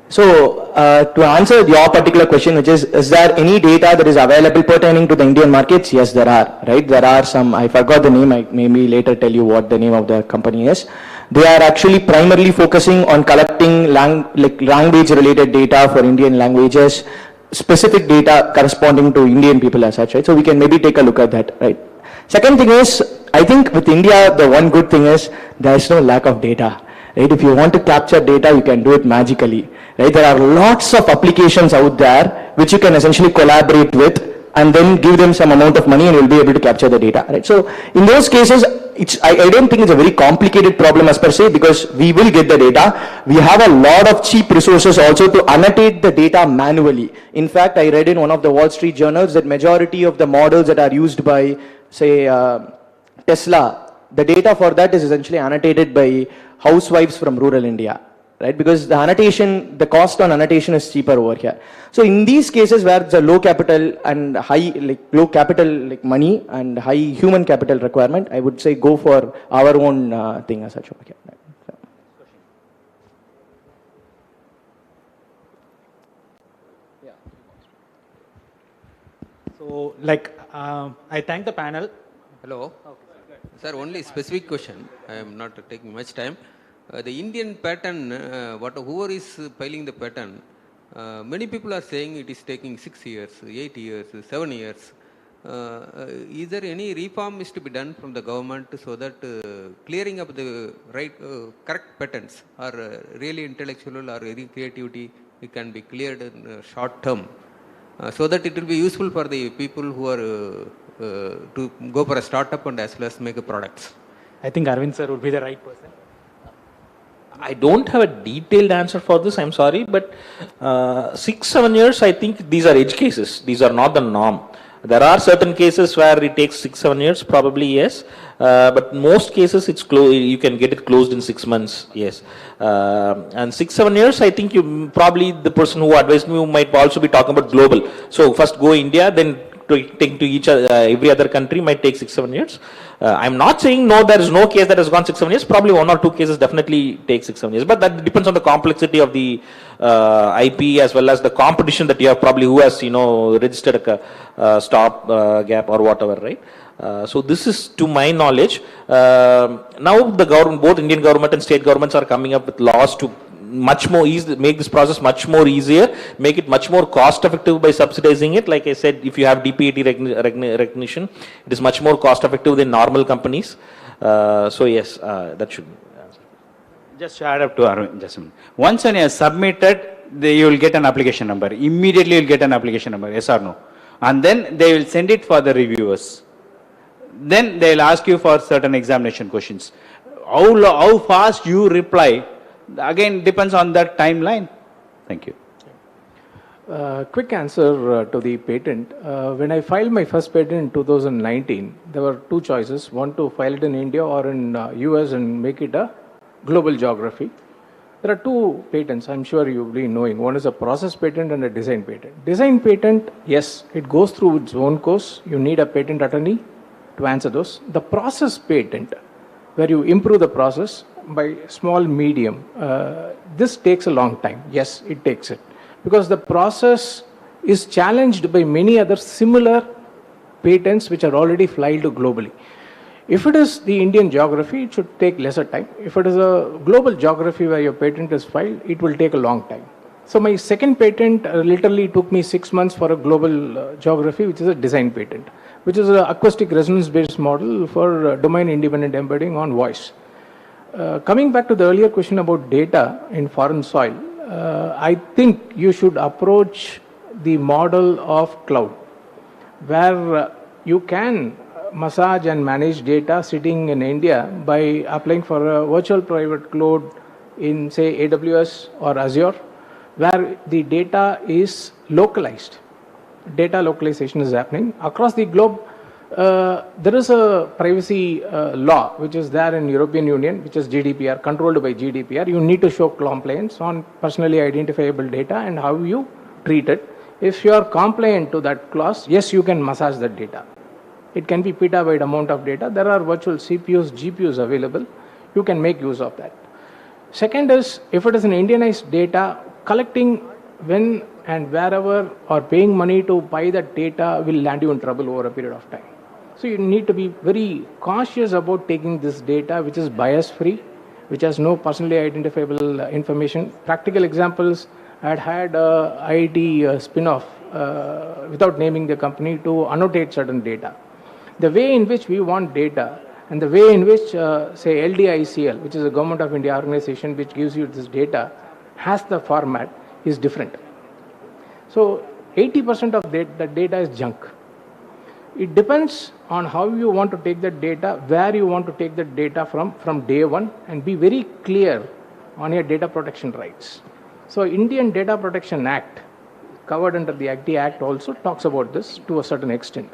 So, to answer your particular question, which is there any data that is available pertaining to the Indian markets? Yes, there are, right? There are some, I forgot the name, I maybe later tell you what the name of the company is. They are actually primarily focusing on collecting language-related data for Indian languages, specific data corresponding to Indian people as such, right? So we can maybe take a look at that, right? Second thing is, I think with India, the one good thing is there is no lack of data. Right? If you want to capture data, you can do it magically. Right? There are lots of applications out there which you can essentially collaborate with and then give them some amount of money and you'll be able to capture the data. Right? So in those cases, I don't think it's a very complicated problem as per se, because we will get the data. We have a lot of cheap resources also to annotate the data manually. In fact, I read in one of the Wall Street journals that majority of the models that are used by, say, Tesla, the data for that is essentially annotated by housewives from rural India, right? Because the annotation, the cost on annotation is cheaper over here. So in these cases where the low capital and low capital money and high human capital requirement, I would say go for our own thing as such over here. So, I thank the panel. Hello. Sir, only specific question. I am not taking much time. The Indian pattern, whoever is filing the pattern, many people are saying it is taking 6 years, 8 years, 7 years. Is there any reform is to be done from the government so that clearing up the correct patents or really intellectual or really creativity, it can be cleared in short term, so that it will be useful for the people who are to go for a startup and as well as make a products? I think Arvind sir would be the right person. I don't have a detailed answer for this, I'm sorry, but 6-7 years, I think these are edge cases. These are not the norm. There are certain cases where it takes 6-7 years, probably yes, but most cases it's you can get it closed in 6 months, yes. And 6-7 years, I think you probably the person who advised me might also be talking about global. So first go India, then take to each every other country might take 6-7 years. I'm not saying no, there is no case that has gone 6-7 years. Probably 1 or 2 cases definitely take 6-7 years, but that depends on the complexity of the IP as well as the competition that you have, probably who has registered a stop gap or whatever, right? So this is to my knowledge. Now the government, both Indian government and state governments are coming up with laws to much more easy, make this process much more easier, make it much more cost effective by subsidizing it. Like I said, if you have DPAT recognition, it is much more cost effective than normal companies. So yes, that should be. Just to add up to Arvind, just a minute. Once when you have submitted, you will get an application number. Immediately you will get an application number, yes or no. And then they will send it for the reviewers. Then they will ask you for certain examination questions. How fast you reply, again, depends on that timeline. Thank you. Quick answer to the patent. When I filed my first patent in 2019, there were 2 choices. One, to file it in India or in US and make it a global geography. There are 2 patents, I'm sure you'll be knowing. One is a process patent and a design patent. Design patent, yes, it goes through its own course. You need a patent attorney to answer those. The process patent, where you improve the process by small, medium, this takes a long time. Yes, it takes it. Because the process is challenged by many other similar patents which are already filed globally. If it is the Indian geography, it should take lesser time. If it is a global geography where your patent is filed, it will take a long time. So my second patent literally took me 6 months for a global geography, which is a design patent, which is an acoustic resonance-based model for domain-independent embedding on voice. Coming back to the earlier question about data in foreign soil, I think you should approach the model of cloud, where you can massage and manage data sitting in India by applying for a virtual private cloud in, say, AWS or Azure, where the data is localized. Data localization is happening across the globe. There is a privacy law which is there in European Union, which is GDPR, controlled by GDPR. You need to show compliance on personally identifiable data and how you treat it. If you are compliant to that clause, yes, you can massage that data. It can be petabyte amount of data. There are virtual CPUs, GPUs available. You can make use of that. Second is, if it is an Indianized data, collecting when and wherever or paying money to buy that data will land you in trouble over a period of time. So you need to be very cautious about taking this data, which is bias free, which has no personally identifiable information. Practical examples, I had IIT spin-off without naming the company to annotate certain data. The way in which we want data and the way in which, say, LDICL, which is a Government of India organization which gives you this data, has the format is different. So 80% of the data is junk. It depends on how you want to take the data, where you want to take the data from day one, and be very clear on your data protection rights. So Indian Data Protection Act, covered under the IT Act, also talks about this to a certain extent.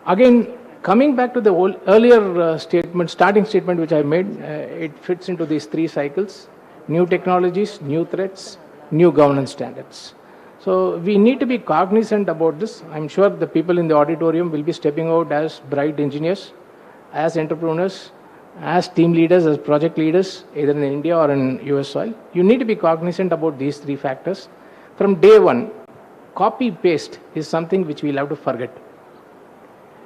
Again, coming back to the earlier starting statement which I made, it fits into these three cycles: new technologies, new threats, new governance standards. So we need to be cognizant about this. I'm sure the people in the auditorium will be stepping out as bright engineers, as entrepreneurs, as team leaders, as project leaders, either in India or in US soil. You need to be cognizant about these three factors. From day one, copy-paste is something which we'll have to forget.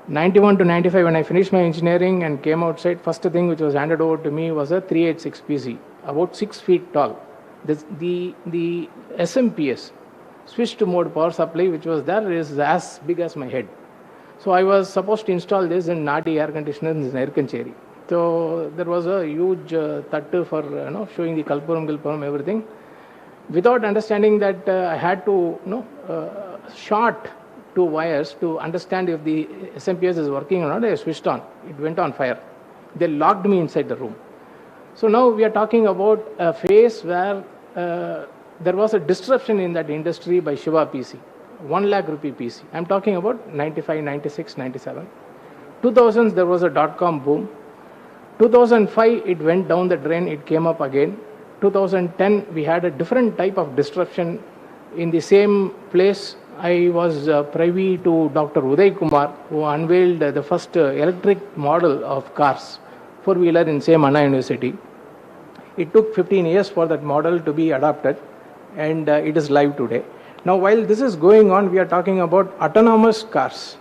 91 to 95, when I finished my engineering and came outside, first thing which was handed over to me was a 386 PC, about 6 feet tall. The SMPS, switched mode power supply, which was there, is as big as my head. So I was supposed to install this in Nadi air conditioner in Erkancheri. So there was a huge tattu for showing the Kalpuram, everything. Without understanding that I had to short two wires to understand if the SMPS is working or not, I switched on. It went on fire. They locked me inside the room. So now we are talking about a phase where there was a disruption in that industry by Shiva PC, 1 lakh rupee PC. I'm talking about 95, 96, 97. 2000s, there was a dot-com boom. 2005, it went down the drain, it came up again. 2010, we had a different type of disruption. In the same place, I was privy to Dr. Uday Kumar, who unveiled the first electric model of cars, four-wheeler in same Anna University. It took 15 years for that model to be adopted, and it is live today. Now, while this is going on, we are talking about autonomous cars.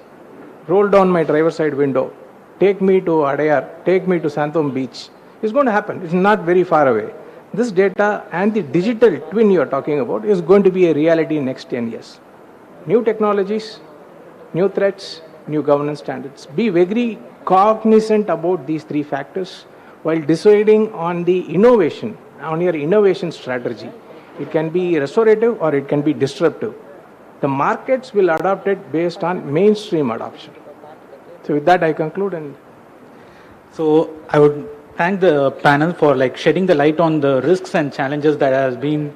Roll down my driver's side window, take me to Adayar, take me to Santhom Beach. It's going to happen. It's not very far away. This data and the digital twin you are talking about is going to be a reality in next 10 years. New technologies, new threats, new governance standards. Be very cognizant about these three factors while deciding on the innovation, on your innovation strategy. It can be restorative or it can be disruptive. The markets will adopt it based on mainstream adoption. So with that I conclude. And so I would thank the panel for shedding the light on the risks and challenges that has been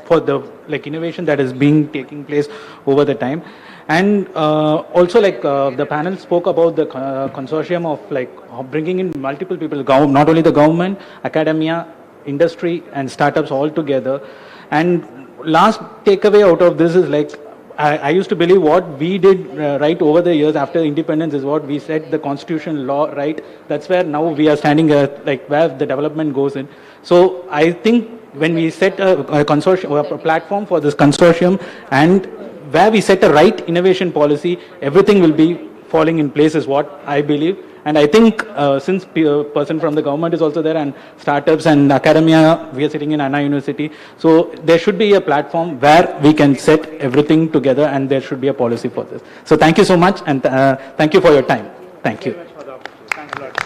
for the innovation that is taking place over the time. And also the panel spoke about the consortium of bringing in multiple people, not only the government, academia, industry and startups all together. And last takeaway out of this is I used to believe what we did right over the years after independence is what we set the constitutional law right. That's where now we are standing where the development goes in. So I think when we set a consortium or a platform for this consortium and where we set a right innovation policy, everything will be falling in place is what I believe. And I think since a person from the government is also there and startups and academia, we are sitting in Anna University. So there should be a platform where we can set everything together and there should be a policy for this. So thank you so much and thank you for your time. Thank you. Thanks a lot.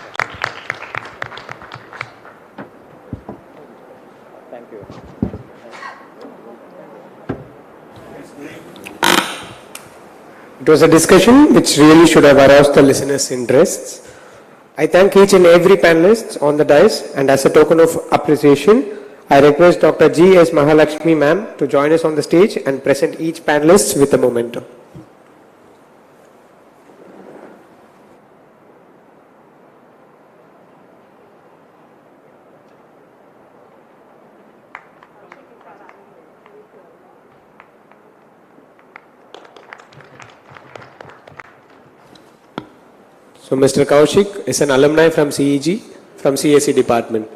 Thank you. It was a discussion which really should have aroused the listeners' interests. I thank each and every panelist on the dais, and as a token of appreciation, I request Dr. G. S. Mahalakshmi ma'am to join us on the stage and present each panelist with a memento. So Mr. Kaushik is an alumni from CEG, from CSE department.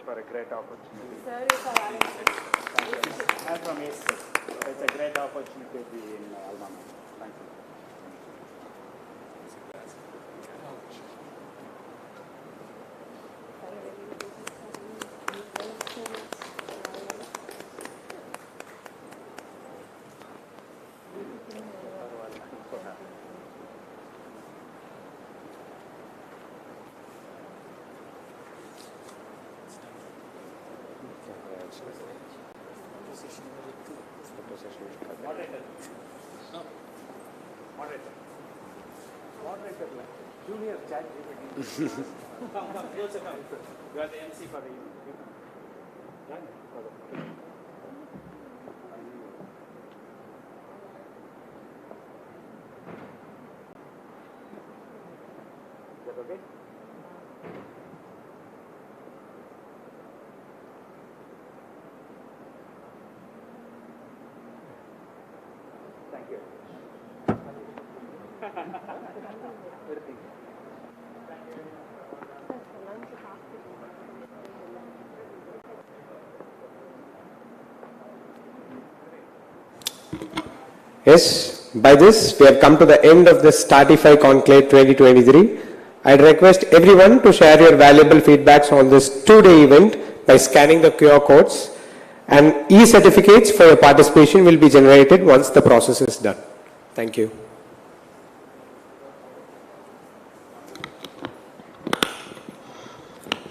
For a great opportunity. I'm from East. It's a great opportunity to be in Alma. Thank you. Junior chatGPT. You are the MC for the done. Is that okay? Thank you. Yes, by this we have come to the end of the Startify Conclave 2023. I'd request everyone to share your valuable feedbacks on this two-day event by scanning the QR codes, and e-certificates for your participation will be generated once the process is done. Thank you.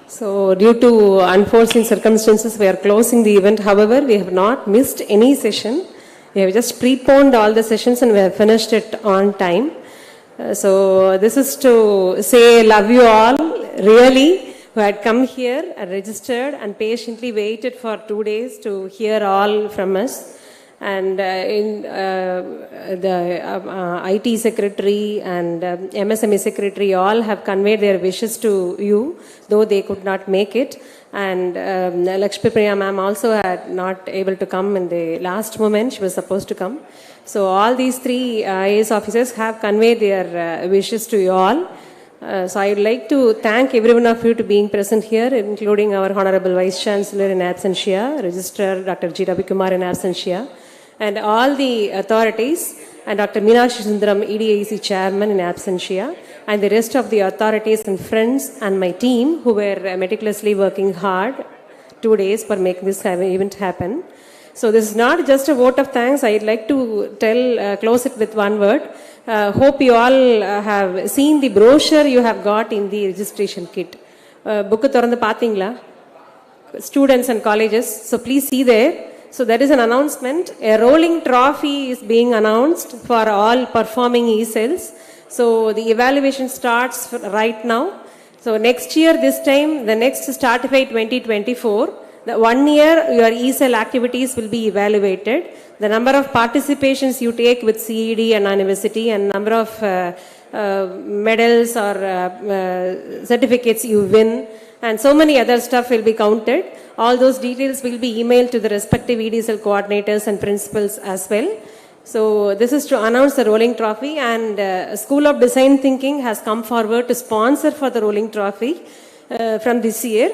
So due to unforeseen circumstances, we are closing the event. However, we have not missed any session. We have just preponed all the sessions and we have finished it on time. So this is to say love you all, really, who had come here and registered and patiently waited for 2 days to hear all from us. And the IT secretary and MSME secretary all have conveyed their wishes to you, though they could not make it. And Lakshmi Priya ma'am also had not able to come in the last moment. She was supposed to come. So all these three IAS officers have conveyed their wishes to you all. So I would like to thank every one of you to being present here, including our Honorable Vice Chancellor in absentia, Registrar Dr. G. Ravi Kumar in absentia, and all the authorities, and Dr. Meenakshi Sundaram, EDIC Chairman in absentia, and the rest of the authorities and friends and my team who were meticulously working hard 2 days for making this event happen. So this is not just a vote of thanks. I'd like to close it with one word. Hope you all have seen the brochure you have got in the registration kit. Book thorandu pathingla, students and colleges. So please see there. So there is an announcement. A rolling trophy is being announced for all performing e-cells. So the evaluation starts right now. So next year, this time, the next Startify 2024, the 1 year your e-cell activities will be evaluated. The number of participations you take with CED and university and number of medals or certificates you win, and so many other stuff will be counted. All those details will be emailed to the respective EDSL coordinators and principals as well. So this is to announce the rolling trophy, and School of Design Thinking has come forward to sponsor for the rolling trophy from this year.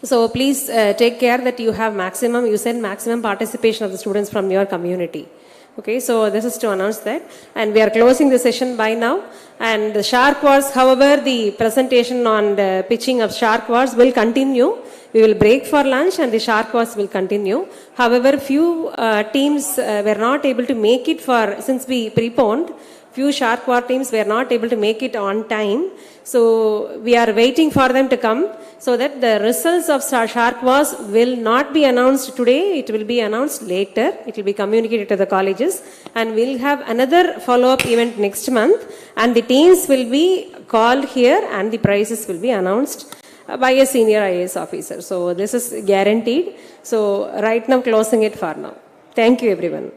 So please take care that you have maximum participation of the students from your community. Okay, so this is to announce that, and we are closing the session by now. And the Shark Wars, however, the presentation on the pitching of Shark Wars will continue. We will break for lunch and the Shark Wars will continue. However, few teams were not able to make it since we preponed. Few Shark War teams were not able to make it on time. So we are waiting for them to come so that the results of Shark Wars will not be announced today. It will be announced later. It will be communicated to the colleges, and we'll have another follow-up event next month, and the teams will be called here and the prizes will be announced by a senior IAS officer. So this is guaranteed. So right now closing it for now. Thank you everyone.